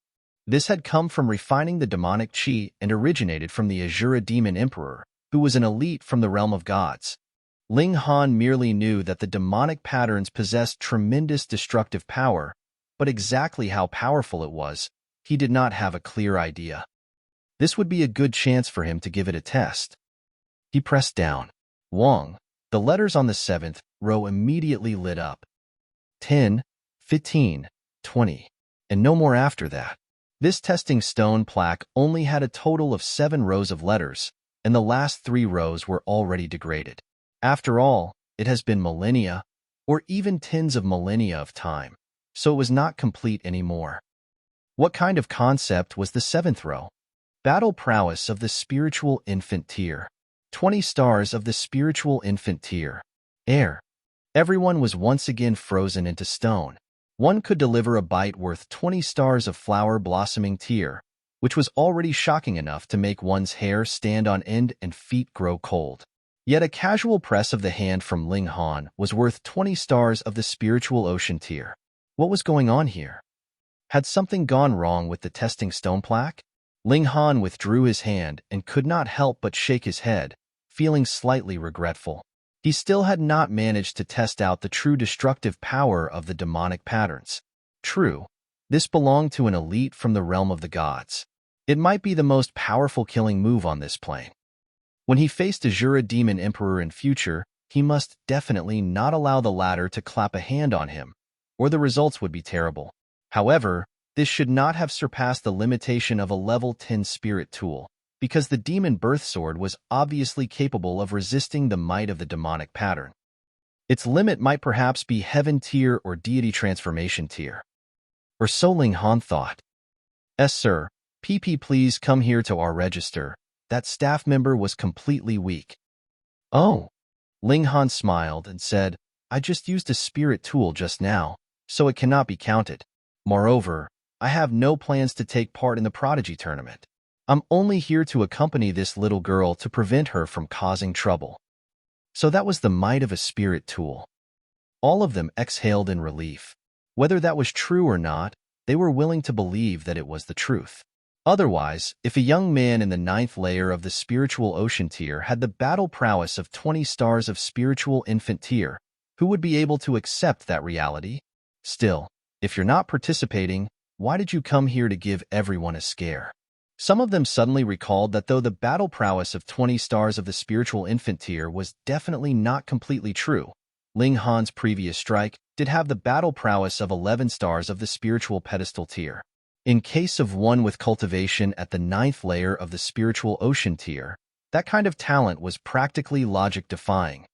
This had come from refining the demonic chi and originated from the Azura Demon Emperor, who was an elite from the realm of gods. Ling Han merely knew that the demonic patterns possessed tremendous destructive power, but exactly how powerful it was, he did not have a clear idea. This would be a good chance for him to give it a test. He pressed down. Wong. The letters on the 7th row immediately lit up. 10, 15, 20, and no more after that. This testing stone plaque only had a total of 7 rows of letters, and the last 3 rows were already degraded. After all, it has been millennia, or even tens of millennia of time, so it was not complete anymore. What kind of concept was the 7th row? Battle prowess of the spiritual infant tier. 20 stars of the spiritual infant tier. Air. Everyone was once again frozen into stone. One could deliver a bite worth 20 stars of flower blossoming tier, which was already shocking enough to make one's hair stand on end and feet grow cold. Yet a casual press of the hand from Ling Han was worth 20 stars of the spiritual ocean tier. What was going on here? Had something gone wrong with the testing stone plaque? Ling Han withdrew his hand and could not help but shake his head, feeling slightly regretful. He still had not managed to test out the true destructive power of the demonic patterns. True, this belonged to an elite from the realm of the gods. It might be the most powerful killing move on this plane. When he faced Azura Demon Emperor in future, he must definitely not allow the latter to clap a hand on him, or the results would be terrible. However, this should not have surpassed the limitation of a level 10 spirit tool, because the demon birth sword was obviously capable of resisting the might of the demonic pattern. Its limit might perhaps be heaven tier or deity transformation tier. Or so Ling Han thought. "Yes, sir. PP, please come here to our register." That staff member was completely weak. "Oh." Ling Han smiled and said, "I just used a spirit tool just now, so it cannot be counted. Moreover, I have no plans to take part in the Prodigy tournament. I'm only here to accompany this little girl to prevent her from causing trouble." So that was the might of a spirit tool. All of them exhaled in relief. Whether that was true or not, they were willing to believe that it was the truth. Otherwise, if a young man in the 9th layer of the spiritual ocean tier had the battle prowess of 20 stars of spiritual infant tier, who would be able to accept that reality? Still, if you're not participating, why did you come here to give everyone a scare? Some of them suddenly recalled that though the battle prowess of 20 stars of the spiritual infant tier was definitely not completely true, Ling Han's previous strike did have the battle prowess of 11 stars of the spiritual pedestal tier. In case of one with cultivation at the 9th layer of the spiritual ocean tier, that kind of talent was practically logic-defying.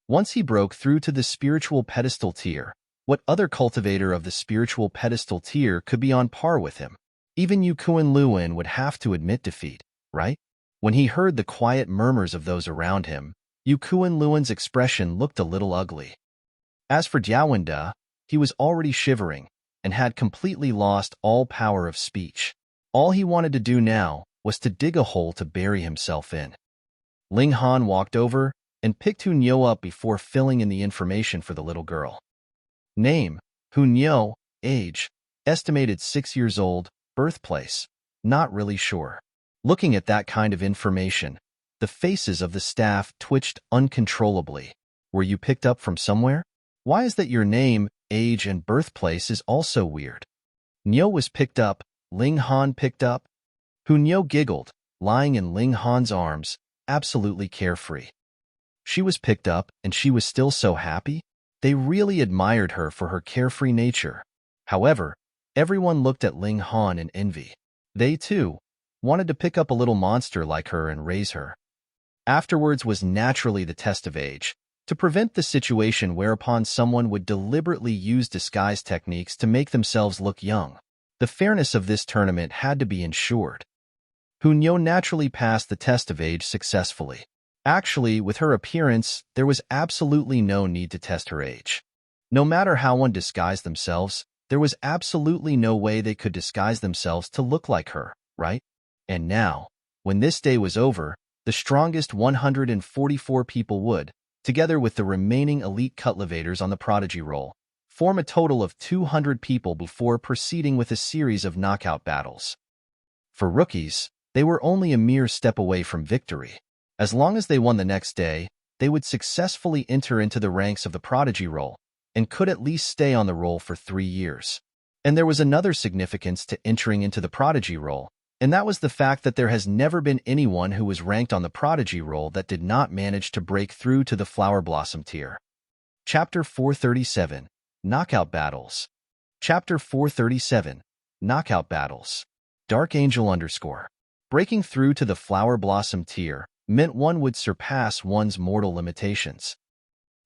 Once he broke through to the spiritual pedestal tier, what other cultivator of the spiritual pedestal tier could be on par with him? Even Yukuan Luin would have to admit defeat, right? When he heard the quiet murmurs of those around him, Yu Kuan-Luan's expression looked a little ugly. As for Diawanda, he was already shivering and had completely lost all power of speech. All he wanted to do now was to dig a hole to bury himself in. Ling Han walked over and picked Hunyeo up before filling in the information for the little girl. Name, Hunyeo, age, estimated 6 years old, birthplace, not really sure. Looking at that kind of information, the faces of the staff twitched uncontrollably. Were you picked up from somewhere? Why is that your name, age, and birthplace is also weird? Nyo was picked up, Ling Han picked up. Hunyeo giggled, lying in Ling Han's arms, absolutely carefree. She was picked up, and she was still so happy? They really admired her for her carefree nature. However, everyone looked at Ling Han in envy. They, too, wanted to pick up a little monster like her and raise her. Afterwards was naturally the test of age, to prevent the situation whereupon someone would deliberately use disguise techniques to make themselves look young. The fairness of this tournament had to be ensured. Hunyeo naturally passed the test of age successfully. Actually, with her appearance, there was absolutely no need to test her age. No matter how one disguised themselves, there was absolutely no way they could disguise themselves to look like her, right? And now, when this day was over, the strongest 144 people would, together with the remaining elite cultivators on the prodigy roll, form a total of 200 people before proceeding with a series of knockout battles. For rookies, they were only a mere step away from victory. As long as they won the next day, they would successfully enter into the ranks of the prodigy roll and could at least stay on the roll for 3 years. And there was another significance to entering into the prodigy roll, and that was the fact that there has never been anyone who was ranked on the prodigy roll that did not manage to break through to the flower blossom tier. Chapter 437, Knockout Battles. Chapter 437, Knockout Battles. Dark Angel _ Breaking through to the flower blossom tier meant one would surpass one's mortal limitations.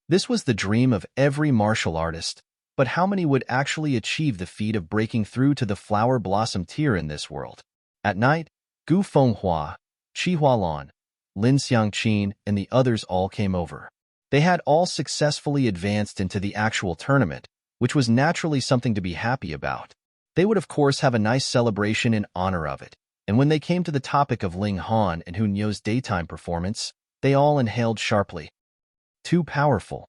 This was the dream of every martial artist, but how many would actually achieve the feat of breaking through to the flower blossom tier in this world? At night, Gu Fenghua, Qi Hualan, Lin Xiangqin, and the others all came over. They had all successfully advanced into the actual tournament, which was naturally something to be happy about. They would of course have a nice celebration in honor of it, and when they came to the topic of Ling Han and Hunyeo's daytime performance, they all inhaled sharply. Too powerful.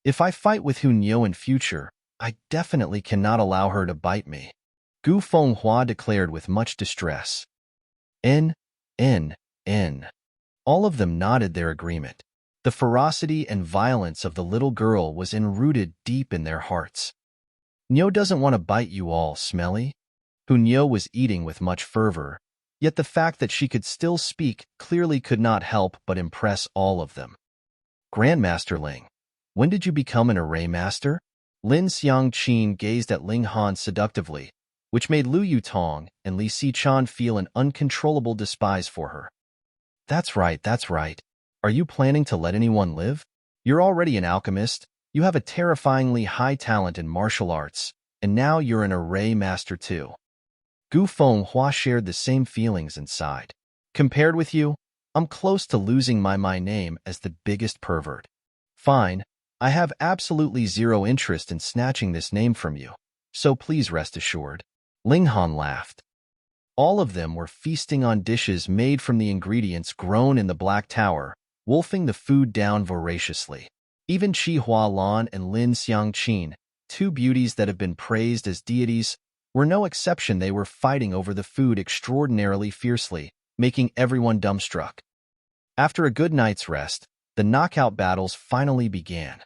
If I fight with Hunyeo in future, I definitely cannot allow her to bite me, Gu Fenghua declared with much distress. N. All of them nodded their agreement. The ferocity and violence of the little girl was enrooted deep in their hearts. Nyo doesn't want to bite you all, smelly. Hunyeo was eating with much fervor, yet the fact that she could still speak clearly could not help but impress all of them. Grandmaster Ling, when did you become an array master? Lin Xiangqin gazed at Ling Han seductively, which made Lu Yutong and Li Sichan feel an uncontrollable despise for her. That's right. Are you planning to let anyone live? You're already an alchemist, you have a terrifyingly high talent in martial arts, and now you're an array master too. Gu Fenghua shared the same feelings and sighed. Compared with you, I'm close to losing my name as the biggest pervert. Fine, I have absolutely zero interest in snatching this name from you, so please rest assured. Ling Han laughed. All of them were feasting on dishes made from the ingredients grown in the Black Tower, wolfing the food down voraciously. Even Qi Hualan and Lin Xiangqin, two beauties that have been praised as deities, were no exception. They were fighting over the food extraordinarily fiercely, making everyone dumbstruck. After a good night's rest, the knockout battles finally began.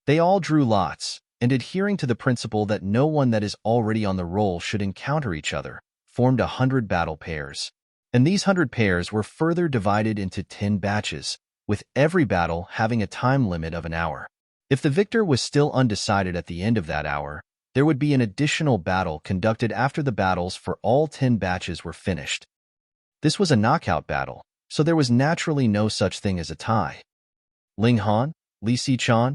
They all drew lots, and adhering to the principle that no one that is already on the roll should encounter each other, formed 100 battle pairs. And these 100 pairs were further divided into 10 batches, with every battle having a time limit of an hour. If the victor was still undecided at the end of that hour, there would be an additional battle conducted after the battles for all 10 batches were finished. This was a knockout battle, so there was naturally no such thing as a tie. Ling Han, Li Sichan,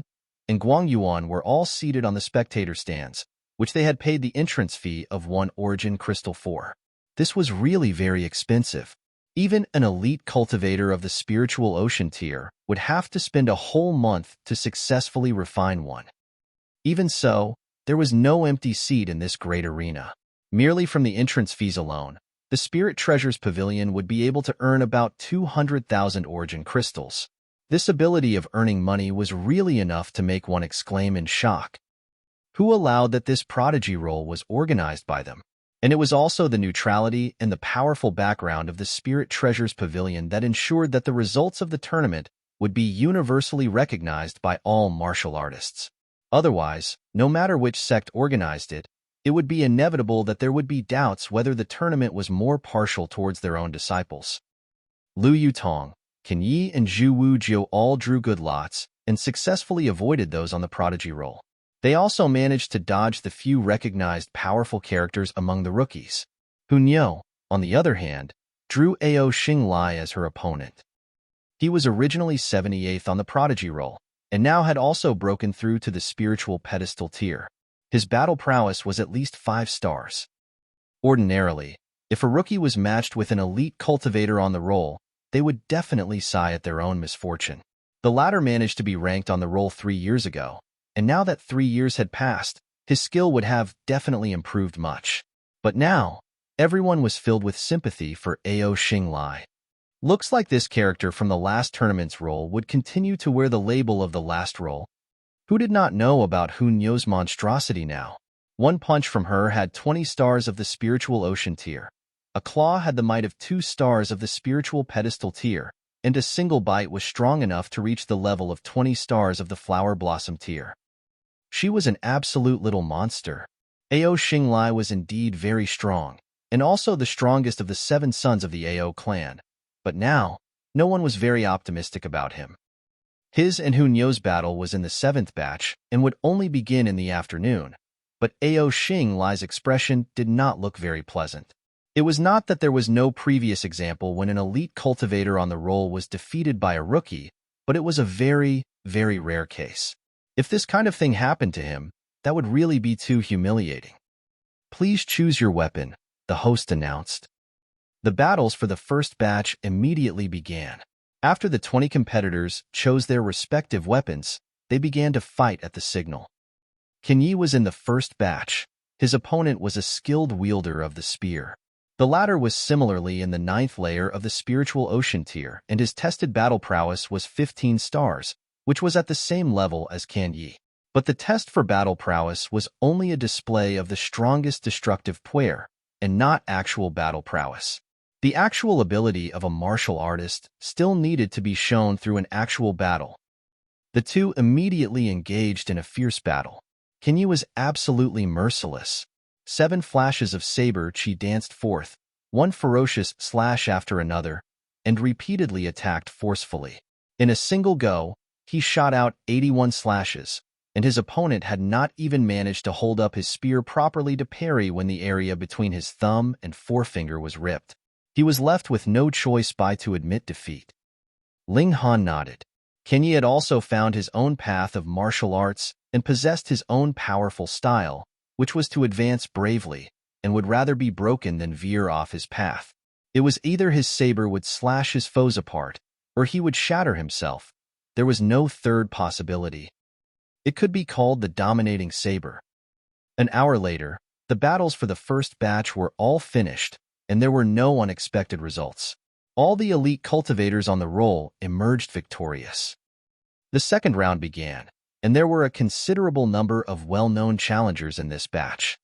and Guang Yuan were all seated on the spectator stands, which they had paid the entrance fee of 1 origin crystal for. This was really very expensive. Even an elite cultivator of the spiritual ocean tier would have to spend a whole month to successfully refine one. Even so, there was no empty seat in this great arena. Merely from the entrance fees alone, the Spirit Treasures Pavilion would be able to earn about 200,000 origin crystals. This ability of earning money was really enough to make one exclaim in shock. Who allowed that this prodigy role was organized by them? And it was also the neutrality and the powerful background of the Spirit Treasures Pavilion that ensured that the results of the tournament would be universally recognized by all martial artists. Otherwise, no matter which sect organized it, it would be inevitable that there would be doubts whether the tournament was more partial towards their own disciples. Lu Yutong, Ken Yi, and Zhu Wujiu all drew good lots and successfully avoided those on the prodigy roll. They also managed to dodge the few recognized powerful characters among the rookies. Hunyou, on the other hand, drew Ao Xinglai as her opponent. He was originally 78th on the prodigy roll, and now had also broken through to the spiritual pedestal tier. His battle prowess was at least 5 stars. Ordinarily, if a rookie was matched with an elite cultivator on the roll, they would definitely sigh at their own misfortune. The latter managed to be ranked on the roll 3 years ago, and now that 3 years had passed, his skill would have definitely improved much. But now, everyone was filled with sympathy for Ao Xinglai. Looks like this character from the last tournament's role would continue to wear the label of the last role. Who did not know about Hunyou's monstrosity now? One punch from her had 20 stars of the spiritual ocean tier. A claw had the might of 2 stars of the spiritual pedestal tier, and a single bite was strong enough to reach the level of 20 stars of the flower blossom tier. She was an absolute little monster. Ao Xinglai was indeed very strong, and also the strongest of the 7 sons of the Ao clan. But now, no one was very optimistic about him. His and Hunyou's battle was in the 7th batch and would only begin in the afternoon, but Ao Xinglai's expression did not look very pleasant. It was not that there was no previous example when an elite cultivator on the roll was defeated by a rookie, but it was a very, very rare case. If this kind of thing happened to him, that would really be too humiliating. "Please choose your weapon," the host announced. The battles for the first batch immediately began. After the 20 competitors chose their respective weapons, they began to fight at the signal. Ken Yi was in the first batch. His opponent was a skilled wielder of the spear. The latter was similarly in the 9th layer of the spiritual ocean tier, and his tested battle prowess was 15 stars, which was at the same level as Ken Yi. But the test for battle prowess was only a display of the strongest destructive puer, and not actual battle prowess. The actual ability of a martial artist still needed to be shown through an actual battle. The two immediately engaged in a fierce battle. Ken Yi was absolutely merciless. 7 flashes of saber chi danced forth, one ferocious slash after another, and repeatedly attacked forcefully. In a single go, he shot out 81 slashes, and his opponent had not even managed to hold up his spear properly to parry when the area between his thumb and forefinger was ripped. He was left with no choice but to admit defeat. Ling Han nodded. Ken Yi had also found his own path of martial arts and possessed his own powerful style, which was to advance bravely and would rather be broken than veer off his path. It was either his saber would slash his foes apart, or he would shatter himself. There was no third possibility. It could be called the dominating saber. An hour later, the battles for the first batch were all finished, and there were no unexpected results. All the elite cultivators on the roll emerged victorious. The second round began, and there were a considerable number of well-known challengers in this batch.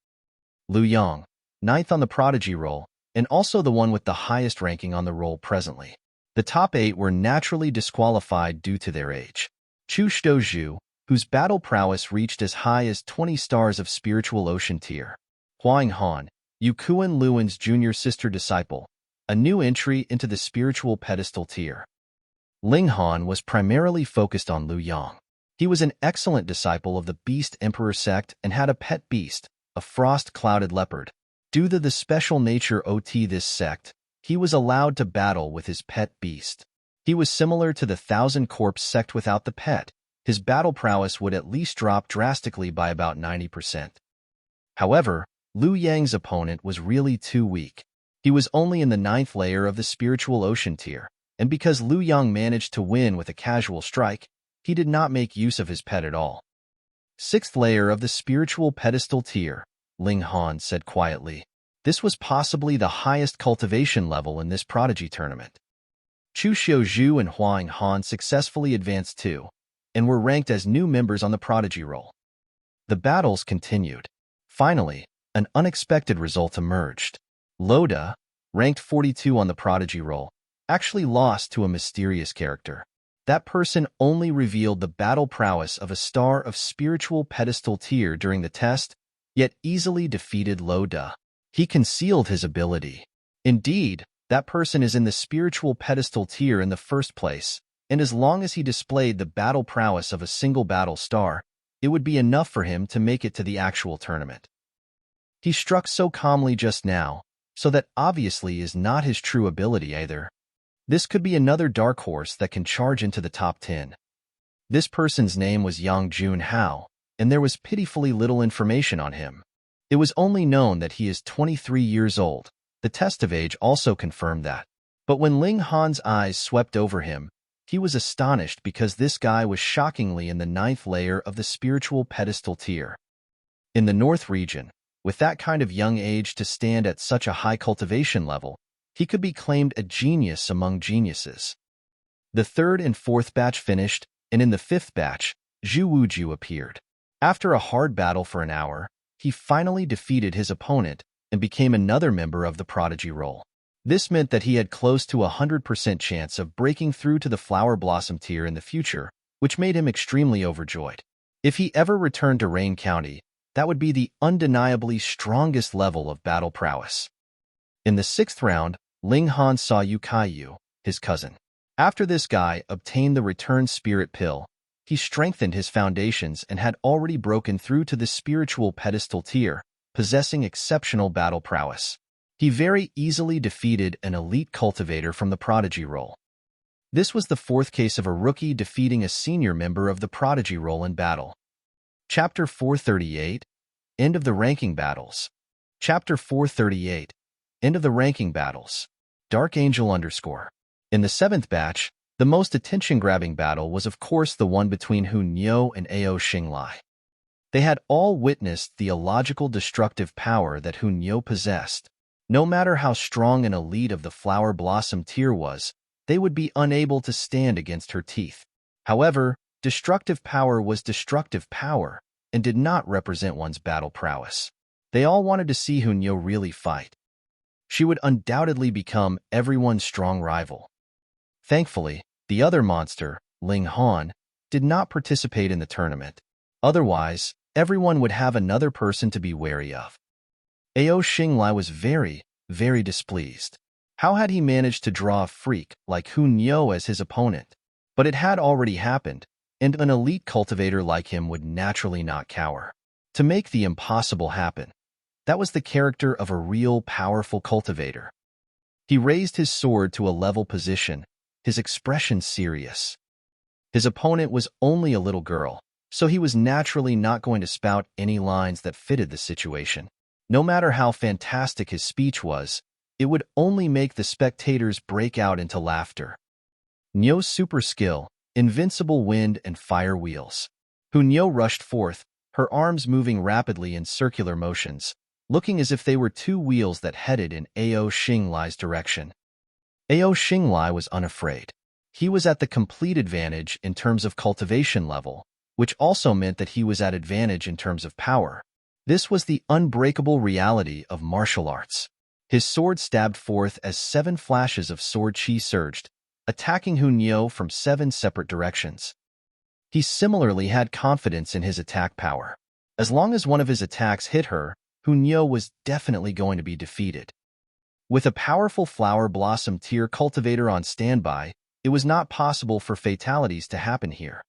Lu Yang, 9th on the prodigy roll, and also the one with the highest ranking on the roll presently. The top 8 were naturally disqualified due to their age. Chu Shizhu, whose battle prowess reached as high as 20 stars of spiritual ocean tier. Huang Han, Yukuan Luan's junior sister disciple, a new entry into the spiritual pedestal tier. Ling Han was primarily focused on Lu Yang. He was an excellent disciple of the Beast Emperor sect and had a pet beast, a frost-clouded leopard. Due to the special nature of this sect, he was allowed to battle with his pet beast. He was similar to the Thousand Corpse sect without the pet. His battle prowess would at least drop drastically by about 90%. However, Lu Yang's opponent was really too weak. He was only in the 9th layer of the spiritual ocean tier, and because Liu Yang managed to win with a casual strike, he did not make use of his pet at all. 6th layer of the spiritual pedestal tier, Ling Han said quietly. This was possibly the highest cultivation level in this prodigy tournament. Chu Xiaozhu and Huang Han successfully advanced too, and were ranked as new members on the prodigy roll. The battles continued. Finally, an unexpected result emerged. Loda, ranked 42 on the prodigy roll, actually lost to a mysterious character. That person only revealed the battle prowess of a star of spiritual pedestal tier during the test, yet easily defeated Loda. He concealed his ability. Indeed, that person is in the spiritual pedestal tier in the first place, and as long as he displayed the battle prowess of a single battle star, it would be enough for him to make it to the actual tournament. He struck so calmly just now, so that obviously is not his true ability either. This could be another dark horse that can charge into the top 10. This person's name was Yang Jun Hao, and there was pitifully little information on him. It was only known that he is 23 years old. The test of age also confirmed that. But when Ling Han's eyes swept over him, he was astonished because this guy was shockingly in the 9th layer of the spiritual pedestal tier. In the North region, with that kind of young age to stand at such a high cultivation level, he could be claimed a genius among geniuses. The 3rd and 4th batch finished, and in the 5th batch, Zhu Wuju appeared. After a hard battle for an hour, he finally defeated his opponent and became another member of the prodigy roll. This meant that he had close to 100% chance of breaking through to the flower blossom tier in the future, which made him extremely overjoyed. If he ever returned to Rain County, that would be the undeniably strongest level of battle prowess. In the 6th round, Ling Han saw Yu Kaiyu, his cousin. After this guy obtained the return spirit pill, he strengthened his foundations and had already broken through to the spiritual pedestal tier, possessing exceptional battle prowess. He very easily defeated an elite cultivator from the prodigy roll. This was the 4th case of a rookie defeating a senior member of the prodigy roll in battle. Chapter 438, End of the Ranking Battles. Chapter 438, End of the Ranking Battles. Dark Angel _ In the 7th batch, the most attention-grabbing battle was of course the one between Hun Yo and Ao Xinglai. They had all witnessed the illogical destructive power that Hun Yo possessed. No matter how strong an elite of the flower blossom tier was, they would be unable to stand against her teeth. However, destructive power was destructive power and did not represent one's battle prowess. They all wanted to see Hun Yo really fight. She would undoubtedly become everyone's strong rival. Thankfully, the other monster, Ling Han, did not participate in the tournament. Otherwise, everyone would have another person to be wary of. Ao Xinglai was very, very displeased. How had he managed to draw a freak like Hun Yo as his opponent? But it had already happened, and an elite cultivator like him would naturally not cower. To make the impossible happen, that was the character of a real powerful cultivator. He raised his sword to a level position, his expression serious. His opponent was only a little girl, so he was naturally not going to spout any lines that fitted the situation. No matter how fantastic his speech was, it would only make the spectators break out into laughter. Nyo's super skill, invincible wind and fire wheels. Hun Yo rushed forth, her arms moving rapidly in circular motions, looking as if they were two wheels that headed in Ao Xinglai's direction. Ao Xinglai was unafraid. He was at the complete advantage in terms of cultivation level, which also meant that he was at advantage in terms of power. This was the unbreakable reality of martial arts. His sword stabbed forth as 7 flashes of sword chi surged, attacking Hun Yo from 7 separate directions. He similarly had confidence in his attack power. As long as one of his attacks hit her, Hun Yo was definitely going to be defeated. With a powerful flower blossom tier cultivator on standby, it was not possible for fatalities to happen here.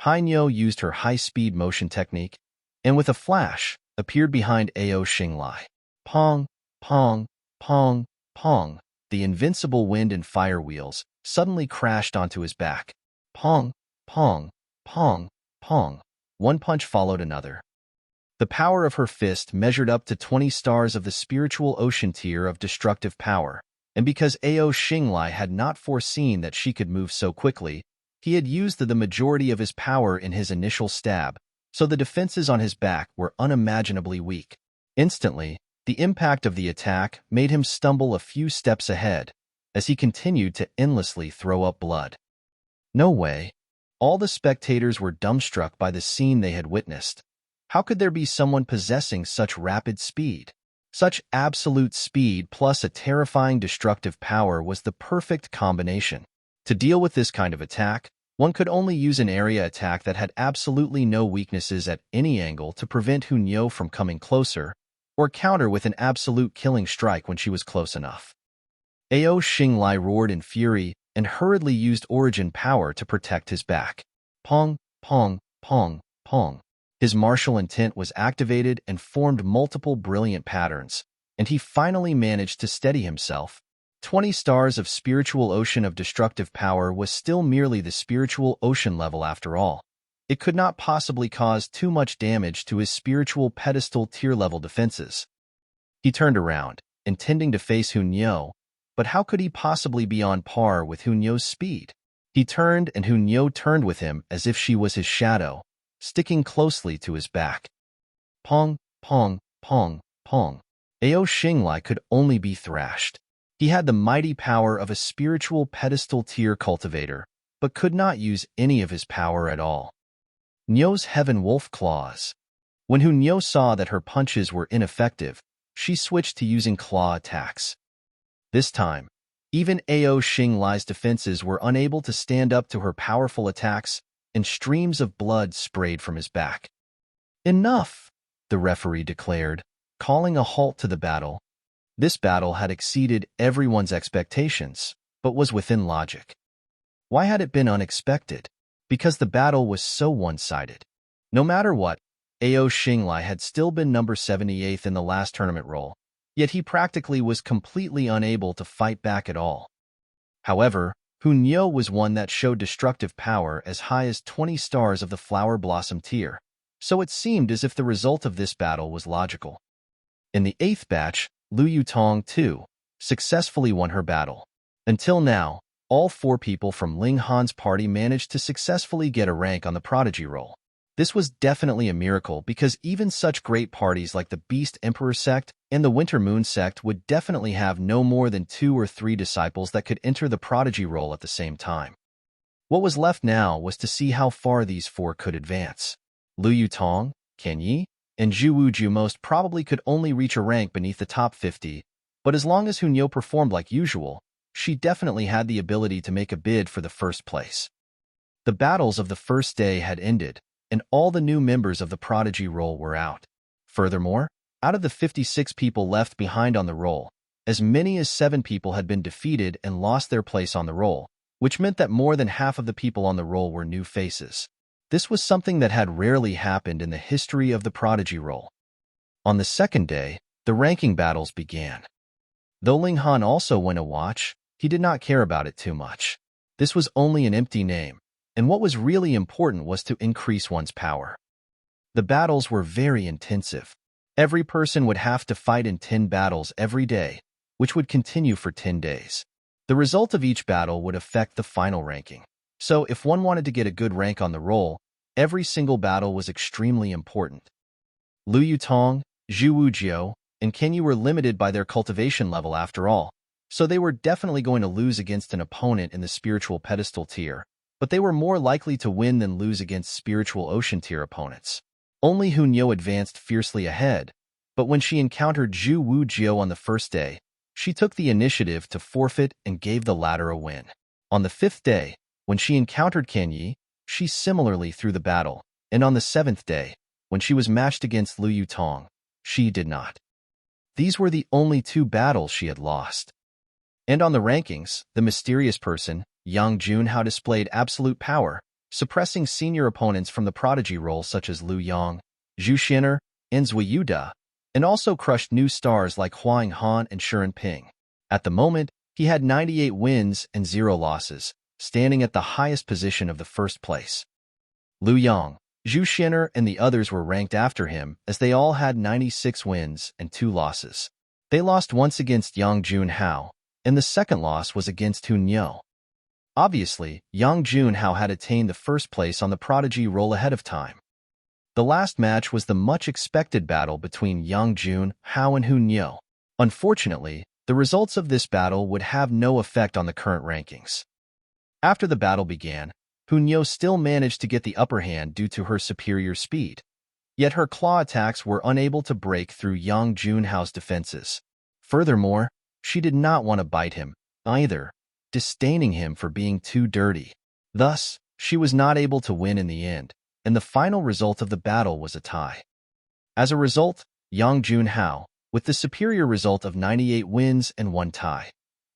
Han Yo used her high-speed motion technique, and with a flash, appeared behind Ao Xinglai. Pong, pong, pong, pong, the invincible wind and fire wheels suddenly crashed onto his back. Pong, pong, pong, pong. One punch followed another. The power of her fist measured up to 20 stars of the spiritual ocean tier of destructive power, and because Ao Xinglai had not foreseen that she could move so quickly, he had used the majority of his power in his initial stab, so the defenses on his back were unimaginably weak. Instantly, the impact of the attack made him stumble a few steps ahead, as he continued to endlessly throw up blood. No way. All the spectators were dumbstruck by the scene they had witnessed. How could there be someone possessing such rapid speed? Such absolute speed plus a terrifying destructive power was the perfect combination. To deal with this kind of attack, one could only use an area attack that had absolutely no weaknesses at any angle to prevent Hunyo from coming closer, or counter with an absolute killing strike when she was close enough. Ao Xinglai roared in fury and hurriedly used origin power to protect his back. Pong, pong, pong, pong. His martial intent was activated and formed multiple brilliant patterns, and he finally managed to steady himself. 20 stars of spiritual ocean of destructive power was still merely the spiritual ocean level after all. It could not possibly cause too much damage to his spiritual pedestal tier level defenses. He turned around, intending to face Hunyo, but how could he possibly be on par with Hunyo's speed? He turned and Hunyo turned with him as if she was his shadow, sticking closely to his back. Pong, pong, pong, pong. Ao Xinglai could only be thrashed. He had the mighty power of a spiritual pedestal tier cultivator, but could not use any of his power at all. Nyo's Heaven Wolf Claws. When Hunyo saw that her punches were ineffective, she switched to using claw attacks. This time, even Ao Xinglai's defenses were unable to stand up to her powerful attacks, and streams of blood sprayed from his back. Enough, the referee declared, calling a halt to the battle. This battle had exceeded everyone's expectations, but was within logic. Why had it been unexpected? Because the battle was so one-sided. No matter what, Ao Xinglai had still been number 78th in the last tournament roll, yet he practically was completely unable to fight back at all. However, Hunyo was one that showed destructive power as high as 20 stars of the Flower Blossom tier, so it seemed as if the result of this battle was logical. In the 8th batch, Lu Yutong, too, successfully won her battle. Until now, all 4 people from Ling Han's party managed to successfully get a rank on the Prodigy roll. This was definitely a miracle because even such great parties like the Beast Emperor sect and the Winter Moon sect would definitely have no more than 2 or 3 disciples that could enter the Prodigy roll at the same time. What was left now was to see how far these 4 could advance. Lu Yutong, Ken Yi, and Zhu Wuju most probably could only reach a rank beneath the top 50, but as long as Hunyo performed like usual, she definitely had the ability to make a bid for the first place. The battles of the first day had ended, and all the new members of the Prodigy roll were out. Furthermore, out of the 56 people left behind on the roll, as many as 7 people had been defeated and lost their place on the roll, which meant that more than half of the people on the roll were new faces. This was something that had rarely happened in the history of the Prodigy roll. On the second day, the ranking battles began. Though Ling Han also went to watch, he did not care about it too much. This was only an empty name, and what was really important was to increase one's power. The battles were very intensive. Every person would have to fight in 10 battles every day, which would continue for 10 days. The result of each battle would affect the final ranking. So if one wanted to get a good rank on the roll, every single battle was extremely important. Lu Yutong, Zhu Wujiu, and Ken Yi were limited by their cultivation level after all, so they were definitely going to lose against an opponent in the spiritual pedestal tier, but they were more likely to win than lose against spiritual ocean tier opponents. Only Hunyo advanced fiercely ahead, but when she encountered Zhu Wujiu on the first day, she took the initiative to forfeit and gave the latter a win. On the 5th day, when she encountered Ken Yi, she similarly threw the battle, and on the 7th day, when she was matched against Lu Yutong, she did not. These were the only 2 battles she had lost. And on the rankings, the mysterious person, Yang Junhao, displayed absolute power, suppressing senior opponents from the Prodigy roll such as Lu Yang, Zhu Xuan'er, and Zui Yuda, and also crushed new stars like Huang Han and Shuren Ping. At the moment, he had 98 wins and 0 losses, standing at the highest position of the first place. Lu Yang, Xuan'er and the others were ranked after him, as they all had 96 wins and 2 losses. They lost once against Yang Junhao, and the second loss was against Hunyou. Obviously, Yang Junhao had attained the first place on the prodigy roll ahead of time. The last match was the much-expected battle between Yang Junhao and Hunyou. Unfortunately, the results of this battle would have no effect on the current rankings. After the battle began, Hunyou still managed to get the upper hand due to her superior speed. Yet her claw attacks were unable to break through Yang Junhao's defenses. Furthermore, she did not want to bite him, either, disdaining him for being too dirty. Thus, she was not able to win in the end, and the final result of the battle was a tie. As a result, Yang Junhao, with the superior result of 98 wins and 1 tie,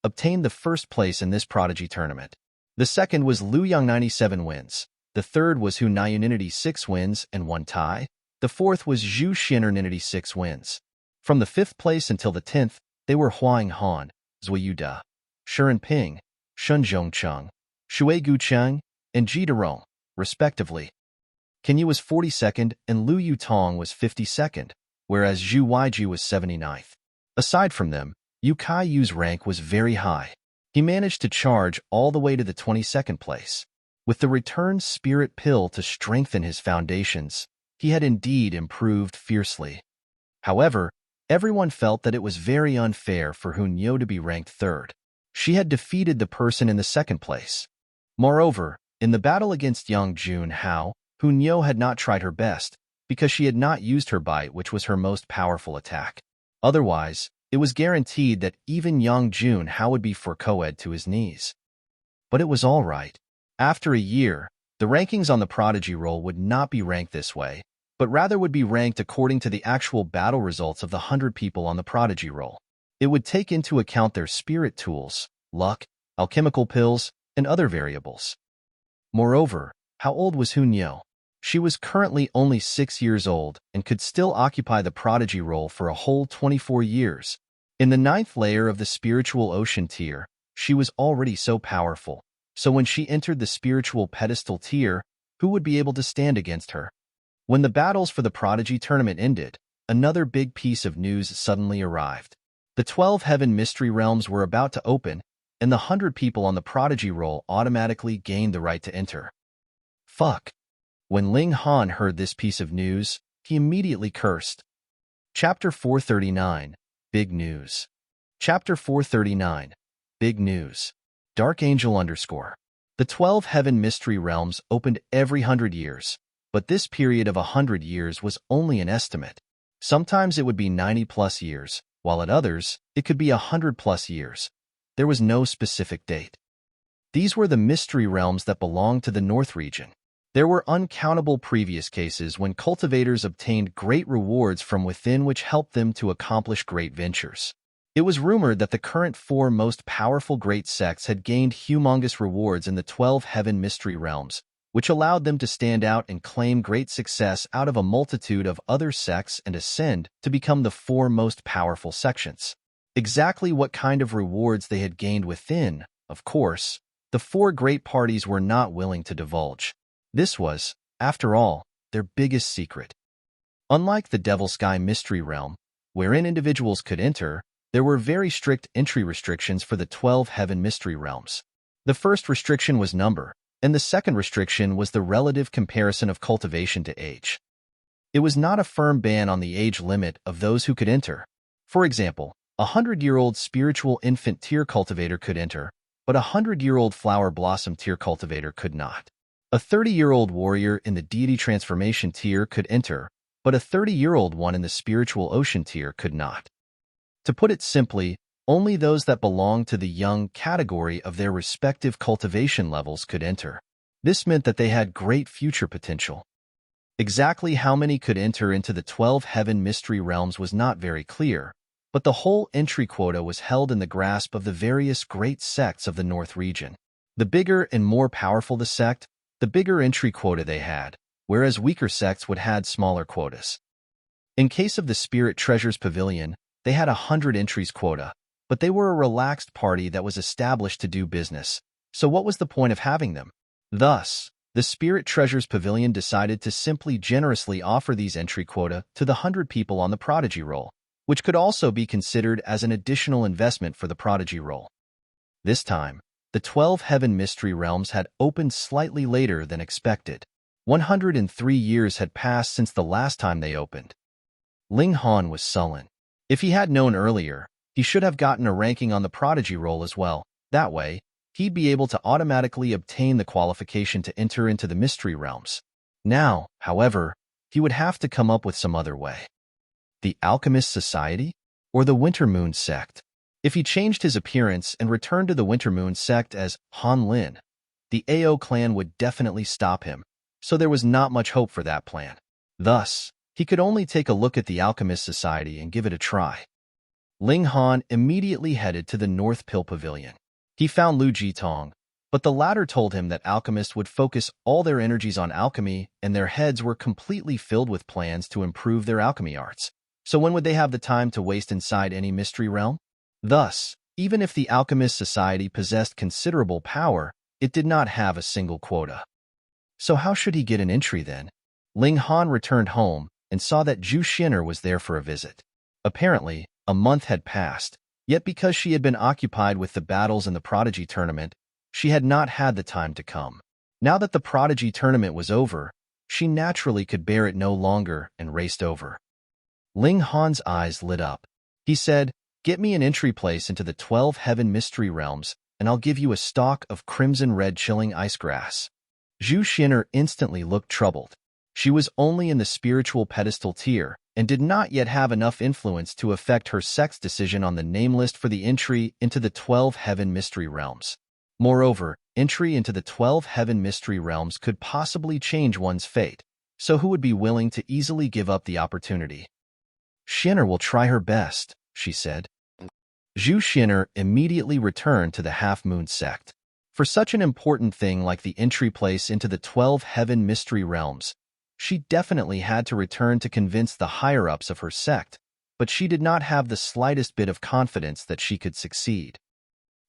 obtained the first place in this prodigy tournament. The second was Liu Yang 97 wins. The third was Hunyou 96 wins and 1 tie. The fourth was Xuan'er 96 wins. From the 5th place until the 10th, they were Huang Han, Zui Da, Shiren Ping, Shun Zhongcheng, Shui Gucheng, and Ji De Rong, respectively. Ken Yu was 42nd and Liu Yutong was 52nd, whereas Zhu Weiji was 79th. Aside from them, Yu Kai Yu's rank was very high. He managed to charge all the way to the 22nd place. With the returned spirit pill to strengthen his foundations, he had indeed improved fiercely. However, everyone felt that it was very unfair for Hunyou to be ranked 3rd. She had defeated the person in the 2nd place. Moreover, in the battle against Yang Junhao, Hunyou had not tried her best, because she had not used her bite, which was her most powerful attack. Otherwise, it was guaranteed that even Yang Junhao would be forcoed to his knees. But it was all right. After a year, the rankings on the prodigy roll would not be ranked this way, but rather would be ranked according to the actual battle results of the 100 people on the prodigy roll. It would take into account their spirit tools, luck, alchemical pills, and other variables. Moreover, how old was Hunyou? She was currently only 6 years old and could still occupy the prodigy role for a whole 24 years. In the 9th layer of the spiritual ocean tier, she was already so powerful, so when she entered the spiritual pedestal tier, who would be able to stand against her? When the battles for the prodigy tournament ended, another big piece of news suddenly arrived. The 12 heaven mystery realms were about to open, and the 100 people on the prodigy roll automatically gained the right to enter. Fuck. When Ling Han heard this piece of news, he immediately cursed. Chapter 439, Big News. Chapter 439, Big News. Dark Angel _. The 12 heaven mystery realms opened every 100 years, but this period of 100 years was only an estimate. Sometimes it would be 90+ years, while at others, it could be 100+ years. There was no specific date. These were the mystery realms that belonged to the North region. There were uncountable previous cases when cultivators obtained great rewards from within, which helped them to accomplish great ventures. It was rumored that the current 4 most powerful great sects had gained humongous rewards in the 12 heaven mystery realms, which allowed them to stand out and claim great success out of a multitude of other sects and ascend to become the 4 most powerful sections. Exactly what kind of rewards they had gained within, of course, the 4 great parties were not willing to divulge. This was, after all, their biggest secret. Unlike the Devil Sky Mystery Realm, wherein individuals could enter, there were very strict entry restrictions for the 12 Heaven Mystery Realms. The first restriction was number, and the second restriction was the relative comparison of cultivation to age. It was not a firm ban on the age limit of those who could enter. For example, a 100-year-old spiritual infant tier cultivator could enter, but a 100-year-old flower blossom tier cultivator could not. A 30-year-old warrior in the deity transformation tier could enter, but a 30-year-old one in the spiritual ocean tier could not. To put it simply, only those that belonged to the young category of their respective cultivation levels could enter. This meant that they had great future potential. Exactly how many could enter into the 12 heaven mystery realms was not very clear, but the whole entry quota was held in the grasp of the various great sects of the North region. The bigger and more powerful the sect, the bigger entry quota they had, whereas weaker sects would have smaller quotas. In case of the Spirit Treasures Pavilion, they had 100 entries quota, but they were a relaxed party that was established to do business, so what was the point of having them? Thus, The Spirit Treasures Pavilion decided to simply generously offer these entry quota to the 100 people on the Prodigy roll, which could also be considered as an additional investment for the Prodigy roll. This time, the 12 Heaven Mystery Realms had opened slightly later than expected. 103 years had passed since the last time they opened. Ling Han was sullen. If he had known earlier, he should have gotten a ranking on the Prodigy roll as well. That way, he'd be able to automatically obtain the qualification to enter into the Mystery Realms. Now, however, he would have to come up with some other way. The Alchemist Society? Or the Winter Moon Sect? If he changed his appearance and returned to the Winter Moon Sect as Han Lin, the AO clan would definitely stop him, so there was not much hope for that plan. Thus, he could only take a look at the Alchemist Society and give it a try. Ling Han immediately headed to the North Pill Pavilion. He found Lu Jitong, but the latter told him that alchemists would focus all their energies on alchemy and their heads were completely filled with plans to improve their alchemy arts. So when would they have the time to waste inside any mystery realm? Thus, even if the Alchemist Society possessed considerable power, it did not have a single quota. So how should he get an entry then? Ling Han returned home and saw that Xuan'er was there for a visit. Apparently, a month had passed, yet because she had been occupied with the battles in the Prodigy tournament, she had not had the time to come. Now that the Prodigy tournament was over, she naturally could bear it no longer and raced over. Ling Han's eyes lit up. He said, "Get me an entry place into the 12 Heaven Mystery Realms, and I'll give you a stalk of crimson red chilling ice grass." Xuan'er instantly looked troubled. She was only in the spiritual pedestal tier and did not yet have enough influence to affect her sect's decision on the name list for the entry into the 12 Heaven Mystery Realms. Moreover, entry into the 12 Heaven Mystery Realms could possibly change one's fate, so who would be willing to easily give up the opportunity? "Xuan'er will try her best," she said. Xuan'er immediately returned to the Half Moon sect. For such an important thing like the entry place into the 12 Heaven Mystery Realms, she definitely had to return to convince the higher-ups of her sect, but she did not have the slightest bit of confidence that she could succeed.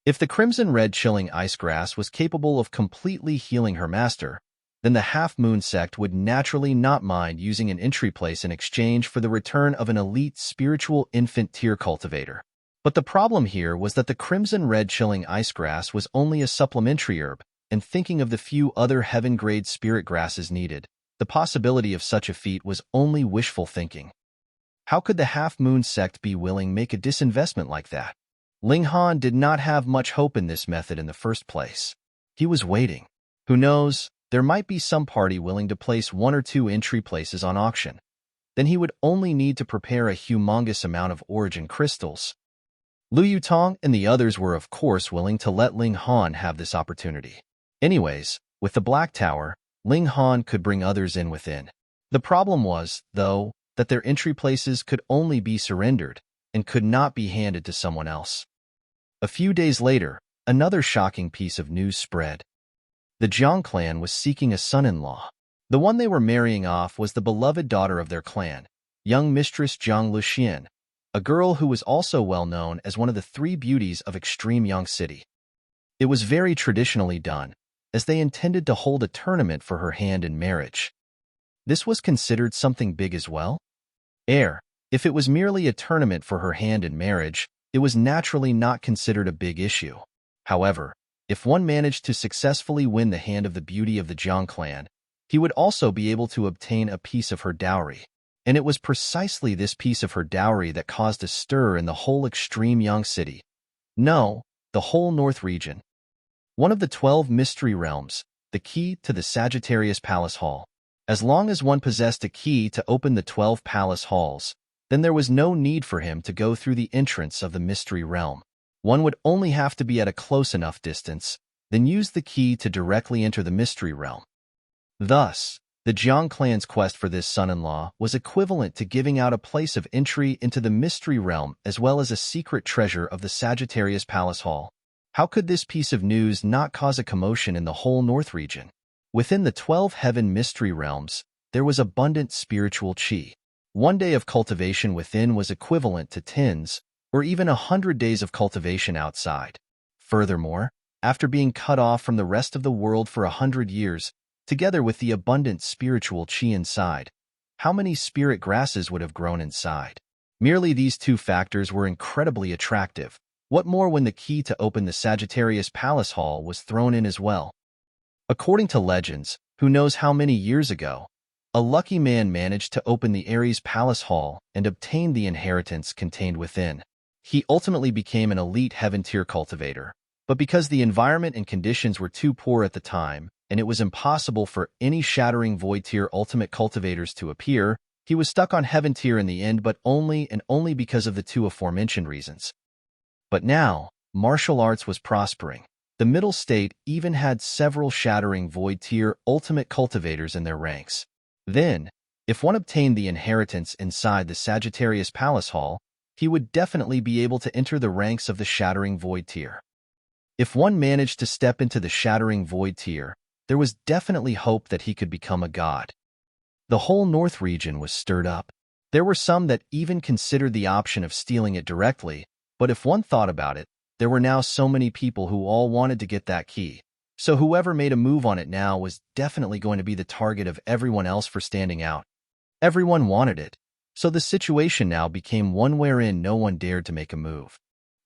If the crimson red chilling ice grass was capable of completely healing her master, then the Half Moon sect would naturally not mind using an entry place in exchange for the return of an elite spiritual infant tier cultivator. But the problem here was that the crimson red chilling ice grass was only a supplementary herb, and thinking of the few other heaven-grade spirit grasses needed, the possibility of such a feat was only wishful thinking. How could the Half Moon sect be willing to make a disinvestment like that? Ling Han did not have much hope in this method in the first place. He was waiting. Who knows, there might be some party willing to place 1 or 2 entry places on auction. Then he would only need to prepare a humongous amount of origin crystals. Lu Yutong and the others were of course willing to let Ling Han have this opportunity. Anyways, with the Black Tower, Ling Han could bring others in within. The problem was, though, that their entry places could only be surrendered and could not be handed to someone else. A few days later, another shocking piece of news spread. The Jiang clan was seeking a son-in-law. The one they were marrying off was the beloved daughter of their clan, young Mistress Jiang Luxian, a girl who was also well known as one of the 3 beauties of extreme Yang City. It was very traditionally done, as they intended to hold a tournament for her hand in marriage. This was considered something big as well? If it was merely a tournament for her hand in marriage, it was naturally not considered a big issue. However, if one managed to successfully win the hand of the beauty of the Jiang clan, he would also be able to obtain a piece of her dowry. And it was precisely this piece of her dowry that caused a stir in the whole extreme Yang City. No, the whole North region. One of the 12 mystery realms, the key to the Sagittarius Palace Hall. As long as one possessed a key to open the 12 palace halls, then there was no need for him to go through the entrance of the mystery realm. One would only have to be at a close enough distance, then use the key to directly enter the mystery realm. Thus, the Jiang clan's quest for this son-in-law was equivalent to giving out a place of entry into the mystery realm as well as a secret treasure of the Sagittarius Palace Hall. How could this piece of news not cause a commotion in the whole North region? Within the 12 heaven mystery realms, there was abundant spiritual qi. 1 day of cultivation within was equivalent to 10s, or even 100 days of cultivation outside. Furthermore, after being cut off from the rest of the world for 100 years, together with the abundant spiritual chi inside, how many spirit grasses would have grown inside? Merely these two factors were incredibly attractive. What more when the key to open the Sagittarius Palace Hall was thrown in as well? According to legends, who knows how many years ago, a lucky man managed to open the Aries Palace Hall and obtained the inheritance contained within. He ultimately became an elite heaven-tier cultivator, but because the environment and conditions were too poor at the time, and it was impossible for any shattering void-tier ultimate cultivators to appear, he was stuck on heaven-tier in the end, but only because of the two aforementioned reasons. But now, martial arts was prospering. The middle state even had several shattering void-tier ultimate cultivators in their ranks. Then, if one obtained the inheritance inside the Sagittarius Palace Hall, he would definitely be able to enter the ranks of the shattering void tier. If one managed to step into the shattering void tier, there was definitely hope that he could become a god. The whole North region was stirred up. There were some that even considered the option of stealing it directly, but if one thought about it, there were now so many people who all wanted to get that key. So whoever made a move on it now was definitely going to be the target of everyone else for standing out. Everyone wanted it, so the situation now became one wherein no one dared to make a move.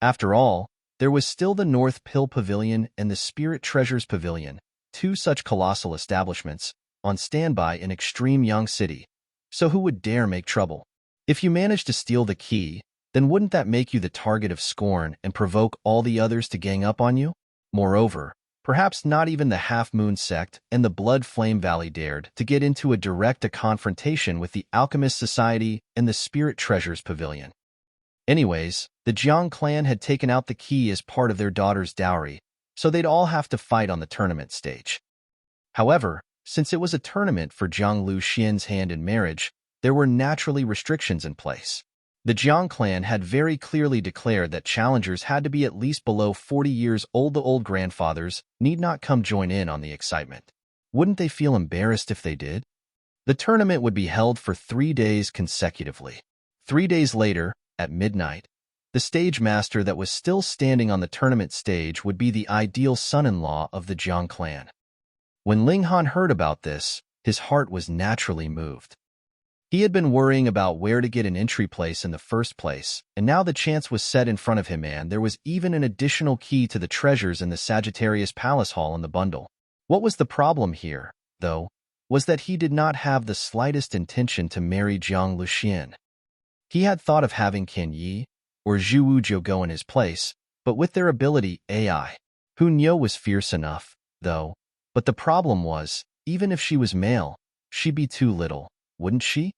After all, there was still the North Pill Pavilion and the Spirit Treasures Pavilion, two such colossal establishments, on standby in Extreme Young City. So who would dare make trouble? If you managed to steal the key, then wouldn't that make you the target of scorn and provoke all the others to gang up on you? Moreover, perhaps not even the Half Moon Sect and the Blood Flame Valley dared to get into a direct confrontation with the Alchemist Society and the Spirit Treasures Pavilion. Anyways, the Jiang clan had taken out the key as part of their daughter's dowry, so they'd all have to fight on the tournament stage. However, since it was a tournament for Jiang Lu Xian's hand in marriage, there were naturally restrictions in place. The Jiang clan had very clearly declared that challengers had to be at least below 40 years old. The old grandfathers need not come join in on the excitement. Wouldn't they feel embarrassed if they did? The tournament would be held for 3 days consecutively. 3 days later, at midnight, the stage master that was still standing on the tournament stage would be the ideal son-in-law of the Jiang clan. When Ling Han heard about this, his heart was naturally moved. He had been worrying about where to get an entry place in the first place, and now the chance was set in front of him, and there was even an additional key to the treasures in the Sagittarius Palace Hall in the bundle. What was the problem here, though, was that he did not have the slightest intention to marry Jiang Luxian. He had thought of having Qian Yi or Zhu Wuzhou go in his place, but with their ability AI. Hu Niu was fierce enough, though, but the problem was, even if she was male, she'd be too little, wouldn't she?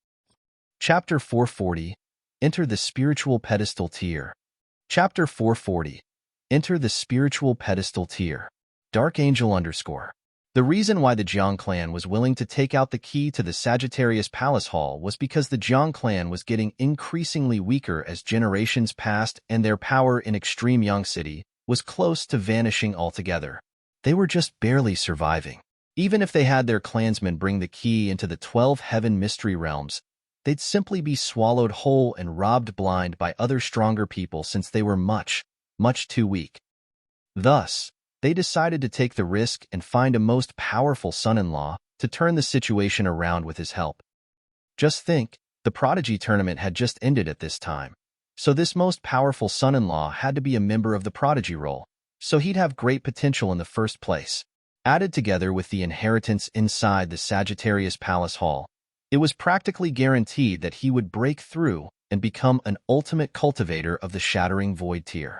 Chapter 440. Enter the Spiritual Pedestal Tier. Chapter 440. Enter the Spiritual Pedestal Tier. Dark Angel _ The reason why the Jiang clan was willing to take out the key to the Sagittarius Palace Hall was because the Jiang clan was getting increasingly weaker as generations passed, and their power in Extreme Young City was close to vanishing altogether. They were just barely surviving. Even if they had their clansmen bring the key into the 12 heaven mystery realms, they'd simply be swallowed whole and robbed blind by other stronger people, since they were much too weak. Thus, they decided to take the risk and find a most powerful son-in-law to turn the situation around with his help. Just think, the Prodigy tournament had just ended at this time, so this most powerful son-in-law had to be a member of the Prodigy role, so he'd have great potential in the first place. Added together with the inheritance inside the Sagittarius Palace Hall, it was practically guaranteed that he would break through and become an ultimate cultivator of the Shattering Void tier.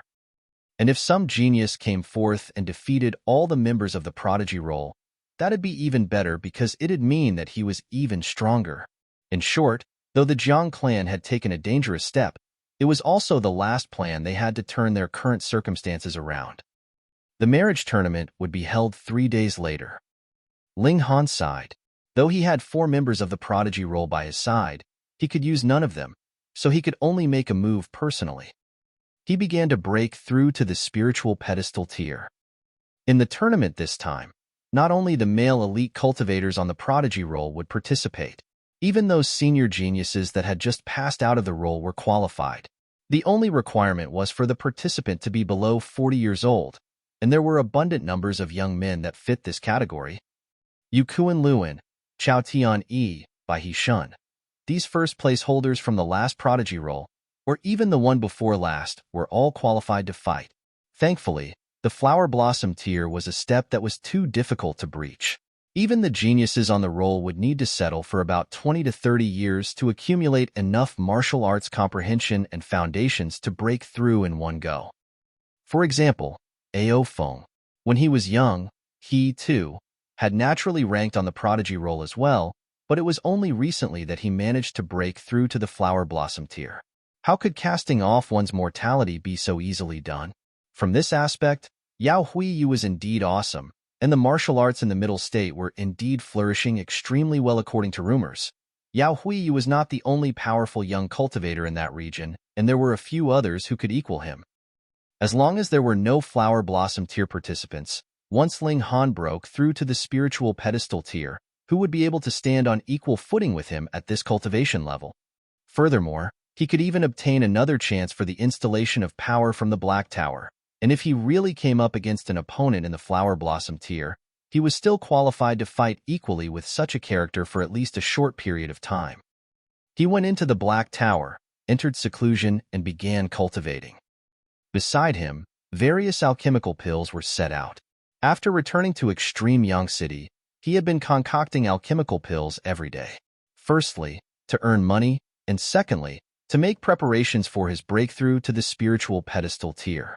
And if some genius came forth and defeated all the members of the Prodigy role, that'd be even better, because it'd mean that he was even stronger. In short, though the Jiang clan had taken a dangerous step, it was also the last plan they had to turn their current circumstances around. The marriage tournament would be held 3 days later. Ling Han sighed. Though he had 4 members of the Prodigy role by his side, he could use none of them, so he could only make a move personally. He began to break through to the Spiritual Pedestal tier. In the tournament this time, not only the male elite cultivators on the Prodigy role would participate, even those senior geniuses that had just passed out of the role were qualified. The only requirement was for the participant to be below 40 years old, and there were abundant numbers of young men that fit this category. Yukuan Luan, Chao Tian Yi, Bai He Shun. These first place holders from the last prodigy roll, or even the one before last, were all qualified to fight. Thankfully, the flower blossom tier was a step that was too difficult to breach. Even the geniuses on the roll would need to settle for about 20 to 30 years to accumulate enough martial arts comprehension and foundations to break through in one go. For example, Ao Feng. When he was young, he, too, had naturally ranked on the prodigy roll as well, but it was only recently that he managed to break through to the flower blossom tier. How could casting off one's mortality be so easily done? From this aspect, Yao Huiyu was indeed awesome, and the martial arts in the middle state were indeed flourishing extremely well according to rumors. Yao Huiyu was not the only powerful young cultivator in that region, and there were a few others who could equal him. As long as there were no flower blossom tier participants, once Ling Han broke through to the spiritual pedestal tier, who would be able to stand on equal footing with him at this cultivation level? Furthermore, he could even obtain another chance for the installation of power from the Black Tower, and if he really came up against an opponent in the flower blossom tier, he was still qualified to fight equally with such a character for at least a short period of time. He went into the Black Tower, entered seclusion, and began cultivating. Beside him, various alchemical pills were set out. After returning to Extreme Yang City, he had been concocting alchemical pills every day. Firstly, to earn money, and secondly, to make preparations for his breakthrough to the spiritual pedestal tier.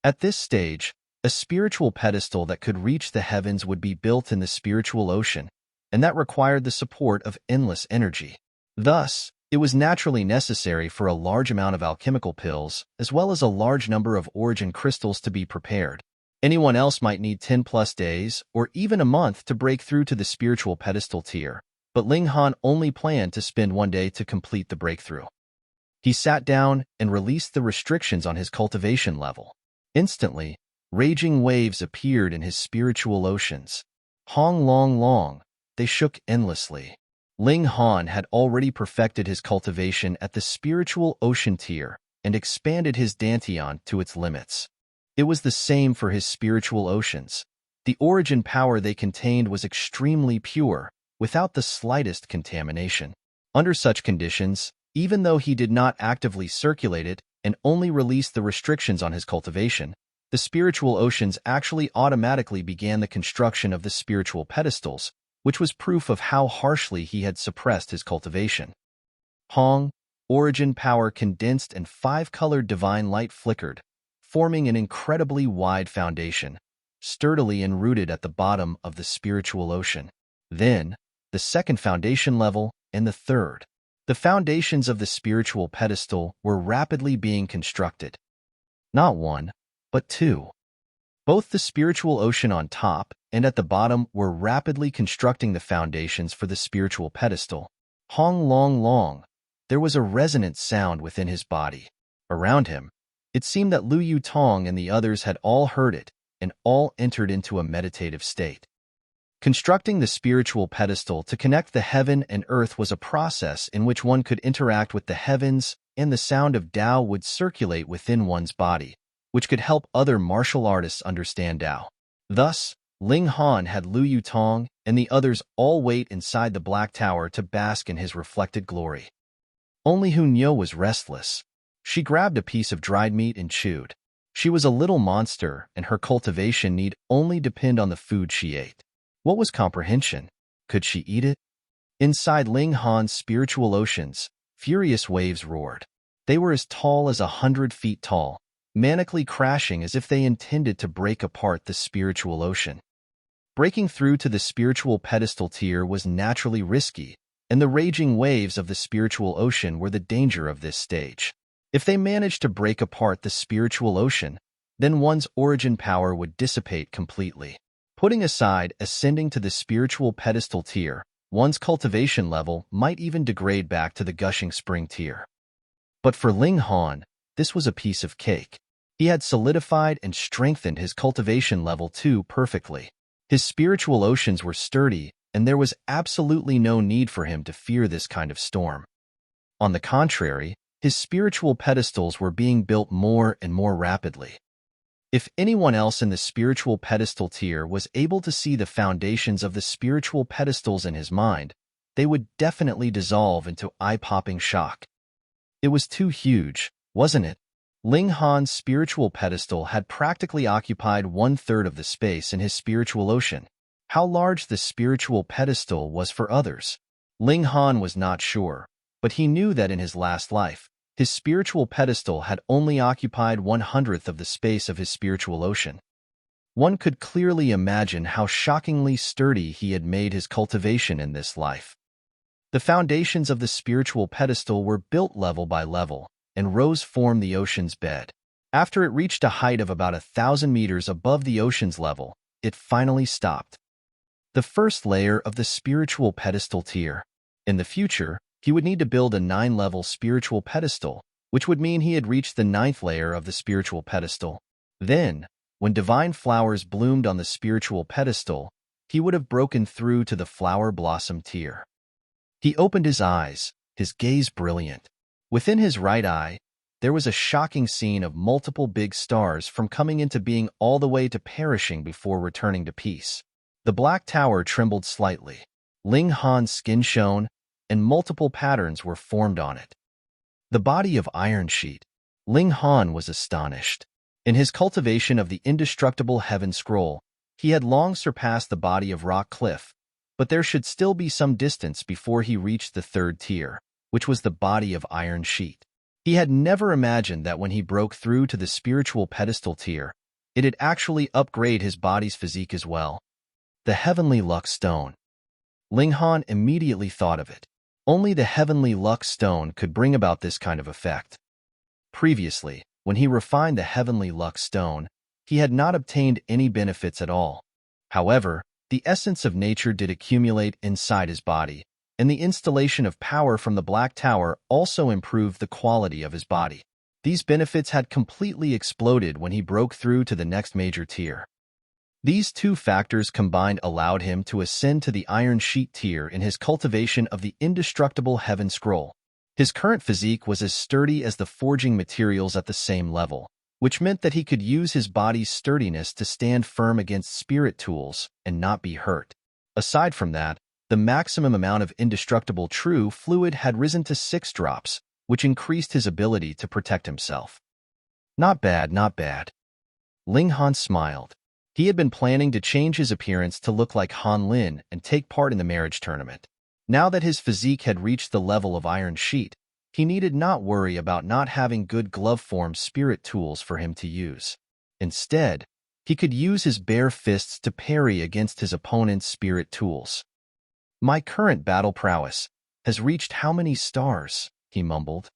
At this stage, a spiritual pedestal that could reach the heavens would be built in the spiritual ocean, and that required the support of endless energy. Thus, it was naturally necessary for a large amount of alchemical pills, as well as a large number of origin crystals to be prepared. Anyone else might need 10+ days, or even a month to break through to the spiritual pedestal tier, but Ling Han only planned to spend one day to complete the breakthrough. He sat down and released the restrictions on his cultivation level. Instantly, raging waves appeared in his spiritual oceans. Hong long long, they shook endlessly. Ling Han had already perfected his cultivation at the spiritual ocean tier and expanded his dantian to its limits. It was the same for his spiritual oceans. The origin power they contained was extremely pure, without the slightest contamination. Under such conditions, even though he did not actively circulate it and only released the restrictions on his cultivation, the spiritual oceans actually automatically began the construction of the spiritual pedestals, which was proof of how harshly he had suppressed his cultivation. Hong, origin power condensed and 5-colored divine light flickered, forming an incredibly wide foundation, sturdily enrooted at the bottom of the spiritual ocean. Then, the second foundation level and the third. The foundations of the spiritual pedestal were rapidly being constructed. Not one, but two. Both the spiritual ocean on top and at the bottom were rapidly constructing the foundations for the spiritual pedestal. Hong long long, there was a resonant sound within his body. Around him, it seemed that Lu Yutong and the others had all heard it and all entered into a meditative state. Constructing the spiritual pedestal to connect the heaven and earth was a process in which one could interact with the heavens, and the sound of Tao would circulate within one's body, which could help other martial artists understand Tao. Thus, Ling Han had Lu Yutong and the others all wait inside the Black Tower to bask in his reflected glory. Only Hunyo was restless. She grabbed a piece of dried meat and chewed. She was a little monster, and her cultivation need only depend on the food she ate. What was comprehension? Could she eat it? Inside Ling Han's spiritual oceans, furious waves roared. They were as tall as 100 feet tall, manically crashing as if they intended to break apart the spiritual ocean. Breaking through to the spiritual pedestal tier was naturally risky, and the raging waves of the spiritual ocean were the danger of this stage. If they managed to break apart the spiritual ocean, then one's origin power would dissipate completely. Putting aside ascending to the spiritual pedestal tier, one's cultivation level might even degrade back to the gushing spring tier. But for Ling Han, this was a piece of cake. He had solidified and strengthened his cultivation level too perfectly. His spiritual oceans were sturdy, and there was absolutely no need for him to fear this kind of storm. On the contrary, his spiritual pedestals were being built more and more rapidly. If anyone else in the spiritual pedestal tier was able to see the foundations of the spiritual pedestals in his mind, they would definitely dissolve into eye-popping shock. It was too huge, wasn't it? Ling Han's spiritual pedestal had practically occupied 1/3 of the space in his spiritual ocean. How large the spiritual pedestal was for others, Ling Han was not sure, but he knew that in his last life, his spiritual pedestal had only occupied 1/100th of the space of his spiritual ocean. One could clearly imagine how shockingly sturdy he had made his cultivation in this life. The foundations of the spiritual pedestal were built level by level, and rows formed the ocean's bed. After it reached a height of about 1,000 meters above the ocean's level, it finally stopped. The first layer of the spiritual pedestal tier. In the future, he would need to build a 9-level spiritual pedestal, which would mean he had reached the 9th layer of the spiritual pedestal. Then, when divine flowers bloomed on the spiritual pedestal, he would have broken through to the flower blossom tier. He opened his eyes, his gaze brilliant. Within his right eye, there was a shocking scene of multiple big stars from coming into being all the way to perishing before returning to peace. The black tower trembled slightly. Ling Han's skin shone, and multiple patterns were formed on it. The body of iron sheet. Ling Han was astonished. In his cultivation of the indestructible heaven scroll, he had long surpassed the body of rock cliff, but there should still be some distance before he reached the 3rd tier, which was the body of iron sheet. He had never imagined that when he broke through to the spiritual pedestal tier, it'd actually upgrade his body's physique as well. The heavenly luck stone. Ling Han immediately thought of it. Only the heavenly luck stone could bring about this kind of effect. Previously, when he refined the heavenly luck stone, he had not obtained any benefits at all. However, the essence of nature did accumulate inside his body, and the installation of power from the Black Tower also improved the quality of his body. These benefits had completely exploded when he broke through to the next major tier. These two factors combined allowed him to ascend to the Iron Sheet tier in his cultivation of the indestructible Heaven Scroll. His current physique was as sturdy as the forging materials at the same level, which meant that he could use his body's sturdiness to stand firm against spirit tools and not be hurt. Aside from that, the maximum amount of indestructible true fluid had risen to 6 drops, which increased his ability to protect himself. Not bad, not bad. Ling Han smiled. He had been planning to change his appearance to look like Han Lin and take part in the marriage tournament. Now that his physique had reached the level of Iron Sheet, he needed not worry about not having good glove-form spirit tools for him to use. Instead, he could use his bare fists to parry against his opponent's spirit tools. My current battle prowess has reached how many stars? He mumbled.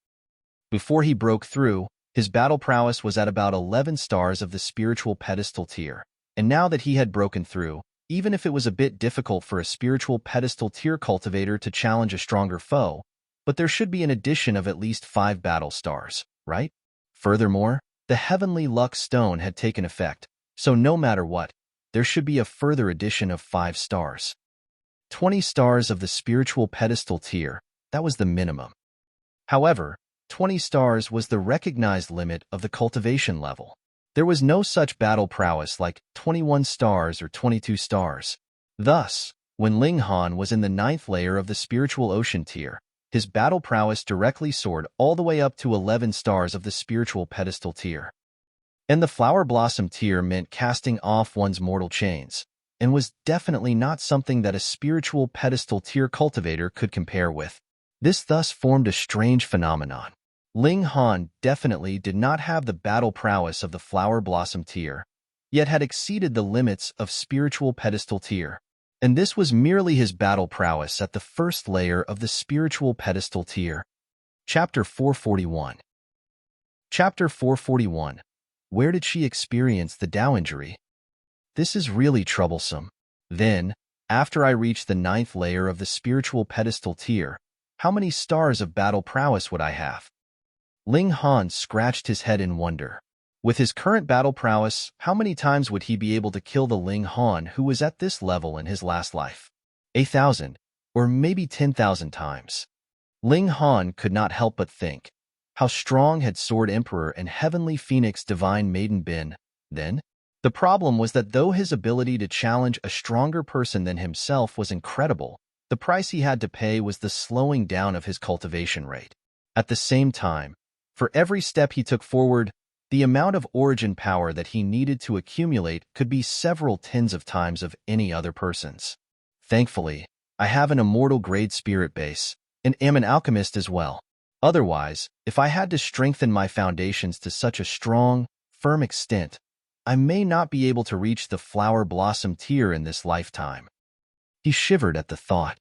Before he broke through, his battle prowess was at about 11 stars of the spiritual pedestal tier. And now that he had broken through, even if it was a bit difficult for a spiritual pedestal tier cultivator to challenge a stronger foe, but there should be an addition of at least 5 battle stars, right? Furthermore, the heavenly luck stone had taken effect, so no matter what, there should be a further addition of 5 stars. 20 stars of the spiritual pedestal tier, that was the minimum. However, 20 stars was the recognized limit of the cultivation level. There was no such battle prowess like 21 stars or 22 stars. Thus, when Ling Han was in the 9th layer of the spiritual ocean tier, his battle prowess directly soared all the way up to 11 stars of the spiritual pedestal tier. And the flower blossom tier meant casting off one's mortal chains, and was definitely not something that a spiritual pedestal tier cultivator could compare with. This thus formed a strange phenomenon. Ling Han definitely did not have the battle prowess of the flower blossom tier, yet had exceeded the limits of spiritual pedestal tier. And this was merely his battle prowess at the first layer of the spiritual pedestal tier. Chapter 441. Chapter 441. Where did she experience the Tao injury? This is really troublesome. Then, after I reach the 9th layer of the spiritual pedestal tier, how many stars of battle prowess would I have? Ling Han scratched his head in wonder. With his current battle prowess, how many times would he be able to kill the Ling Han who was at this level in his last life? 8,000, or maybe 10,000 times. Ling Han could not help but think, how strong had Sword Emperor and Heavenly Phoenix Divine Maiden been, Then, the problem was that though his ability to challenge a stronger person than himself was incredible, the price he had to pay was the slowing down of his cultivation rate. At the same time, for every step he took forward, the amount of origin power that he needed to accumulate could be several tens of times of any other person's. Thankfully, I have an immortal grade spirit base, and am an alchemist as well. Otherwise, if I had to strengthen my foundations to such a strong, firm extent, I may not be able to reach the flower blossom tier in this lifetime. He shivered at the thought.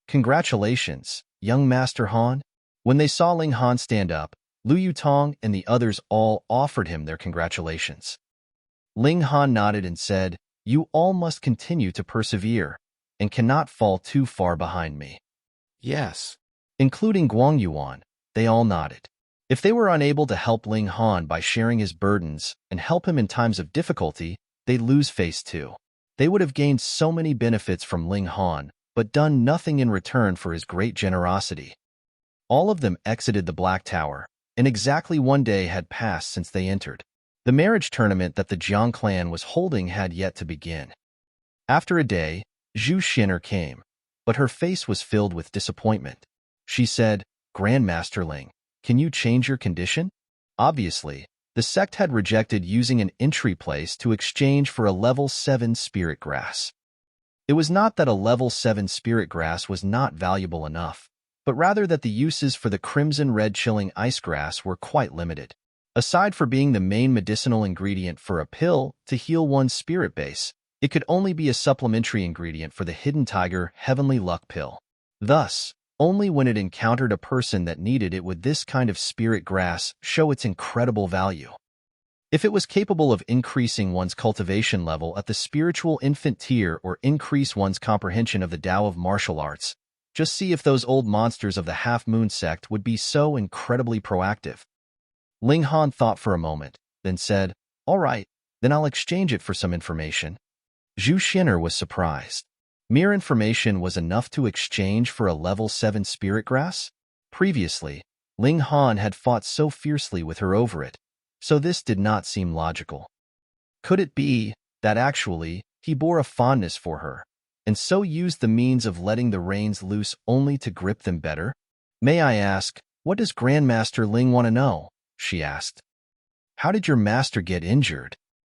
Congratulations, young Master Han. When they saw Ling Han stand up, Lu Yutong and the others all offered him their congratulations. Ling Han nodded and said, "You all must continue to persevere, and cannot fall too far behind me." Yes. Including Guang Yuan, they all nodded. If they were unable to help Ling Han by sharing his burdens and help him in times of difficulty, they'd lose face too. They would have gained so many benefits from Ling Han, but done nothing in return for his great generosity. All of them exited the Black Tower, and exactly one day had passed since they entered. The marriage tournament that the Jiang clan was holding had yet to begin. After a day, Xuan'er came, but her face was filled with disappointment. She said, "Grandmaster Ling, can you change your condition?" Obviously, the sect had rejected using an entry place to exchange for a level 7 spirit grass. It was not that a level 7 spirit grass was not valuable enough, but rather that the uses for the crimson red chilling ice grass were quite limited. Aside from being the main medicinal ingredient for a pill to heal one's spirit base, it could only be a supplementary ingredient for the Hidden Tiger Heavenly Luck pill. Thus, only when it encountered a person that needed it would this kind of spirit grass show its incredible value. If it was capable of increasing one's cultivation level at the spiritual infant tier or increase one's comprehension of the Tao of martial arts, just see if those old monsters of the Half-Moon sect would be so incredibly proactive. Ling Han thought for a moment, then said, "All right, then I'll exchange it for some information." Xuan'er was surprised. Mere information was enough to exchange for a level 7 spirit grass? Previously, Ling Han had fought so fiercely with her over it, so this did not seem logical. Could it be that actually he bore a fondness for her, and so used the means of letting the reins loose only to grip them better? "May I ask, what does Grandmaster Ling want to know?" she asked. "How did your master get injured?"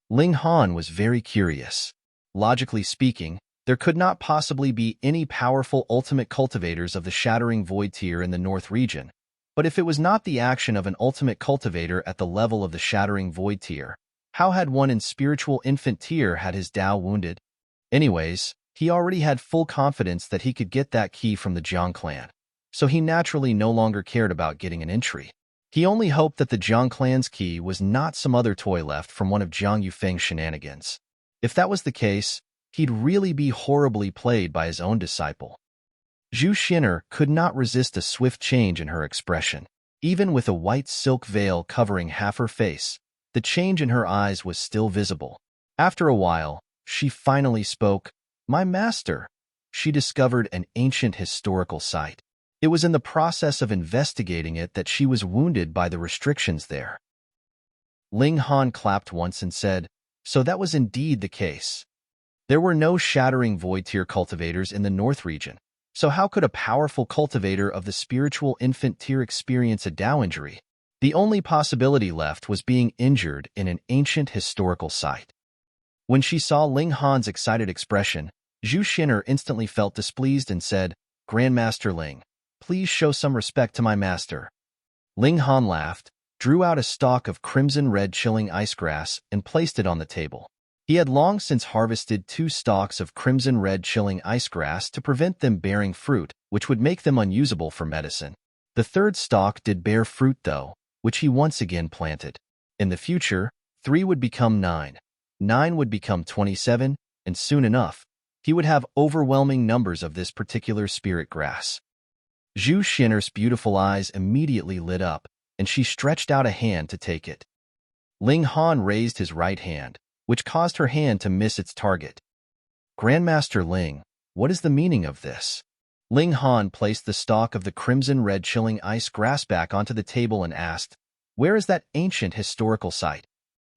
Ling Han was very curious. Logically speaking, there could not possibly be any powerful ultimate cultivators of the Shattering Void tier in the North region, but if it was not the action of an ultimate cultivator at the level of the Shattering Void tier, how had one in spiritual infant tier had his Tao wounded? Anyways, he already had full confidence that he could get that key from the Jiang clan, so he naturally no longer cared about getting an entry. He only hoped that the Jiang clan's key was not some other toy left from one of Jiang Yufeng's shenanigans. If that was the case, he'd really be horribly played by his own disciple. Xuan'er could not resist a swift change in her expression. Even with a white silk veil covering half her face, the change in her eyes was still visible. After a while, she finally spoke. "My master." She discovered an ancient historical site. It was in the process of investigating it that she was wounded by the restrictions there. Ling Han clapped once and said, "So that was indeed the case. There were no Shattering Void tier cultivators in the North region, so how could a powerful cultivator of the spiritual infant tier experience a Tao injury? The only possibility left was being injured in an ancient historical site." When she saw Ling Han's excited expression, Xuan'er instantly felt displeased and said, "Grandmaster Ling, please show some respect to my master." Ling Han laughed, drew out a stalk of crimson red chilling ice grass, and placed it on the table. He had long since harvested 2 stalks of crimson red chilling ice grass to prevent them bearing fruit, which would make them unusable for medicine. The 3rd stalk did bear fruit though, which he once again planted. In the future, 3 would become 9. 9 would become 27, and soon enough, he would have overwhelming numbers of this particular spirit grass. Xuan'er's beautiful eyes immediately lit up, and she stretched out a hand to take it. Ling Han raised his right hand, which caused her hand to miss its target. "Grandmaster Ling, what is the meaning of this?" Ling Han placed the stalk of the crimson red chilling ice grass back onto the table and asked, "Where is that ancient historical site?"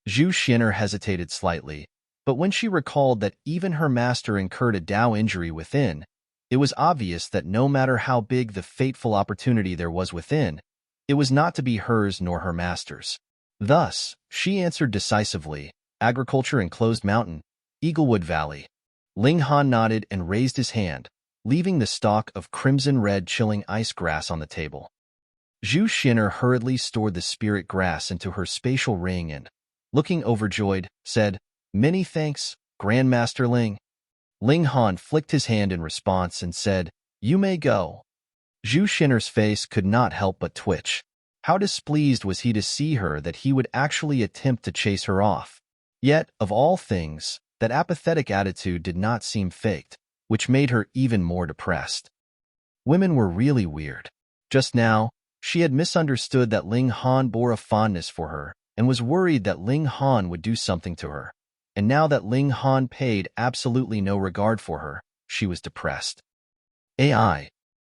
Xuan'er hesitated slightly, but when she recalled that even her master incurred a Dao injury within, it was obvious that no matter how big the fateful opportunity there was within, it was not to be hers nor her master's. Thus, she answered decisively, agriculture enclosed mountain, Eaglewood Valley. Ling Han nodded and raised his hand, leaving the stalk of crimson-red chilling ice grass on the table. Xuan'er hurriedly stored the spirit grass into her spatial ring and, looking overjoyed, said, "Many thanks, Grandmaster Ling." Ling Han flicked his hand in response and said, "You may go." Xuan'er's face could not help but twitch. How displeased was he to see her that he would actually attempt to chase her off. Yet, of all things, that apathetic attitude did not seem faked, which made her even more depressed. Women were really weird. Just now, she had misunderstood that Ling Han bore a fondness for her and was worried that Ling Han would do something to her. And now that Ling Han paid absolutely no regard for her, she was depressed. AI.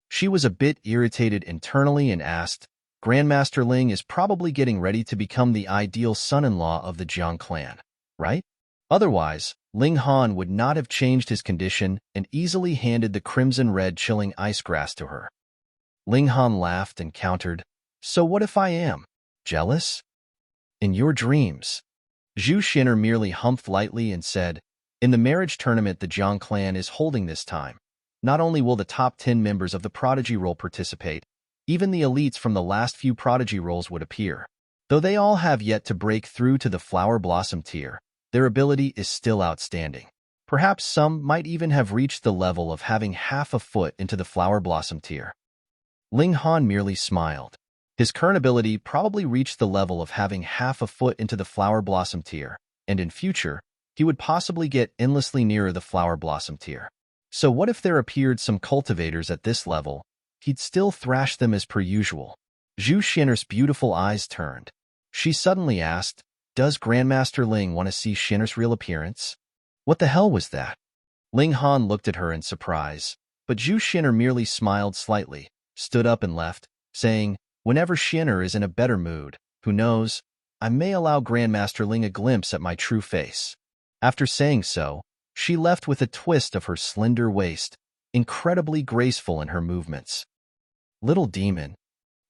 She was a bit irritated internally and asked, "Grandmaster Ling is probably getting ready to become the ideal son-in-law of the Jiang clan, right?" Otherwise, Ling Han would not have changed his condition and easily handed the crimson-red chilling ice grass to her. Ling Han laughed and countered, "So what if I am? Jealous?" "In your dreams." Xuan'er merely humphed lightly and said, "In the marriage tournament the Jiang clan is holding this time, not only will the top 10 members of the Prodigy role participate, even the elites from the last few Prodigy roles would appear. Though they all have yet to break through to the Flower Blossom tier, their ability is still outstanding. Perhaps some might even have reached the level of having half a foot into the Flower Blossom tier." Ling Han merely smiled. His current ability probably reached the level of having half a foot into the Flower Blossom tier, and in future, he would possibly get endlessly nearer the Flower Blossom tier. So what if there appeared some cultivators at this level? He'd still thrash them as per usual. Xuan'er's beautiful eyes turned. She suddenly asked, "Does Grandmaster Ling want to see Xuan'er's real appearance?" What the hell was that? Ling Han looked at her in surprise, but Xuan'er merely smiled slightly, stood up and left, saying, "Whenever Xuan'er is in a better mood, who knows, I may allow Grandmaster Ling a glimpse at my true face." After saying so, she left with a twist of her slender waist, incredibly graceful in her movements. Little demon.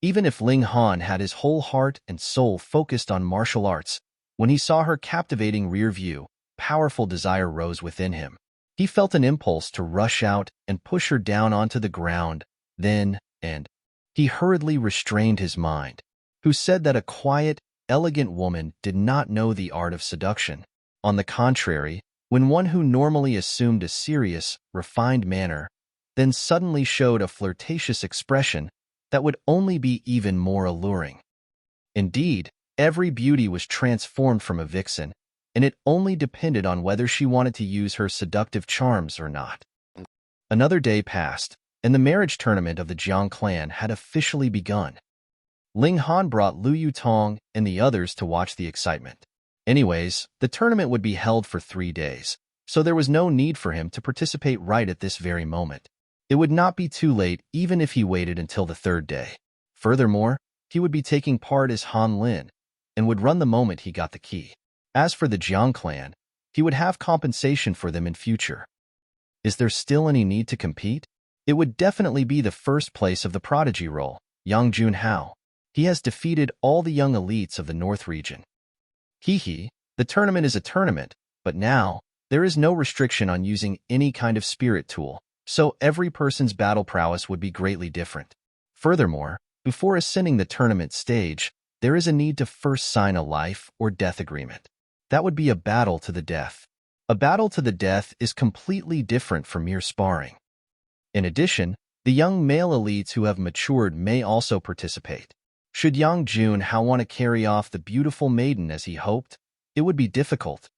Even if Ling Han had his whole heart and soul focused on martial arts, when he saw her captivating rear view, powerful desire rose within him. He felt an impulse to rush out and push her down onto the ground, then, and he hurriedly restrained his mind, who said that a quiet, elegant woman did not know the art of seduction. On the contrary, when one who normally assumed a serious, refined manner, then suddenly showed a flirtatious expression that would only be even more alluring. Indeed, every beauty was transformed from a vixen, and it only depended on whether she wanted to use her seductive charms or not. Another day passed, and the marriage tournament of the Jiang clan had officially begun. Ling Han brought Lu Yutong and the others to watch the excitement. Anyways, the tournament would be held for 3 days, so there was no need for him to participate right at this very moment. It would not be too late even if he waited until the 3rd day. Furthermore, he would be taking part as Han Lin, and would run the moment he got the key. As for the Jiang clan, he would have compensation for them in future. Is there still any need to compete? It would definitely be the first place of the Prodigy role, Yang Junhao. He has defeated all the young elites of the North region. The tournament is a tournament, but now, there is no restriction on using any kind of spirit tool, so every person's battle prowess would be greatly different. Furthermore, before ascending the tournament stage, there is a need to first sign a life or death agreement. That would be a battle to the death. A battle to the death is completely different from mere sparring. In addition, the young male elites who have matured may also participate. Should Yang Junhao want to carry off the beautiful maiden as he hoped, it would be difficult.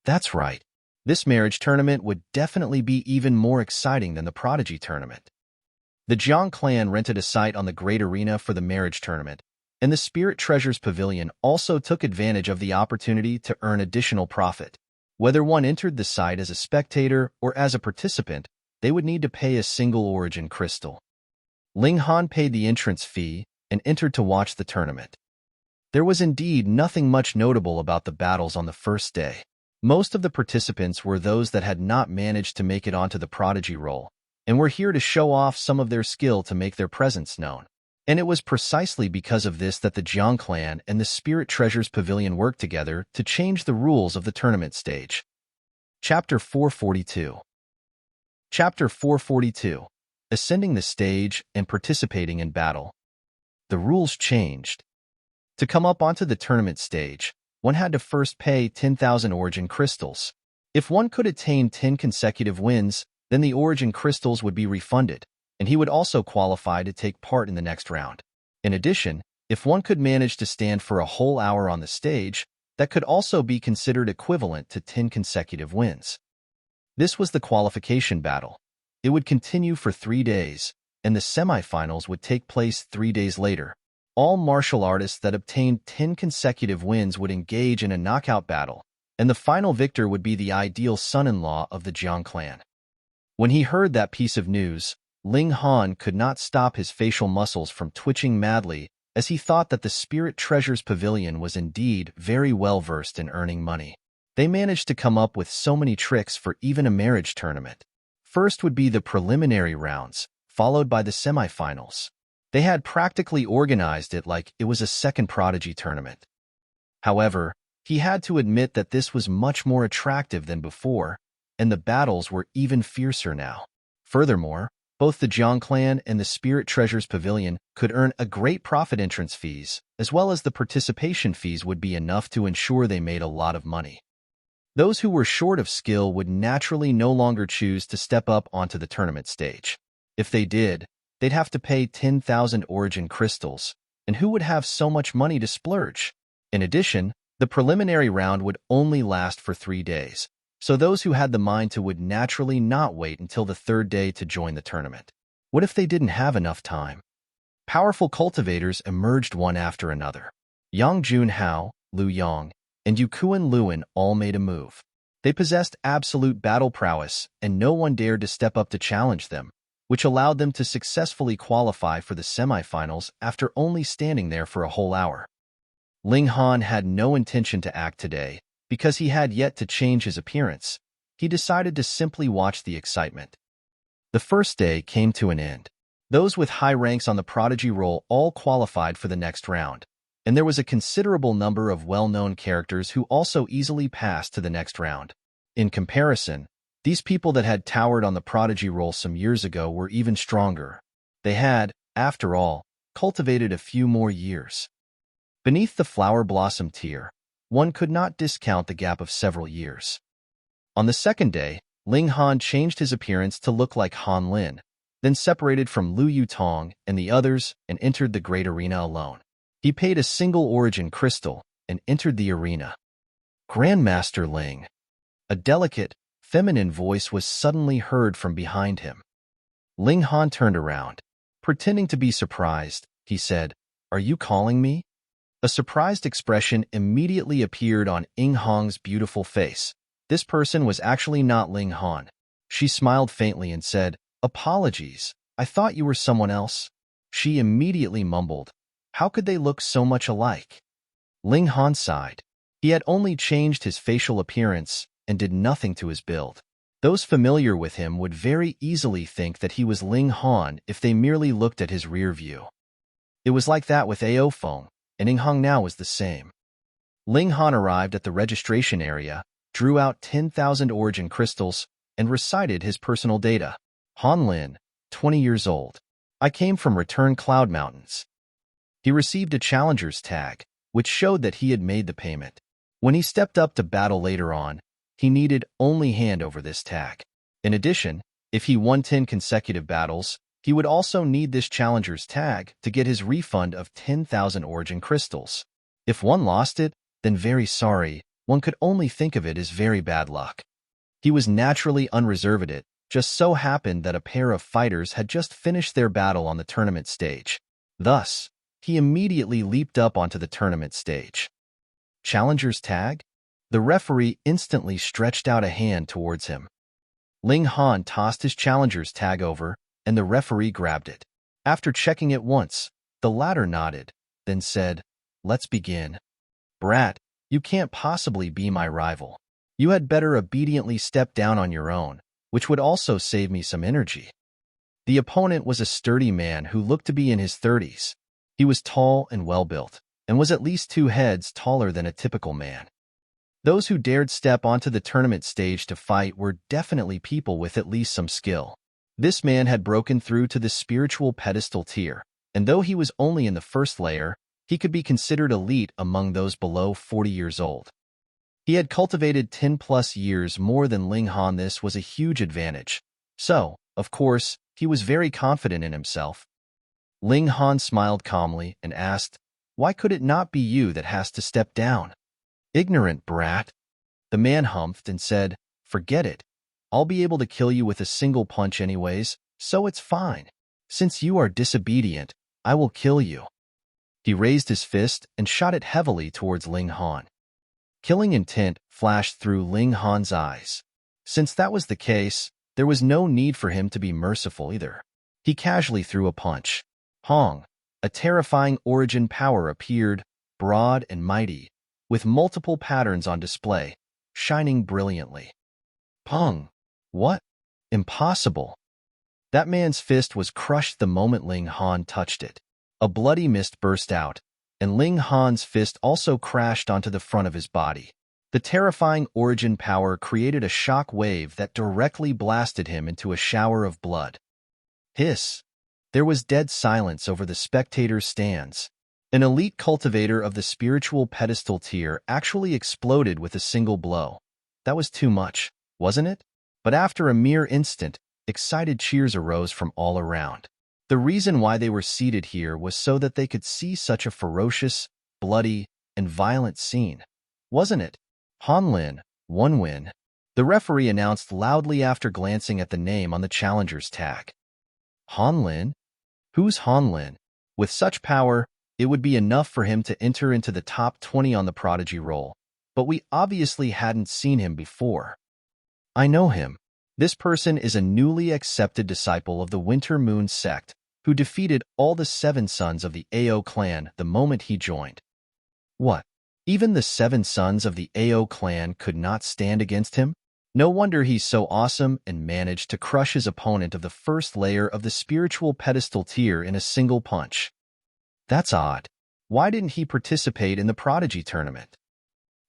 That's right. This marriage tournament would definitely be even more exciting than the Prodigy tournament. The Jiang clan rented a site on the Great Arena for the marriage tournament, and the Spirit Treasures Pavilion also took advantage of the opportunity to earn additional profit. Whether one entered the site as a spectator or as a participant, they would need to pay a single origin crystal. Ling Han paid the entrance fee and entered to watch the tournament. There was indeed nothing much notable about the battles on the first day. Most of the participants were those that had not managed to make it onto the prodigy roll, and were here to show off some of their skill to make their presence known. And it was precisely because of this that the Jiang clan and the Spirit Treasures Pavilion worked together to change the rules of the tournament stage. Chapter 442. Chapter 442. Ascending the stage and participating in battle. The rules changed. To come up onto the tournament stage, one had to first pay 10,000 origin crystals. If one could attain 10 consecutive wins, then the origin crystals would be refunded, and he would also qualify to take part in the next round. In addition, if one could manage to stand for a whole hour on the stage, that could also be considered equivalent to 10 consecutive wins. This was the qualification battle. It would continue for 3 days, and the semifinals would take place 3 days later. All martial artists that obtained 10 consecutive wins would engage in a knockout battle, and the final victor would be the ideal son-in-law of the Jiang clan. When he heard that piece of news, Ling Han could not stop his facial muscles from twitching madly as he thought that the Spirit Treasures Pavilion was indeed very well versed in earning money. They managed to come up with so many tricks for even a marriage tournament. First would be the preliminary rounds, followed by the semifinals. They had practically organized it like it was a second prodigy tournament. However, he had to admit that this was much more attractive than before, and the battles were even fiercer now. Furthermore, both the Jiang clan and the Spirit Treasures Pavilion could earn a great profit entrance fees, as well as the participation fees would be enough to ensure they made a lot of money. Those who were short of skill would naturally no longer choose to step up onto the tournament stage. If they did, they'd have to pay 10,000 origin crystals, and who would have so much money to splurge? In addition, the preliminary round would only last for 3 days, so those who had the mind to would naturally not wait until the 3rd day to join the tournament. What if they didn't have enough time? Powerful cultivators emerged one after another. Yang Junhao, Lu Yang, and Yukuan Luan all made a move. They possessed absolute battle prowess, and no one dared to step up to challenge them, which allowed them to successfully qualify for the semifinals after only standing there for a whole hour. Ling Han had no intention to act today, because he had yet to change his appearance. He decided to simply watch the excitement. The first day came to an end. Those with high ranks on the prodigy roll all qualified for the next round, and there was a considerable number of well-known characters who also easily passed to the next round. In comparison, these people that had towered on the prodigy roll some years ago were even stronger. They had, after all, cultivated a few more years. Beneath the flower blossom tier, one could not discount the gap of several years. On the second day, Ling Han changed his appearance to look like Han Lin, then separated from Lu Yutong and the others and entered the great arena alone. He paid a single origin crystal and entered the arena. Grandmaster Ling. A delicate, feminine voice was suddenly heard from behind him. Ling Han turned around. Pretending to be surprised, he said, "Are you calling me?" A surprised expression immediately appeared on Ing Hong's beautiful face. This person was actually not Ling Han. She smiled faintly and said, "Apologies, I thought you were someone else." She immediately mumbled, "How could they look so much alike?" Ling Han sighed. He had only changed his facial appearance and did nothing to his build. Those familiar with him would very easily think that he was Ling Han if they merely looked at his rear view. It was like that with Ao Feng, and Ing Hong now was the same. Ling Han arrived at the registration area, drew out 10,000 origin crystals, and recited his personal data. Han Lin, 20 years old. I came from Return Cloud Mountains. He received a challenger's tag, which showed that he had made the payment. When he stepped up to battle later on, he needed only hand over this tag. In addition, if he won 10 consecutive battles, he would also need this challenger's tag to get his refund of 10,000 origin crystals. If one lost it, then very sorry, one could only think of it as very bad luck. He was naturally unreserved. It just so happened that a pair of fighters had just finished their battle on the tournament stage. Thus, he immediately leaped up onto the tournament stage. Challenger's tag? The referee instantly stretched out a hand towards him. Ling Han tossed his challenger's tag over, and the referee grabbed it. After checking it once, the latter nodded, then said, let's begin. Brat, you can't possibly be my rival. You had better obediently step down on your own, which would also save me some energy. The opponent was a sturdy man who looked to be in his 30s. He was tall and well-built, and was at least 2 heads taller than a typical man. Those who dared step onto the tournament stage to fight were definitely people with at least some skill. This man had broken through to the spiritual pedestal tier, and though he was only in the first layer, he could be considered elite among those below 40 years old. He had cultivated 10+ years more than Ling Han. This was a huge advantage. So, of course, he was very confident in himself. Ling Han smiled calmly and asked, "Why could it not be you that has to step down?" "Ignorant brat." The man humphed and said, "Forget it. I'll be able to kill you with a single punch anyways, so it's fine. Since you are disobedient, I will kill you." He raised his fist and shot it heavily towards Ling Han. Killing intent flashed through Ling Han's eyes. Since that was the case, there was no need for him to be merciful either. He casually threw a punch. Hong, a terrifying origin power appeared, broad and mighty, with multiple patterns on display, shining brilliantly. Pung! What? Impossible! That man's fist was crushed the moment Ling Han touched it. A bloody mist burst out, and Ling Han's fist also crashed onto the front of his body. The terrifying origin power created a shock wave that directly blasted him into a shower of blood. Hiss! There was dead silence over the spectators' stands. An elite cultivator of the spiritual pedestal tier actually exploded with a single blow. That was too much, wasn't it? But after a mere instant, excited cheers arose from all around. The reason why they were seated here was so that they could see such a ferocious, bloody, and violent scene. Wasn't it? Hanlin, 1 win. The referee announced loudly after glancing at the name on the challenger's tag. Hanlin? Who's Hanlin? With such power, it would be enough for him to enter into the top 20 on the prodigy roll, but we obviously hadn't seen him before. I know him. This person is a newly accepted disciple of the Winter Moon sect, who defeated all the 7 sons of the Ao clan the moment he joined. What? Even the 7 sons of the Ao clan could not stand against him? No wonder he's so awesome and managed to crush his opponent of the first layer of the spiritual pedestal tier in a single punch. That's odd. Why didn't he participate in the prodigy tournament?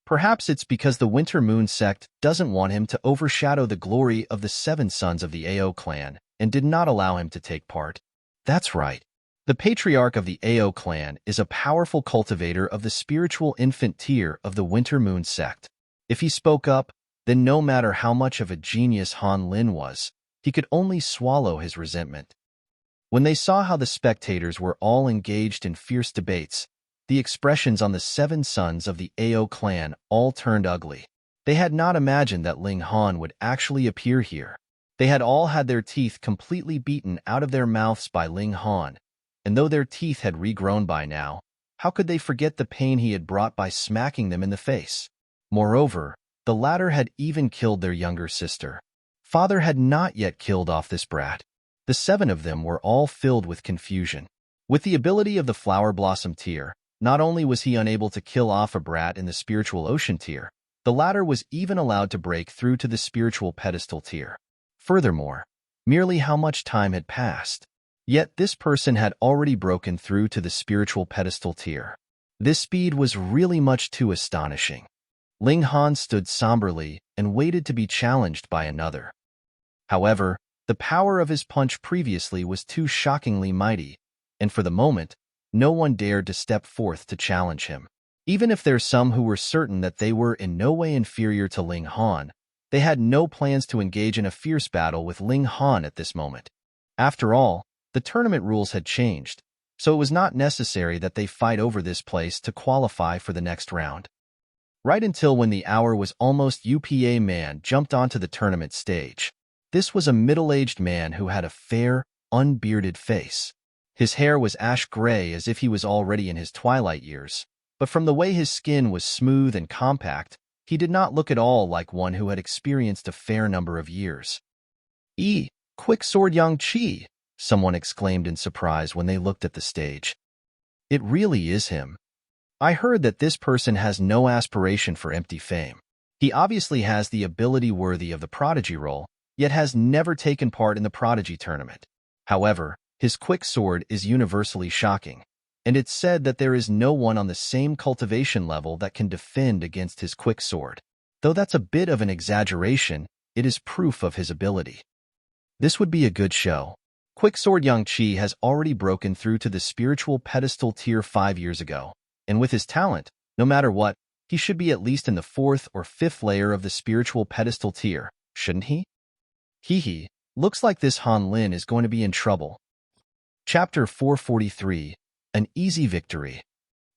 Perhaps it's because the Winter Moon sect doesn't want him to overshadow the glory of the 7 sons of the Ao clan and did not allow him to take part. That's right. The patriarch of the Ao clan is a powerful cultivator of the spiritual infant tier of the Winter Moon sect. If he spoke up, then no matter how much of a genius Han Lin was, he could only swallow his resentment. When they saw how the spectators were all engaged in fierce debates, the expressions on the 7 sons of the Ao clan all turned ugly. They had not imagined that Ling Han would actually appear here. They had all had their teeth completely beaten out of their mouths by Ling Han, and though their teeth had regrown by now, how could they forget the pain he had brought by smacking them in the face? Moreover, the latter had even killed their younger sister. Father had not yet killed off this brat. The 7 of them were all filled with confusion. With the ability of the Flower Blossom tier, not only was he unable to kill off a brat in the Spiritual Ocean tier, the latter was even allowed to break through to the Spiritual Pedestal tier. Furthermore, merely how much time had passed. Yet this person had already broken through to the Spiritual Pedestal tier. This speed was really much too astonishing. Ling Han stood somberly and waited to be challenged by another. However, the power of his punch previously was too shockingly mighty, and for the moment, no one dared to step forth to challenge him. Even if there's some who were certain that they were in no way inferior to Ling Han, they had no plans to engage in a fierce battle with Ling Han at this moment. After all, the tournament rules had changed, so it was not necessary that they fight over this place to qualify for the next round. Right until when the hour was almost UPA man jumped onto the tournament stage. This was a middle-aged man who had a fair, unbearded face. His hair was ash gray as if he was already in his twilight years, but from the way his skin was smooth and compact, he did not look at all like one who had experienced a fair number of years. Quick Sword Yang Qi, someone exclaimed in surprise when they looked at the stage. It really is him. I heard that this person has no aspiration for empty fame. He obviously has the ability worthy of the prodigy role, yet has never taken part in the prodigy tournament. However, his quick sword is universally shocking, and it's said that there is no one on the same cultivation level that can defend against his quick sword. Though that's a bit of an exaggeration, it is proof of his ability. This would be a good show. Quicksword Yang Qi has already broken through to the spiritual pedestal tier 5 years ago, and with his talent, no matter what, he should be at least in the 4th or 5th layer of the spiritual pedestal tier, shouldn't he? Hee, looks like this Han Lin is going to be in trouble. Chapter 443, An Easy Victory.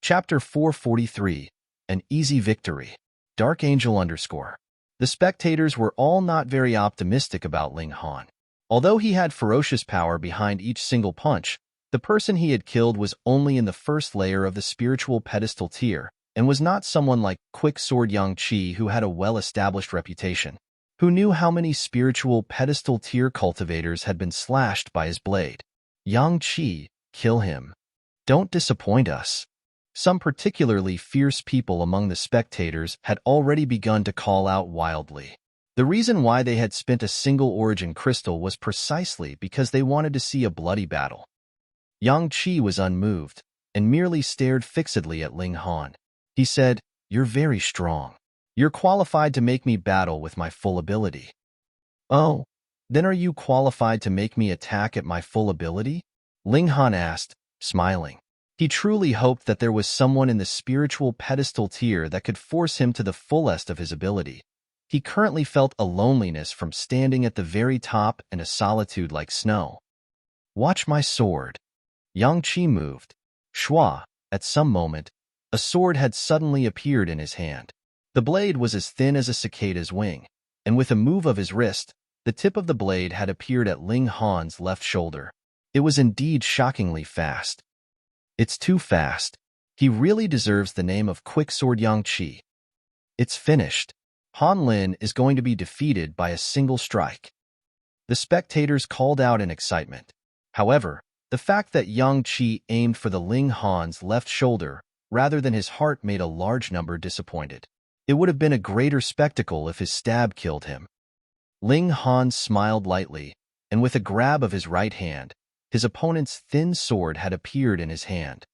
Chapter 443, An Easy Victory. Dark Angel _ The spectators were all not very optimistic about Ling Han. Although he had ferocious power behind each single punch, the person he had killed was only in the 1st layer of the spiritual pedestal tier, and was not someone like Quick Sword Yang Qi who had a well-established reputation. Who knew how many spiritual pedestal tier cultivators had been slashed by his blade? Yang Qi, kill him. Don't disappoint us. Some particularly fierce people among the spectators had already begun to call out wildly. The reason why they had spent a single origin crystal was precisely because they wanted to see a bloody battle. Yang Qi was unmoved, and merely stared fixedly at Ling Han. He said, "You're very strong. You're qualified to make me battle with my full ability." "Oh, then are you qualified to make me attack at my full ability?" Ling Han asked, smiling. He truly hoped that there was someone in the spiritual pedestal tier that could force him to the fullest of his ability. He currently felt a loneliness from standing at the very top and a solitude like snow. "Watch my sword." Yang Qi moved. Shua, at some moment, a sword had suddenly appeared in his hand. The blade was as thin as a cicada's wing, and with a move of his wrist, the tip of the blade had appeared at Ling Han's left shoulder. It was indeed shockingly fast. It's too fast. He really deserves the name of Quicksword Yang Qi. It's finished. Han Lin is going to be defeated by a single strike. The spectators called out in excitement. However, the fact that Yang Qi aimed for the Ling Han's left shoulder rather than his heart made a large number disappointed. It would have been a greater spectacle if his stab killed him. Ling Han smiled lightly, and with a grab of his right hand, his opponent's thin sword had appeared in his hand.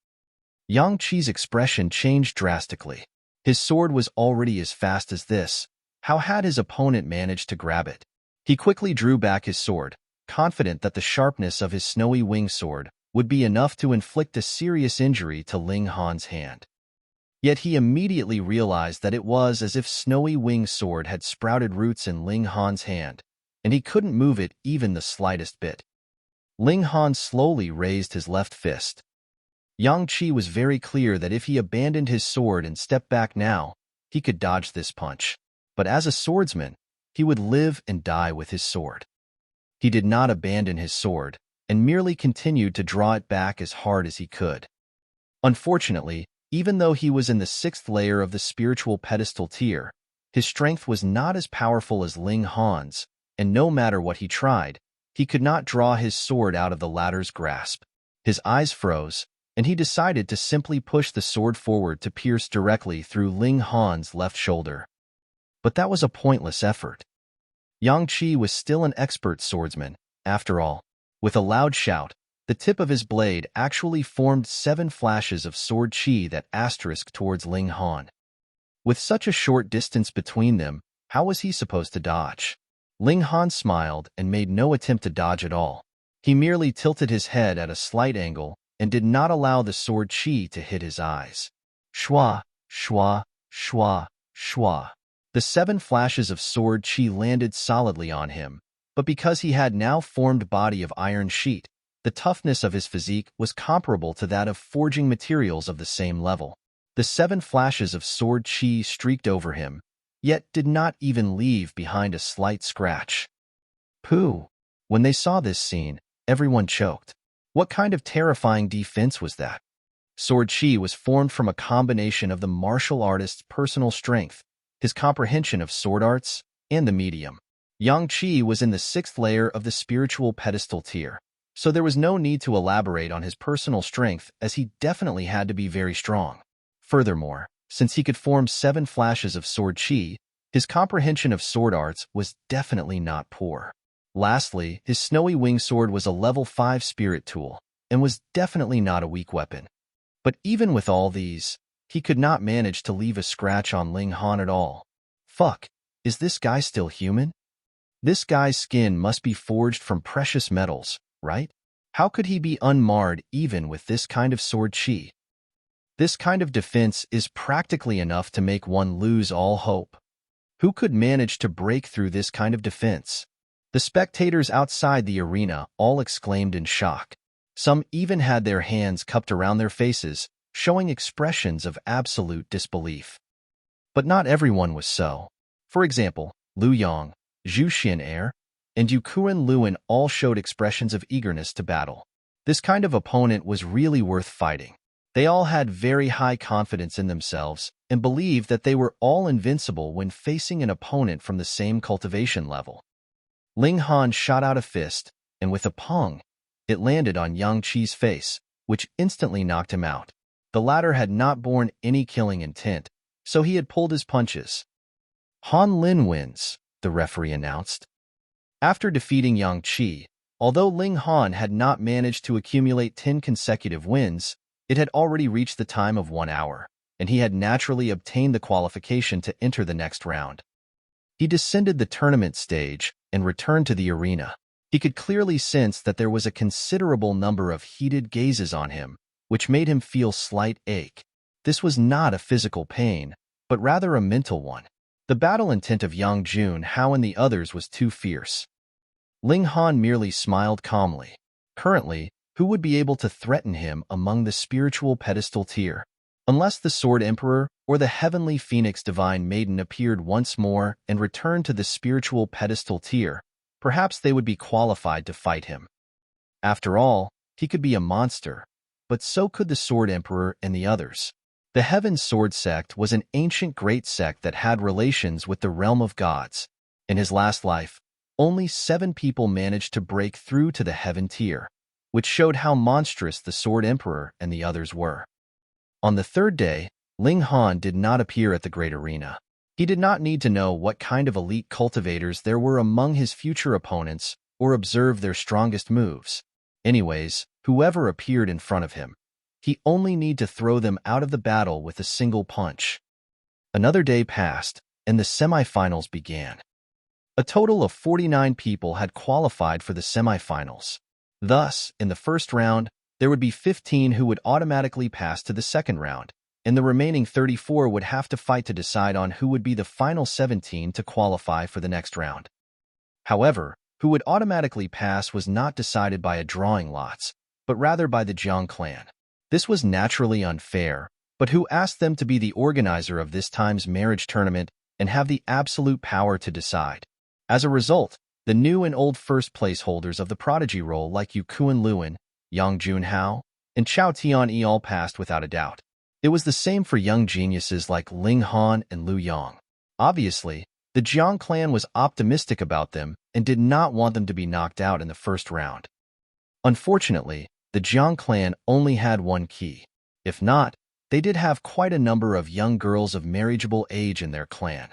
Yang Qi's expression changed drastically. His sword was already as fast as this. How had his opponent managed to grab it? He quickly drew back his sword, confident that the sharpness of his snowy wing sword would be enough to inflict a serious injury to Ling Han's hand. Yet he immediately realized that it was as if snowy wing sword had sprouted roots in Ling Han's hand, and he couldn't move it even the slightest bit. Ling Han slowly raised his left fist. Yang Qi was very clear that if he abandoned his sword and stepped back now, he could dodge this punch. But as a swordsman, he would live and die with his sword. He did not abandon his sword, and merely continued to draw it back as hard as he could. Unfortunately, even though he was in the 6th layer of the spiritual pedestal tier, his strength was not as powerful as Ling Han's, and no matter what he tried, he could not draw his sword out of the latter's grasp. His eyes froze, and he decided to simply push the sword forward to pierce directly through Ling Han's left shoulder. But that was a pointless effort. Yang Qi was still an expert swordsman, after all. With a loud shout, the tip of his blade actually formed 7 flashes of sword qi that asterisked towards Ling Han. With such a short distance between them, how was he supposed to dodge? Ling Han smiled and made no attempt to dodge at all. He merely tilted his head at a slight angle and did not allow the sword qi to hit his eyes. Shua, shua, shua, shua. The 7 flashes of sword qi landed solidly on him, but because he had now formed body of iron sheet, the toughness of his physique was comparable to that of forging materials of the same level. The 7 flashes of sword qi streaked over him, yet did not even leave behind a slight scratch. Pooh! When they saw this scene, everyone choked. What kind of terrifying defense was that? Sword qi was formed from a combination of the martial artist's personal strength, his comprehension of sword arts, and the medium. Yang Qi was in the 6th layer of the spiritual pedestal tier, so there was no need to elaborate on his personal strength as he definitely had to be very strong. Furthermore, since he could form 7 flashes of sword chi, his comprehension of sword arts was definitely not poor. Lastly, his snowy wing sword was a level 5 spirit tool, and was definitely not a weak weapon. But even with all these, he could not manage to leave a scratch on Ling Han at all. Fuck, is this guy still human? This guy's skin must be forged from precious metals, right? How could he be unmarred even with this kind of sword chi? This kind of defense is practically enough to make one lose all hope. Who could manage to break through this kind of defense? The spectators outside the arena all exclaimed in shock. Some even had their hands cupped around their faces, showing expressions of absolute disbelief. But not everyone was so. For example, Liu Yang, Xuan'er, and Yukuan Luan all showed expressions of eagerness to battle. This kind of opponent was really worth fighting. They all had very high confidence in themselves and believed that they were all invincible when facing an opponent from the same cultivation level. Ling Han shot out a fist, and with a pong, it landed on Yang Qi's face, which instantly knocked him out. The latter had not borne any killing intent, so he had pulled his punches. Han Lin wins, the referee announced. After defeating Yang Qi, although Ling Han had not managed to accumulate 10 consecutive wins, it had already reached the time of 1 hour, and he had naturally obtained the qualification to enter the next round. He descended the tournament stage and returned to the arena. He could clearly sense that there was a considerable number of heated gazes on him, which made him feel slight ache. This was not a physical pain, but rather a mental one. The battle intent of Yang Junhao and the others was too fierce. Ling Han merely smiled calmly. Currently, who would be able to threaten him among the spiritual pedestal tier? Unless the Sword Emperor or the Heavenly Phoenix Divine Maiden appeared once more and returned to the spiritual pedestal tier, perhaps they would be qualified to fight him. After all, he could be a monster, but so could the Sword Emperor and the others. The Heaven Sword Sect was an ancient great sect that had relations with the realm of gods. In his last life, only 7 people managed to break through to the Heaven tier, which showed how monstrous the Sword Emperor and the others were. On the 3rd day, Ling Han did not appear at the Great Arena. He did not need to know what kind of elite cultivators there were among his future opponents or observe their strongest moves. Anyways, whoever appeared in front of him, he only need to throw them out of the battle with a single punch. Another day passed, and the semifinals began. A total of 49 people had qualified for the semifinals. Thus, in the first round, there would be 15 who would automatically pass to the second round, and the remaining 34 would have to fight to decide on who would be the final 17 to qualify for the next round. However, who would automatically pass was not decided by a drawing lots, but rather by the Jiang clan. This was naturally unfair, but who asked them to be the organizer of this time's marriage tournament and have the absolute power to decide? As a result, the new and old first-place holders of the prodigy role like Yukuan Luan, Yang Junhao, and Chao Tianyi all passed without a doubt. It was the same for young geniuses like Ling Han and Liu Yang. Obviously, the Jiang clan was optimistic about them and did not want them to be knocked out in the first round. Unfortunately, the Jiang clan only had one key. If not, they did have quite a number of young girls of marriageable age in their clan.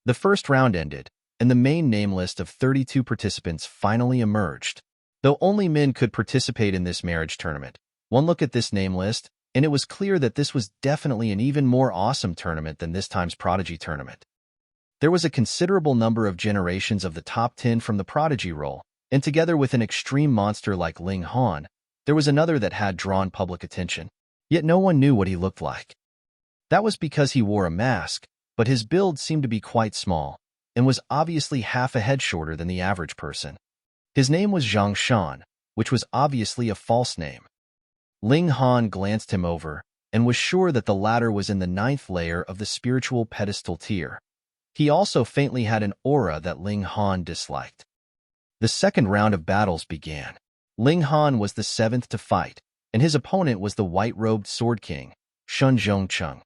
The first round ended, and the main name list of 32 participants finally emerged. Though only men could participate in this marriage tournament, one look at this name list, and it was clear that this was definitely an even more awesome tournament than this time's Prodigy tournament. There was a considerable number of generations of the top 10 from the Prodigy role, and together with an extreme monster like Ling Han, there was another that had drawn public attention. Yet no one knew what he looked like. That was because he wore a mask, but his build seemed to be quite small, and was obviously half a head shorter than the average person. His name was Zhang Shan, which was obviously a false name. Ling Han glanced him over, and was sure that the latter was in the 9th layer of the spiritual pedestal tier. He also faintly had an aura that Ling Han disliked. The second round of battles began. Ling Han was the 7th to fight, and his opponent was the white-robed Sword King, Cheng.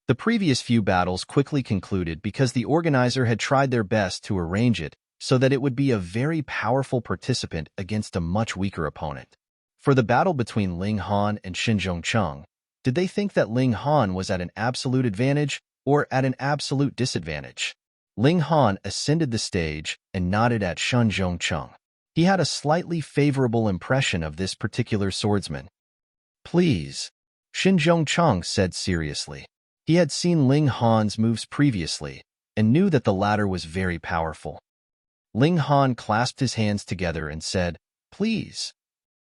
The previous few battles quickly concluded because the organizer had tried their best to arrange it so that it would be a very powerful participant against a much weaker opponent. For the battle between Ling Han and Cheng, Did they think that Ling Han was at an absolute advantage or at an absolute disadvantage? Ling Han ascended the stage and nodded at Cheng. He had a slightly favorable impression of this particular swordsman. Please, Cheng said seriously. He had seen Ling Han's moves previously and knew that the latter was very powerful. Ling Han clasped his hands together and said, "Please."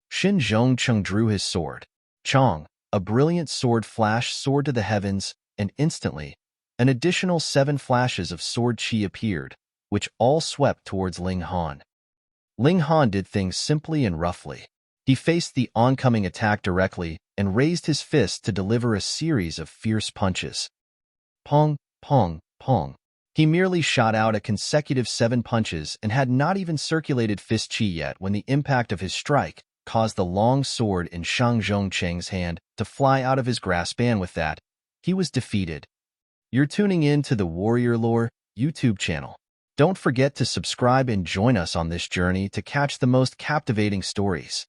Cheng drew his sword. Chong, a brilliant sword flash soared to the heavens, and instantly, an additional 7 flashes of sword chi appeared, which all swept towards Ling Han. Ling Han did things simply and roughly. He faced the oncoming attack directly and raised his fist to deliver a series of fierce punches. Pong, pong, pong. He merely shot out a consecutive 7 punches and had not even circulated fist chi yet when the impact of his strike caused the long sword in Shang Zhongcheng's hand to fly out of his grasp, and with that, he was defeated. You're tuning in to the Warrior Lore YouTube channel. Don't forget to subscribe and join us on this journey to catch the most captivating stories.